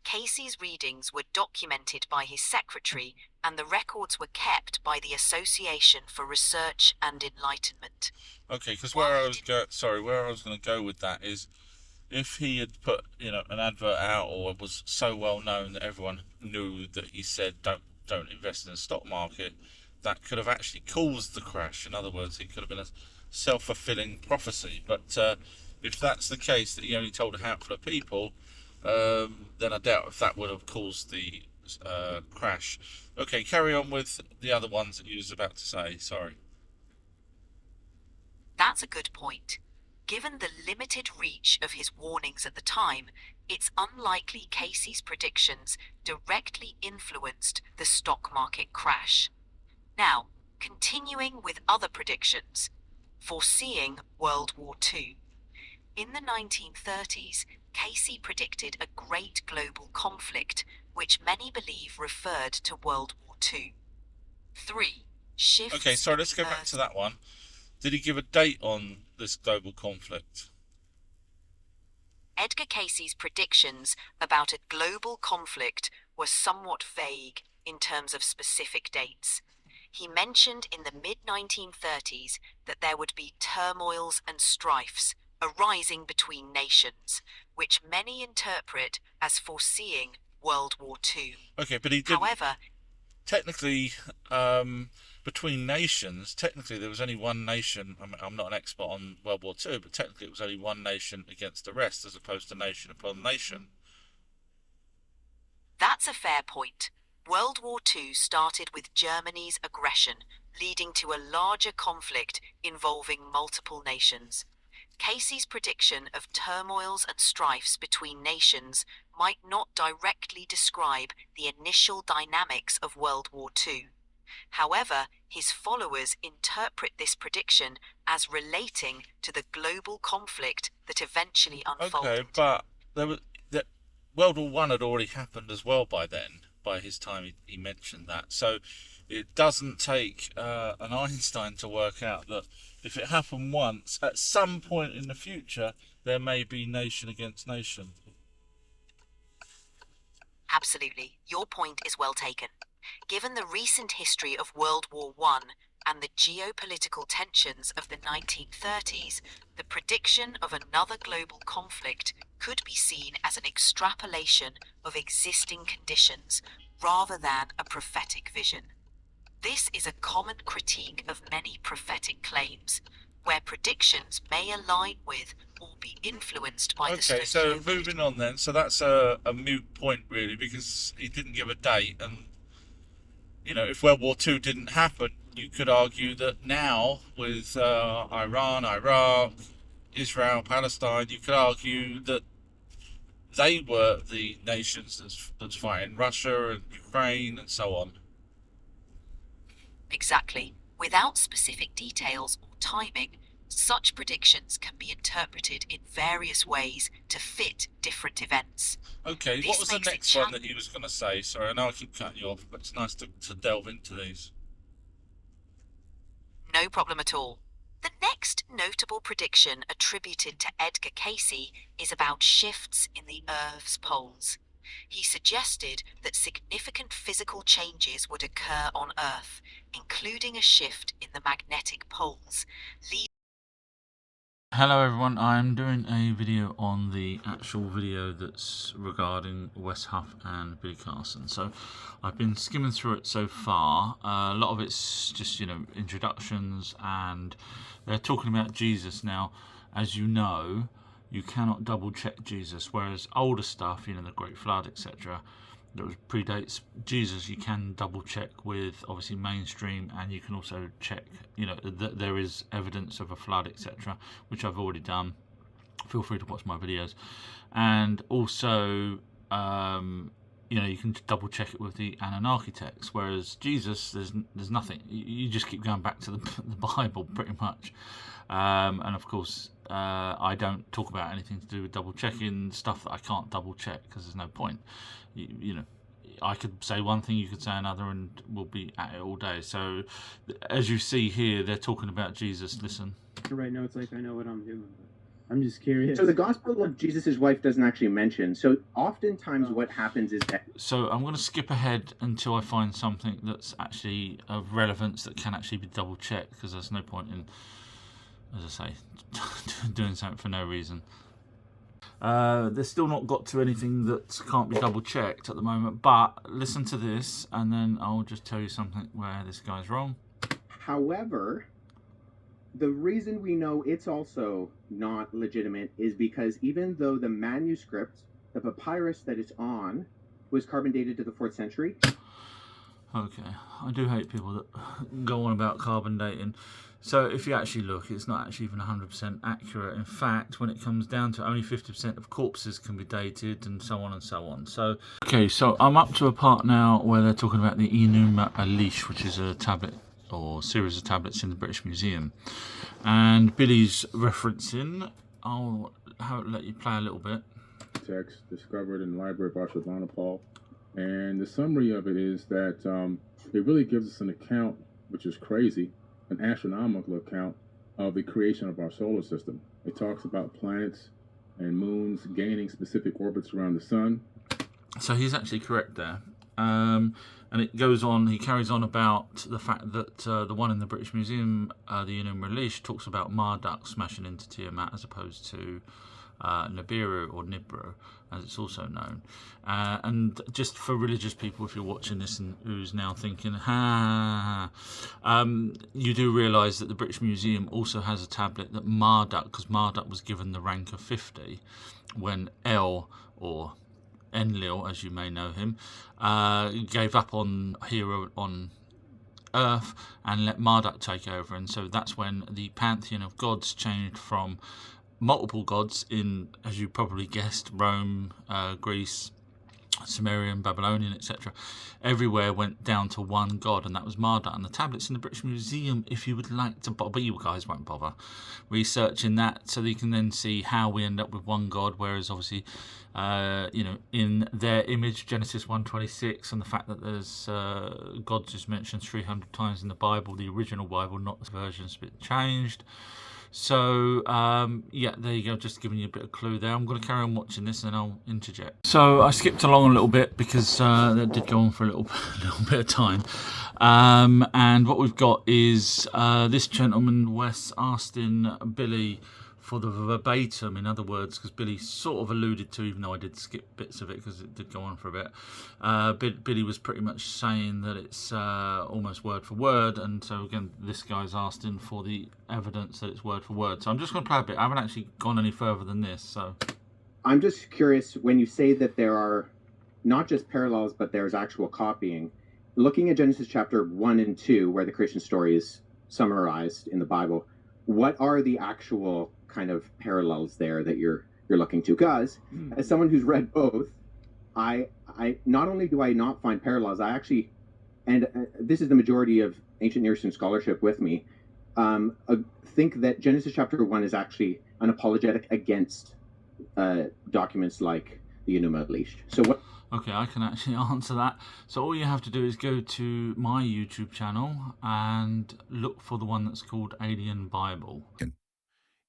Casey's readings were documented by his secretary, and the records were kept by the Association for Research and Enlightenment. Okay, because where I was going to go with that is, if he had put, an advert out, or was so well known that everyone knew that he said don't invest in the stock market, that could have actually caused the crash. In other words, it could have been a self-fulfilling prophecy. But if that's the case, that he only told a handful of people, then I doubt if that would have caused the crash. Okay, carry on with the other ones that you was about to say. Sorry. That's a good point. Given the limited reach of his warnings at the time, it's unlikely Casey's predictions directly influenced the stock market crash. Now, continuing with other predictions, foreseeing World War II. In the 1930s, Casey predicted a great global conflict, which many believe referred to World War II. 3. Shifts. Okay, sorry, let's go back to that one. Did he give a date on this global conflict? Edgar Casey's predictions about a global conflict were somewhat vague in terms of specific dates. He mentioned in the mid-1930s that there would be turmoils and strifes arising between nations, which many interpret as foreseeing World War II. Okay, but he did. However, technically, between nations, technically there was only one nation. I'm not an expert on World War II, but technically it was only one nation against the rest, as opposed to nation upon nation. That's a fair point. World War II started with Germany's aggression, leading to a larger conflict involving multiple nations. Casey's prediction of turmoils and strifes between nations might not directly describe the initial dynamics of World War II. However, his followers interpret this prediction as relating to the global conflict that eventually unfolded. Okay, but World War I had already happened as well by then. By his time, he mentioned that. So it doesn't take an Einstein to work out that if it happened once, at some point in the future, there may be nation against nation. Absolutely. Your point is well taken. Given the recent history of World War I and the geopolitical tensions of the 1930s, the prediction of another global conflict could be seen as an extrapolation of existing conditions rather than a prophetic vision. This is a common critique of many prophetic claims, where predictions may align with or be influenced by the Okay, so moving on then. So that's a moot point, really, because he didn't give a date. And, if World War II didn't happen, you could argue that now, with Iran, Iraq, Israel, Palestine, you could argue that they were the nations that's fighting Russia and Ukraine and so on. Exactly. Without specific details or timing, such predictions can be interpreted in various ways to fit different events. Okay, what was the next one that you was going to say? Sorry, I know I keep cutting you off, but it's nice to delve into these. No problem at all. The next notable prediction attributed to Edgar Cayce is about shifts in the Earth's poles. He suggested that significant physical changes would occur on Earth, including a shift in the magnetic poles. Hello everyone, I'm doing a video on the actual video that's regarding Wes Huff and Billy Carson. So I've been skimming through it so far. A lot of it's just, introductions, and they're talking about Jesus. Now, as you know, you cannot double check Jesus, whereas older stuff, the Great Flood, etc., that predates Jesus, you can double check with obviously mainstream, and you can also check that there is evidence of a flood, etc., which I've already done. Feel free to watch my videos. And also you can double check it with the Anunnaki text, whereas Jesus, there's nothing. You just keep going back to the Bible pretty much. And of course I don't talk about anything to do with double checking stuff that I can't double check, because there's no point. I could say one thing, you could say another, and we'll be at it all day. So as you see here, they're talking about Jesus. Listen. To write notes like I know what I'm doing, but I'm just curious. So the Gospel of Jesus' wife doesn't actually mention. So oftentimes what happens is that... So I'm going to skip ahead until I find something that's actually of relevance that can actually be double checked, because there's no point in, as I say, doing something for no reason. They've still not got to anything that can't be double checked at the moment, but listen to this and then I'll just tell you something where this guy's wrong. However, the reason we know it's also not legitimate is because even though the manuscript, the papyrus that it's on, was carbon dated to the 4th century. Okay, I do hate people that go on about carbon dating. So if you actually look, it's not actually even 100% accurate. In fact, when it comes down to, only 50% of corpses can be dated, and so on and so on. So, okay, so I'm up to a part now where they're talking about the Enuma Elish, which is a tablet or series of tablets in the British Museum. And Billy's referencing, I'll let you play a little bit. Text discovered in the Library of Bashar, and the summary of it is that it really gives us an account, which is crazy, an astronomical account of the creation of our solar system. It talks about planets and moons gaining specific orbits around the sun. So he's actually correct there. And it goes on, he carries on about the fact that the one in the British Museum, the Enuma Elish, talks about Marduk smashing into Tiamat as opposed to Nibiru, or Nibru, as it's also known. And just for religious people, if you're watching this and who's now thinking, you do realise that the British Museum also has a tablet that Marduk, because Marduk was given the rank of 50 when or Enlil, as you may know him, gave up on Earth and let Marduk take over. And so that's when the pantheon of gods changed from multiple gods in, as you probably guessed, Rome, Greece, Sumerian, Babylonian, etc. Everywhere went down to one god, and that was Marduk. And the tablets in the British Museum, if you would like to bother, but you guys won't bother researching that, so that you can then see how we end up with one god, whereas obviously in their image, Genesis 1:26, and the fact that there's God is mentioned 300 times in the Bible, the original Bible, not the version's been changed. So, yeah, there you go, just giving you a bit of clue there. I'm going to carry on watching this and then I'll interject. So I skipped along a little bit because that did go on for a little bit of time. And what we've got is this gentleman, Wes, asking Billy for the verbatim, in other words, because Billy sort of alluded to, even though I did skip bits of it because it did go on for a bit, Billy was pretty much saying that it's almost word for word, and so again this guy's asking for the evidence that it's word for word. So I'm just going to play a bit. I haven't actually gone any further than this. So I'm just curious, when you say that there are not just parallels but there's actual copying, looking at Genesis chapter 1 and 2, where the creation story is summarized in the Bible, what are the actual kind of parallels there that you're looking to? Because as someone who's read both, I not only do I not find parallels, I actually, and this is the majority of ancient Near Eastern scholarship with me, think that Genesis chapter 1 is actually an apologetic against documents like the Enuma Elish. So what? Okay, I can actually answer that. So all you have to do is go to my YouTube channel and look for the one that's called Alien Bible.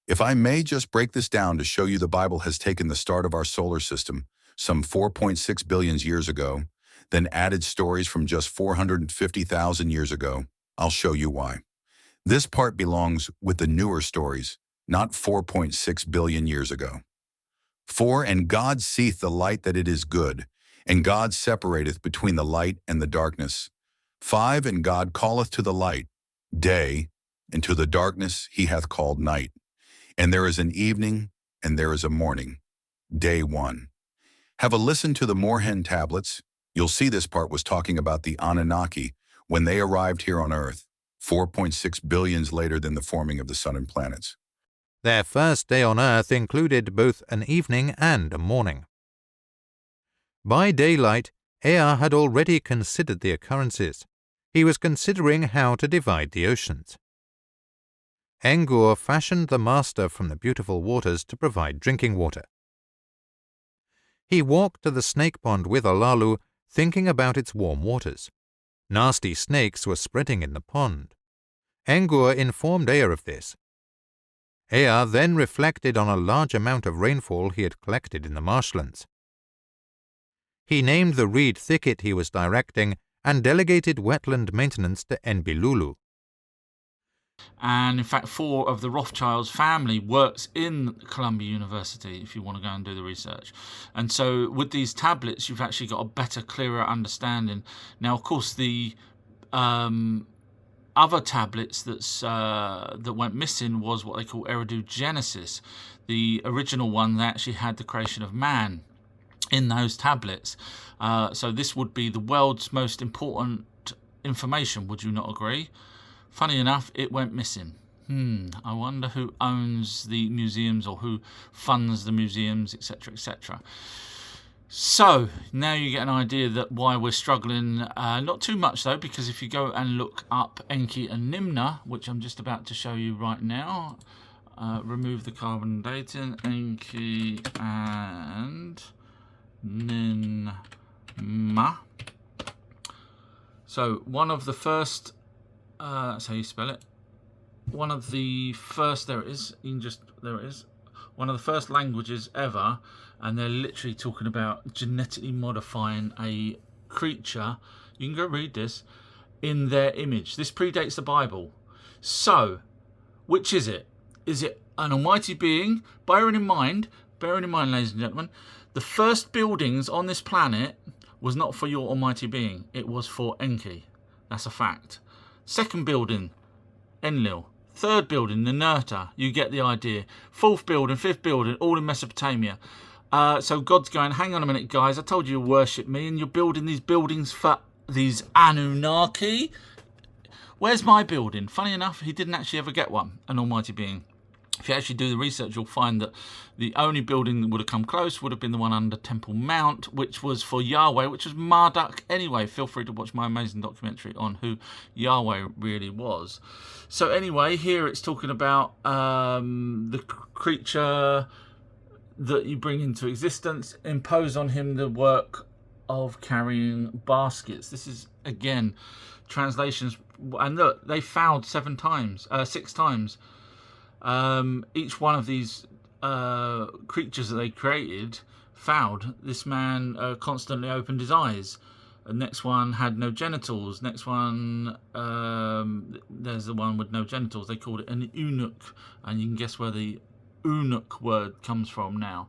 If I may just break this down to show you, the Bible has taken the start of our solar system some 4.6 billion years ago, then added stories from just 450,000 years ago. I'll show you why. This part belongs with the newer stories, not 4.6 billion years ago. 4, and God seeth the light that it is good, and God separateth between the light and the darkness. 5, and God calleth to the light day, and to the darkness he hath called night. And there is an evening, and there is a morning. Day 1. Have a listen to the Moorhen tablets. You'll see this part was talking about the Anunnaki when they arrived here on Earth, 4.6 billion later than the forming of the sun and planets. Their first day on Earth included both an evening and a morning. By daylight, Ea had already considered the occurrences. He was considering how to divide the oceans. Engur fashioned the master from the beautiful waters to provide drinking water. He walked to the snake pond with Olalu, thinking about its warm waters. Nasty snakes were spreading in the pond. Engur informed Ea of this. Ea then reflected on a large amount of rainfall he had collected in the marshlands. He named the reed thicket he was directing and delegated wetland maintenance to Enbilulu. And in fact, 4 of the Rothschilds family works in Columbia University, if you want to go and do the research. And so with these tablets, you've actually got a better, clearer understanding. Now, of course, the other tablets that went missing was what they call Eridu Genesis. The original one, they actually had the creation of man in those tablets. So this would be the world's most important information, would you not agree? Funny enough, it went missing. I wonder who owns the museums or who funds the museums, etc., etc. So now you get an idea that why we're struggling. Not too much though, because if you go and look up Enki and Nimna, which I'm just about to show you right now, remove the carbon dating, Enki and Ninma. So one of the first, that's how you spell it. One of the first, there it is. There it is. One of the first languages ever, and they're literally talking about genetically modifying a creature. You can go read this in their image. This predates the Bible. So, which is it? Is it an almighty being? Bearing in mind, ladies and gentlemen, the first buildings on this planet was not for your almighty being. It was for Enki. That's a fact. Second building, Enlil. Third building, Ninurta. You get the idea. Fourth building, fifth building, all in Mesopotamia. So God's going, hang on a minute, guys. I told you to worship me, and you're building these buildings for these Anunnaki. Where's my building? Funny enough, he didn't actually ever get one, an almighty being. If you actually do the research, you'll find that the only building that would have come close would have been the one under Temple Mount, which was for Yahweh, which was Marduk anyway. Feel free to watch my amazing documentary on who Yahweh really was. So anyway, here it's talking about the creature that you bring into existence, impose on him the work of carrying baskets. This is, again, translations. And look, they fouled 6 times. Each one of these creatures that they created fouled. This man constantly opened his eyes. The next one had no genitals. Next one, there's the one with no genitals. They called it an eunuch, and you can guess where the eunuch word comes from now.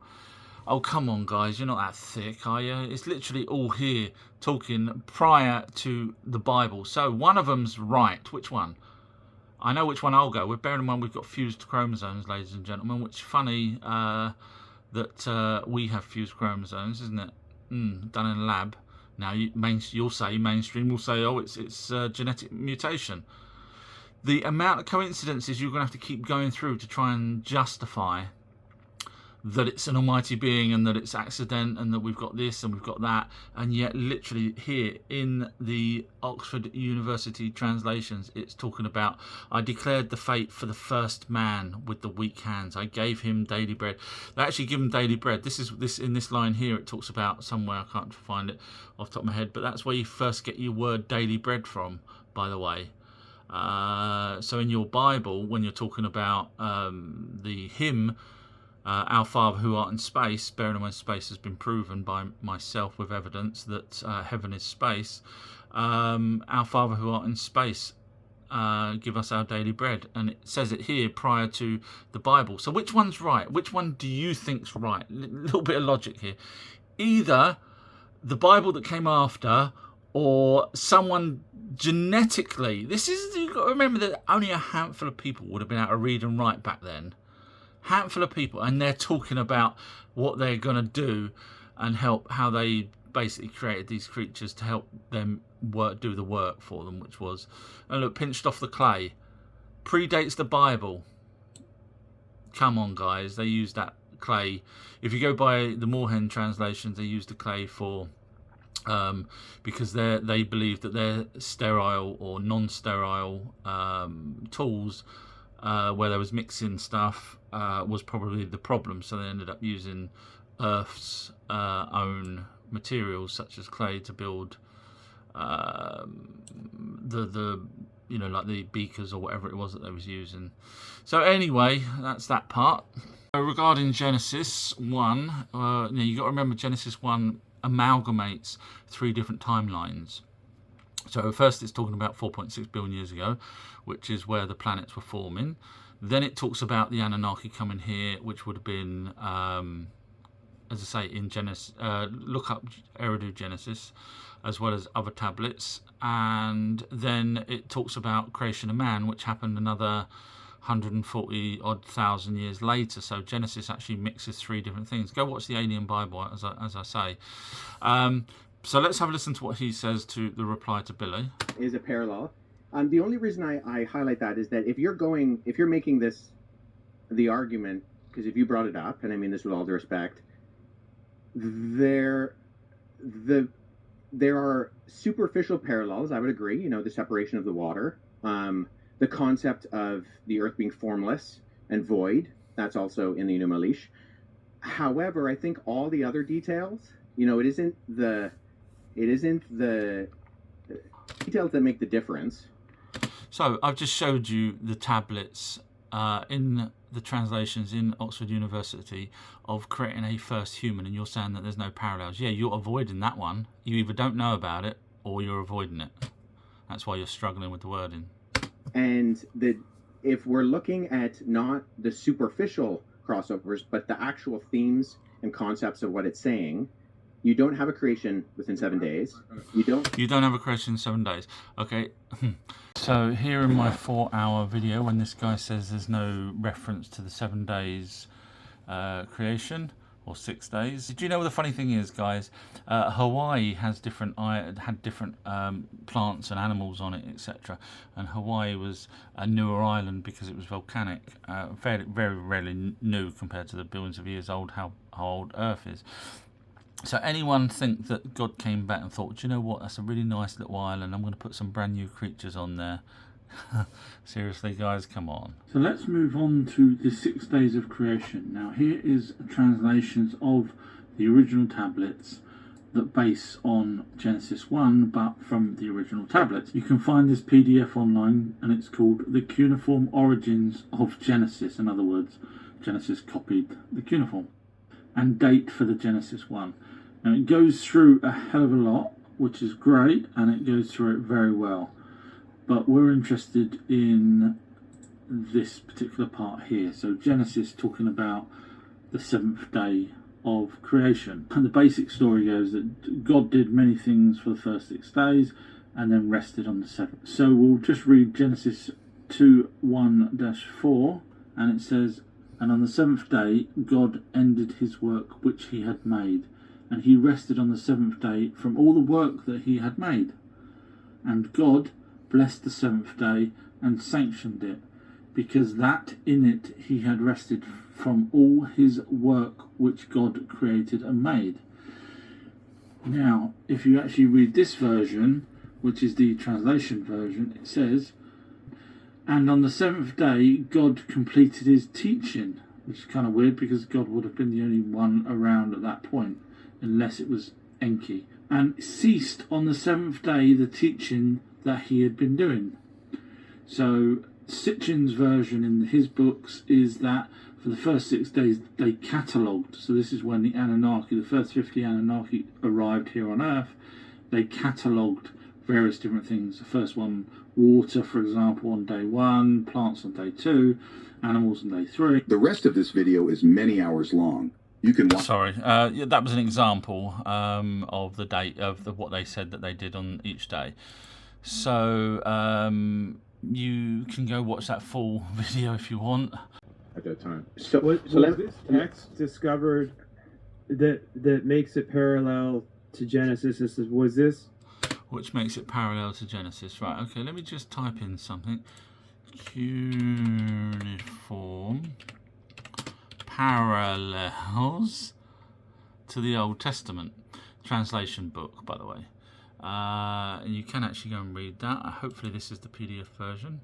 Oh, come on, guys, you're not that thick, are you? It's literally all here, talking prior to the Bible. So one of them's right. Which one? I know which one I'll go with. Bearing in mind we've got fused chromosomes, ladies and gentlemen, which funny that we have fused chromosomes, isn't it? Done in a lab. Now you'll say, mainstream will say, oh, it's genetic mutation. The amount of coincidences you're going to have to keep going through to try and justify that it's an almighty being and that it's accident and that we've got this and we've got that. And yet literally here in the Oxford University translations, it's talking about, I declared the fate for the first man with the weak hands. I gave him daily bread. They actually give him daily bread. This in this line here, it talks about somewhere, I can't find it off the top of my head, but that's where you first get your word daily bread from, by the way. So in your Bible, when you're talking about the hymn, Our Father who art in space, bearing in mind space has been proven by myself with evidence that heaven is space. Our Father who art in space, give us our daily bread. And it says it here prior to the Bible. So which one's right? Which one do you think's right? A little bit of logic here. Either the Bible that came after, or someone genetically. You've got to remember that only a handful of people would have been able to read and write back then. Handful of people, and they're talking about what they're going to do and how they basically created these creatures to help them do the work for them, which was, and look, pinched off the clay, predates the Bible. Come on, guys, they used that clay. If you go by the Moorhen translations, they used the clay for because they believe that their sterile or non-sterile tools, where there was mixing stuff, was probably the problem. So they ended up using Earth's own materials, such as clay, to build the like the beakers or whatever it was that they was using. So anyway, that's that part. Regarding Genesis 1, you got to remember Genesis 1 amalgamates 3 different timelines. So first it's talking about 4.6 billion years ago, which is where the planets were forming. Then it talks about the Anunnaki coming here, which would have been, as I say, in Genesis. Look up Eridu Genesis, as well as other tablets. And then it talks about creation of man, which happened another 140 odd thousand years later. So Genesis actually mixes 3 different things. Go watch the Alien Bible, as I say. So let's have a listen to what he says to the reply to Billy. Is a parallel. The only reason I highlight that is that if you're making this the argument, because if you brought it up, and I mean this with all due respect, there are superficial parallels. I would agree. The separation of the water. The concept of the earth being formless and void, that's also in the Anomalies. However, I think all the other details, it isn't the details that make the difference. So I've just showed you the tablets in the translations in Oxford University of creating a first human, and you're saying that there's no parallels. Yeah, you're avoiding that one. You either don't know about it or you're avoiding it. That's why you're struggling with the wording. And if we're looking at not the superficial crossovers, but the actual themes and concepts of what it's saying, you don't have a creation within 7 days. You don't have a creation in 7 days. Okay. So here in my 4-hour video, when this guy says there's no reference to the 7 days creation, or 6 days. Do you know what the funny thing is, guys? Hawaii had different plants and animals on it, etc. And Hawaii was a newer island because it was volcanic, very, very rarely new compared to the billions of years old how old Earth is. So anyone think that God came back and thought, do you know what, that's a really nice little island, I'm going to put some brand new creatures on there? Seriously, guys, come on. So let's move on to the 6 days of creation. Now here is translations of the original tablets that base on Genesis 1, but from the original tablets. You can find this PDF online, and it's called The Cuneiform Origins of Genesis. In other words, Genesis copied the cuneiform. And date for the Genesis 1. Now it goes through a hell of a lot, which is great, and it goes through it very well. But we're interested in this particular part here. So Genesis talking about the 7th day of creation. And the basic story goes that God did many things for the first 6 days and then rested on the 7th. So we'll just read Genesis 2:1-4, and it says, "And on the 7th day God ended his work which he had made, and he rested on the 7th day from all the work that he had made. And God blessed the 7th day and sanctioned it, because that in it he had rested from all his work which God created and made. Now, if you actually read this version, which is the translation version, it says, and on the seventh day God completed his teaching, which is kind of weird because God would have been the only one around at that point, unless it was Enki, and ceased on the seventh day the teaching that he had been doing. So Sitchin's version in his books is that for the first 6 days they catalogued. So this is when the Anunnaki, the first 50 Anunnaki arrived here on Earth. They catalogued various different things. The first one, water, for example, on day 1, plants on day 2, animals on day 3. The rest of this video is many hours long. You can watch. Sorry, yeah, that was an example of the date of what they said that they did on each day. So you can go watch that full video if you want. At that time. So was this text discovered that makes it parallel to Genesis? Was this? Which makes it parallel to Genesis, right? Okay, let me just type in something. Cuneiform parallels to the Old Testament translation book, by the way. And you can actually go and read that. Hopefully this is the PDF version.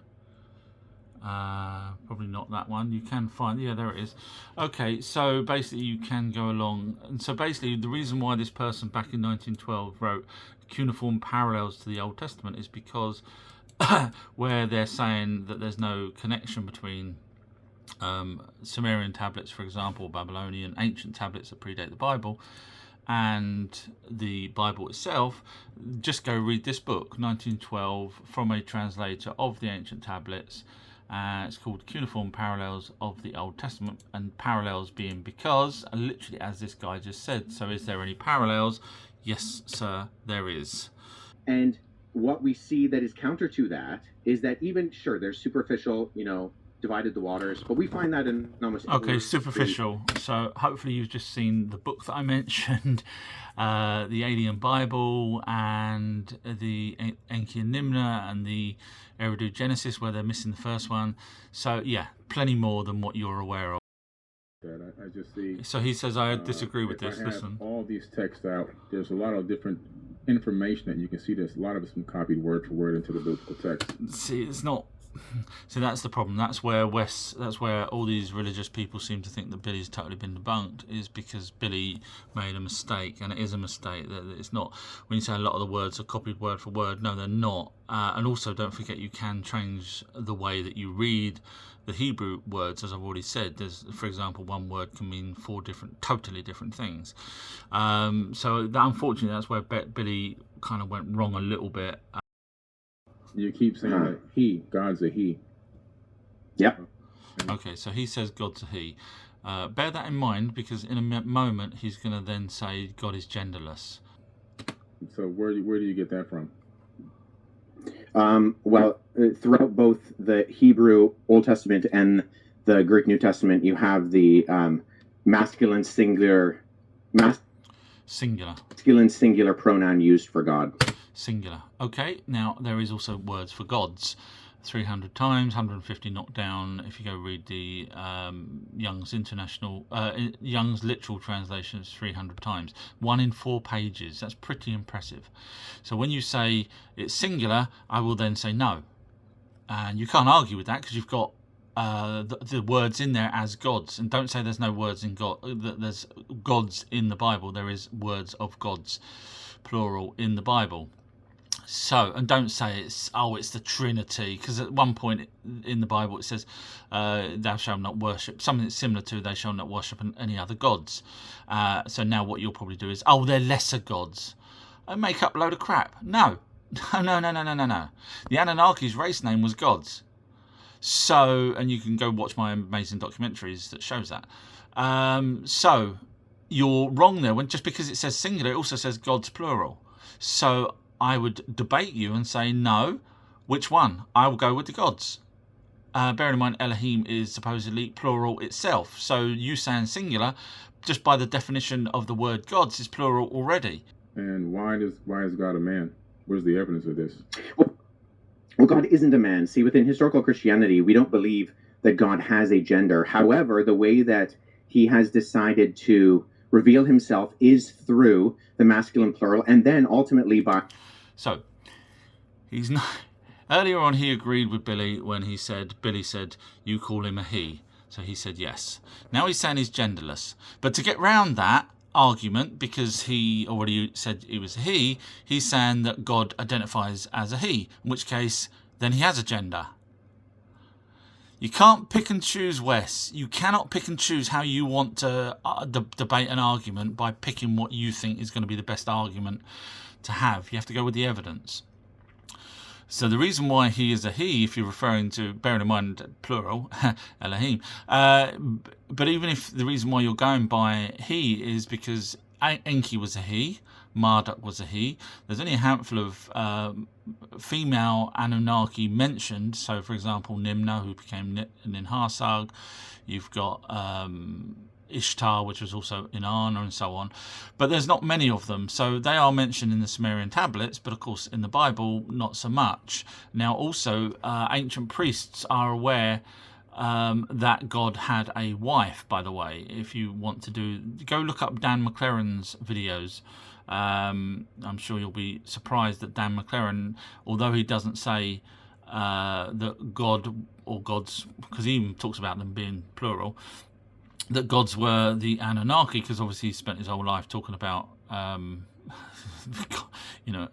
Probably not that one. You can find, yeah, there it is. Okay, so basically you can go along, and so basically the reason why this person back in 1912 wrote cuneiform parallels to the Old Testament is because where they're saying that there's no connection between Sumerian tablets, for example, Babylonian ancient tablets that predate the Bible, and the Bible itself, just go read this book, 1912, from a translator of the ancient tablets. It's called Cuneiform Parallels of the Old Testament, and parallels being because, literally as this guy just said. So is there any parallels? Yes, sir, there is. And what we see that is counter to that is that even, sure, there's superficial, divided the waters, but we find that in almost okay, superficial. So hopefully you've just seen the book that I mentioned, the Alien Bible and the Enki and Nimna and the Eridu Genesis, where they're missing the first one. So yeah, plenty more than what you're aware of. I just see. So he says, I disagree with this. Listen, all these texts out. There's a lot of different information that you can see. There's a lot of it's been copied word for word into the biblical text. See, it's not. So that's the problem. That's where all these religious people seem to think that Billy's totally been debunked, is because Billy made a mistake, and it is a mistake. It's not, when you say a lot of the words are copied word for word, no, they're not. And also, don't forget, you can change the way that you read the Hebrew words, as I've already said. There's, for example, one word can mean 4 totally different things. So unfortunately, that's where Billy kind of went wrong a little bit. You keep saying that God's a he. Yep. Okay, so he says God's a he. Bear that in mind, because in a moment he's going to then say God is genderless. So where do you get that from? Well, throughout both the Hebrew Old Testament and the Greek New Testament, you have the masculine singular pronoun used for God. Singular. Okay, now there is also words for gods. 300 times, 150 knocked down. If you go read the Young's literal translation, it's 300 times. 1 in 4 pages. That's pretty impressive. So when you say it's singular, I will then say no. And you can't argue with that because you've got the words in there as gods. And don't say there's no words in God. There's gods in the Bible. There is words of gods, plural, in the Bible. So, and don't say it's the Trinity, because at one point in the Bible it says, thou shalt not worship, something that's similar to they shall not worship any other gods. So now what you'll probably do is, they're lesser gods. And make up a load of crap. No. No. The Anunnaki's race name was gods. So, and you can go watch my amazing documentaries that shows that. So, you're wrong there. Just because it says singular, it also says gods plural. So, I would debate you and say, no, which one? I will go with the gods. Bearing in mind, Elohim is supposedly plural itself. So you saying singular, just by the definition of the word gods, is plural already. And why is God a man? Where's the evidence of this? Well, God isn't a man. See, within historical Christianity, we don't believe that God has a gender. However, the way that he has decided to reveal himself is through the masculine plural, and then ultimately by... So, he's not... Earlier on, he agreed with Billy when Billy said, you call him a he. So he said yes. Now he's saying he's genderless. But to get round that argument, because he already said he was a he, he's saying that God identifies as a he, in which case, then he has a gender. You can't pick and choose, Wes. You cannot pick and choose how you want to debate an argument by picking what you think is going to be the best argument to have. You have to go with the evidence. So the reason why he is a he, if you're referring to, bearing in mind plural, Elohim, but even if the reason why you're going by he is because Enki was a he, Marduk was a he, there's only a handful of female Anunnaki mentioned. So, for example, Nimna, who became Ninharsag, you've got Ishtar, which was also Inanna, and so on. But there's not many of them. So they are mentioned in the Sumerian tablets, but of course in the Bible, not so much. Now, also, ancient priests are aware that God had a wife, by the way. If you want to go look up Dan McLaren's videos. I'm sure you'll be surprised that Dan McLaren, although he doesn't say that God or gods, because he even talks about them being plural, that gods were the Anunnaki, because obviously he spent his whole life talking about a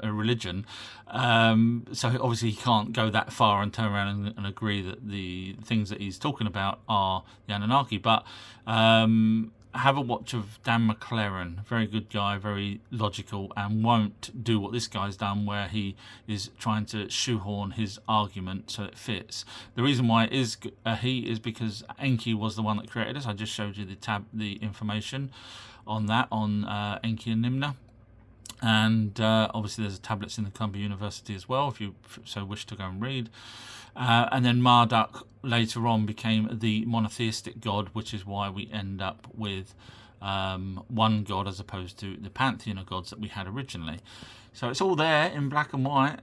religion. So obviously he can't go that far and turn around and agree that the things that he's talking about are the Anunnaki. But have a watch of Dan McLaren, very good guy, very logical, and won't do what this guy's done, where he is trying to shoehorn his argument so it fits. The reason why it is he is because Enki was the one that created us. I just showed you the information on that, on Enki and Nimna. And obviously there's tablets in the Columbia University as well, if you so wish to go and read. And then Marduk later on became the monotheistic god, which is why we end up with one god as opposed to the pantheon of gods that we had originally. So it's all there in black and white.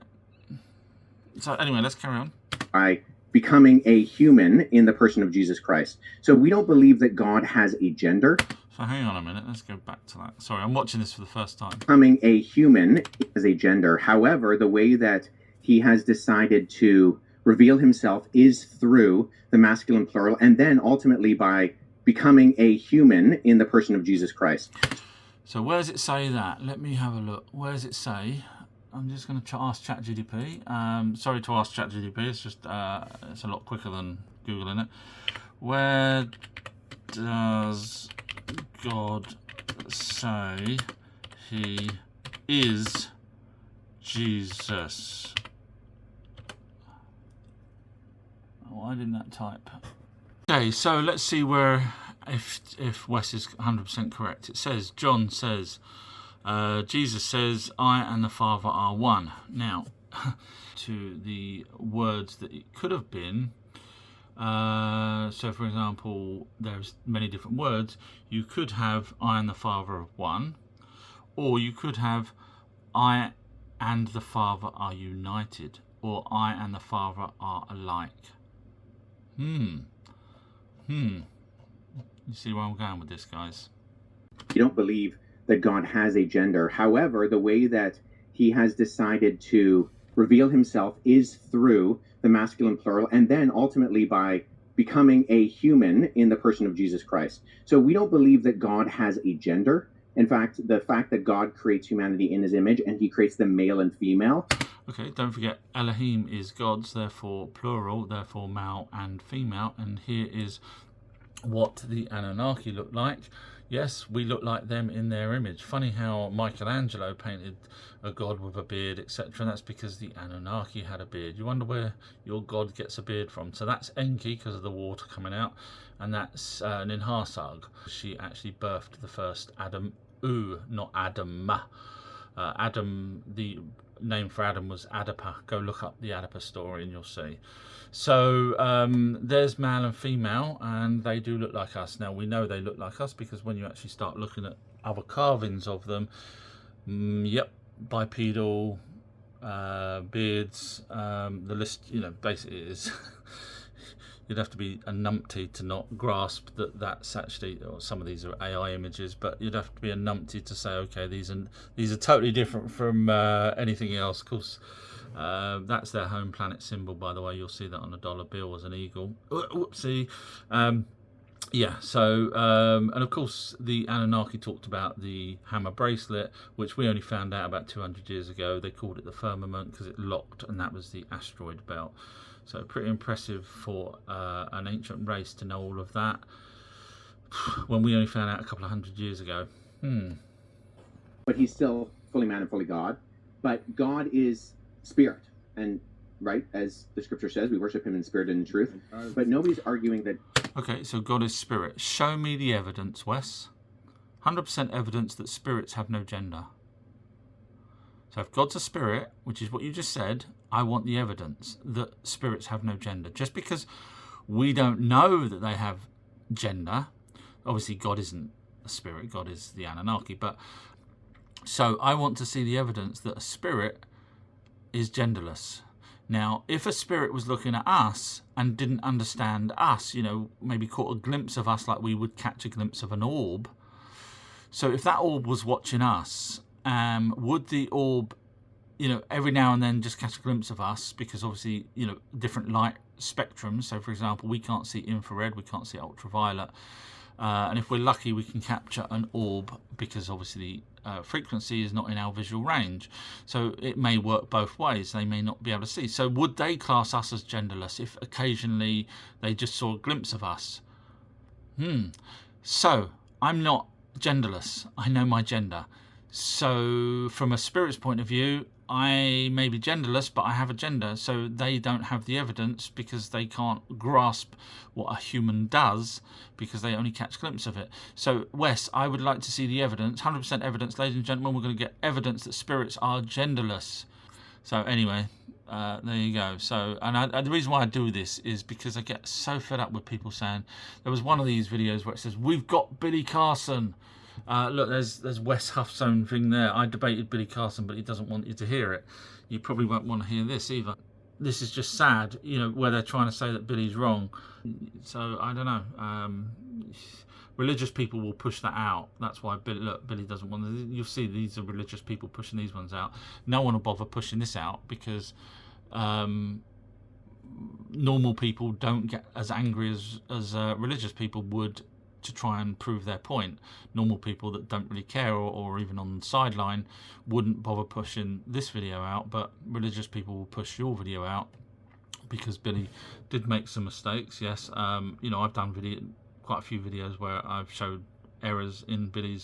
So anyway, let's carry on. By becoming a human in the person of Jesus Christ. So we don't believe that God has a gender. So hang on a minute, let's go back to that. Sorry, I'm watching this for the first time. Becoming a human as a gender. However, the way that he has decided to reveal himself is through the masculine plural, and then ultimately by becoming a human in the person of Jesus Christ. So where does it say that? Let me have a look. Where does it say? I'm just going to ask ChatGPT. Sorry to ask ChatGPT, it's just it's a lot quicker than Googling it. Where does God say he is Jesus? Why didn't that type? Okay, so let's see where, if Wes is 100% correct. It says, John says, Jesus says, I and the Father are one. Now, to the words that it could have been, so for example, there's many different words. You could have I and the Father are one, or you could have I and the Father are united, or I and the Father are alike. You see where I'm going with this, guys? You don't believe that God has a gender. However, the way that he has decided to reveal himself is through the masculine plural, and then ultimately by becoming a human in the person of Jesus Christ. So we don't believe that God has a gender. In fact, the fact that God creates humanity in his image, and he creates them male and female. Okay, don't forget, Elohim is gods, therefore plural, therefore male and female. And here is what the Anunnaki look like. Yes, we look like them in their image. Funny how Michelangelo painted a god with a beard, etc. And that's because the Anunnaki had a beard. You wonder where your god gets a beard from. So that's Enki, because of the water coming out. And that's Ninharsag. She actually birthed the first Adam, not Adam. Adam, the name for Adam was Adapa. Go look up the Adapa story and you'll see. So there's male and female, and they do look like us. Now we know they look like us because when you actually start looking at other carvings of them, yep, bipedal, beards, the list, basically is you'd have to be a numpty to not grasp that that's actually, or some of these are AI images, but you'd have to be a numpty to say, okay, these are totally different from anything else. Of course, that's their home planet symbol, by the way. You'll see that on a dollar bill as an eagle. Whoopsie. Yeah, so, and of course the Anunnaki talked about the hammer bracelet, which we only found out about 200 years ago. They called it the firmament because it locked, and that was the asteroid belt. So pretty impressive for an ancient race to know all of that when we only found out a couple of hundred years ago. But he's still fully man and fully God. But God is spirit, and right, as the scripture says, we worship him in spirit and in truth. But nobody's arguing that. Okay, so God is spirit. Show me the evidence, Wes. 100% evidence that spirits have no gender. So if God's a spirit, which is what you just said, I want the evidence that spirits have no gender. Just because we don't know that they have gender, obviously God isn't a spirit, God is the Anunnaki, but so I want to see the evidence that a spirit is genderless. Now, if a spirit was looking at us and didn't understand us, you know, maybe caught a glimpse of us like we would catch a glimpse of an orb. So if that orb was watching us, would the orb, you know, every now and then just catch a glimpse of us? Because obviously, you know, different light spectrums. So for example, we can't see infrared, we can't see ultraviolet. And if we're lucky, we can capture an orb because obviously frequency is not in our visual range. So it may work both ways. They may not be able to see. So would they class us as genderless if occasionally they just saw a glimpse of us? So I'm not genderless. I know my gender. So from a spirit's point of view, I may be genderless, but I have a gender. So they don't have the evidence because they can't grasp what a human does because they only catch a glimpse of it. So Wes, I would like to see the evidence, 100% evidence. Ladies and gentlemen, we're going to get evidence that spirits are genderless. So anyway, there you go. So, and the reason why I do this is because I get so fed up with people saying, there was one of these videos where it says, we've got Billy Carson. Look, there's Wes Huff's own thing there. I debated Billy Carson, but he doesn't want you to hear it. You probably won't want to hear this either. This is just sad, you know, where they're trying to say that Billy's wrong. So I don't know. Religious people will push that out. That's why Billy doesn't want to. You'll see these are religious people pushing these ones out. No one will bother pushing this out because normal people don't get as angry as religious people would to try and prove their point. Normal people that don't really care or even on the sideline wouldn't bother pushing this video out, but religious people will push your video out because Billy did make some mistakes. Yes, you know, I've done quite a few videos where I've showed errors in Billy's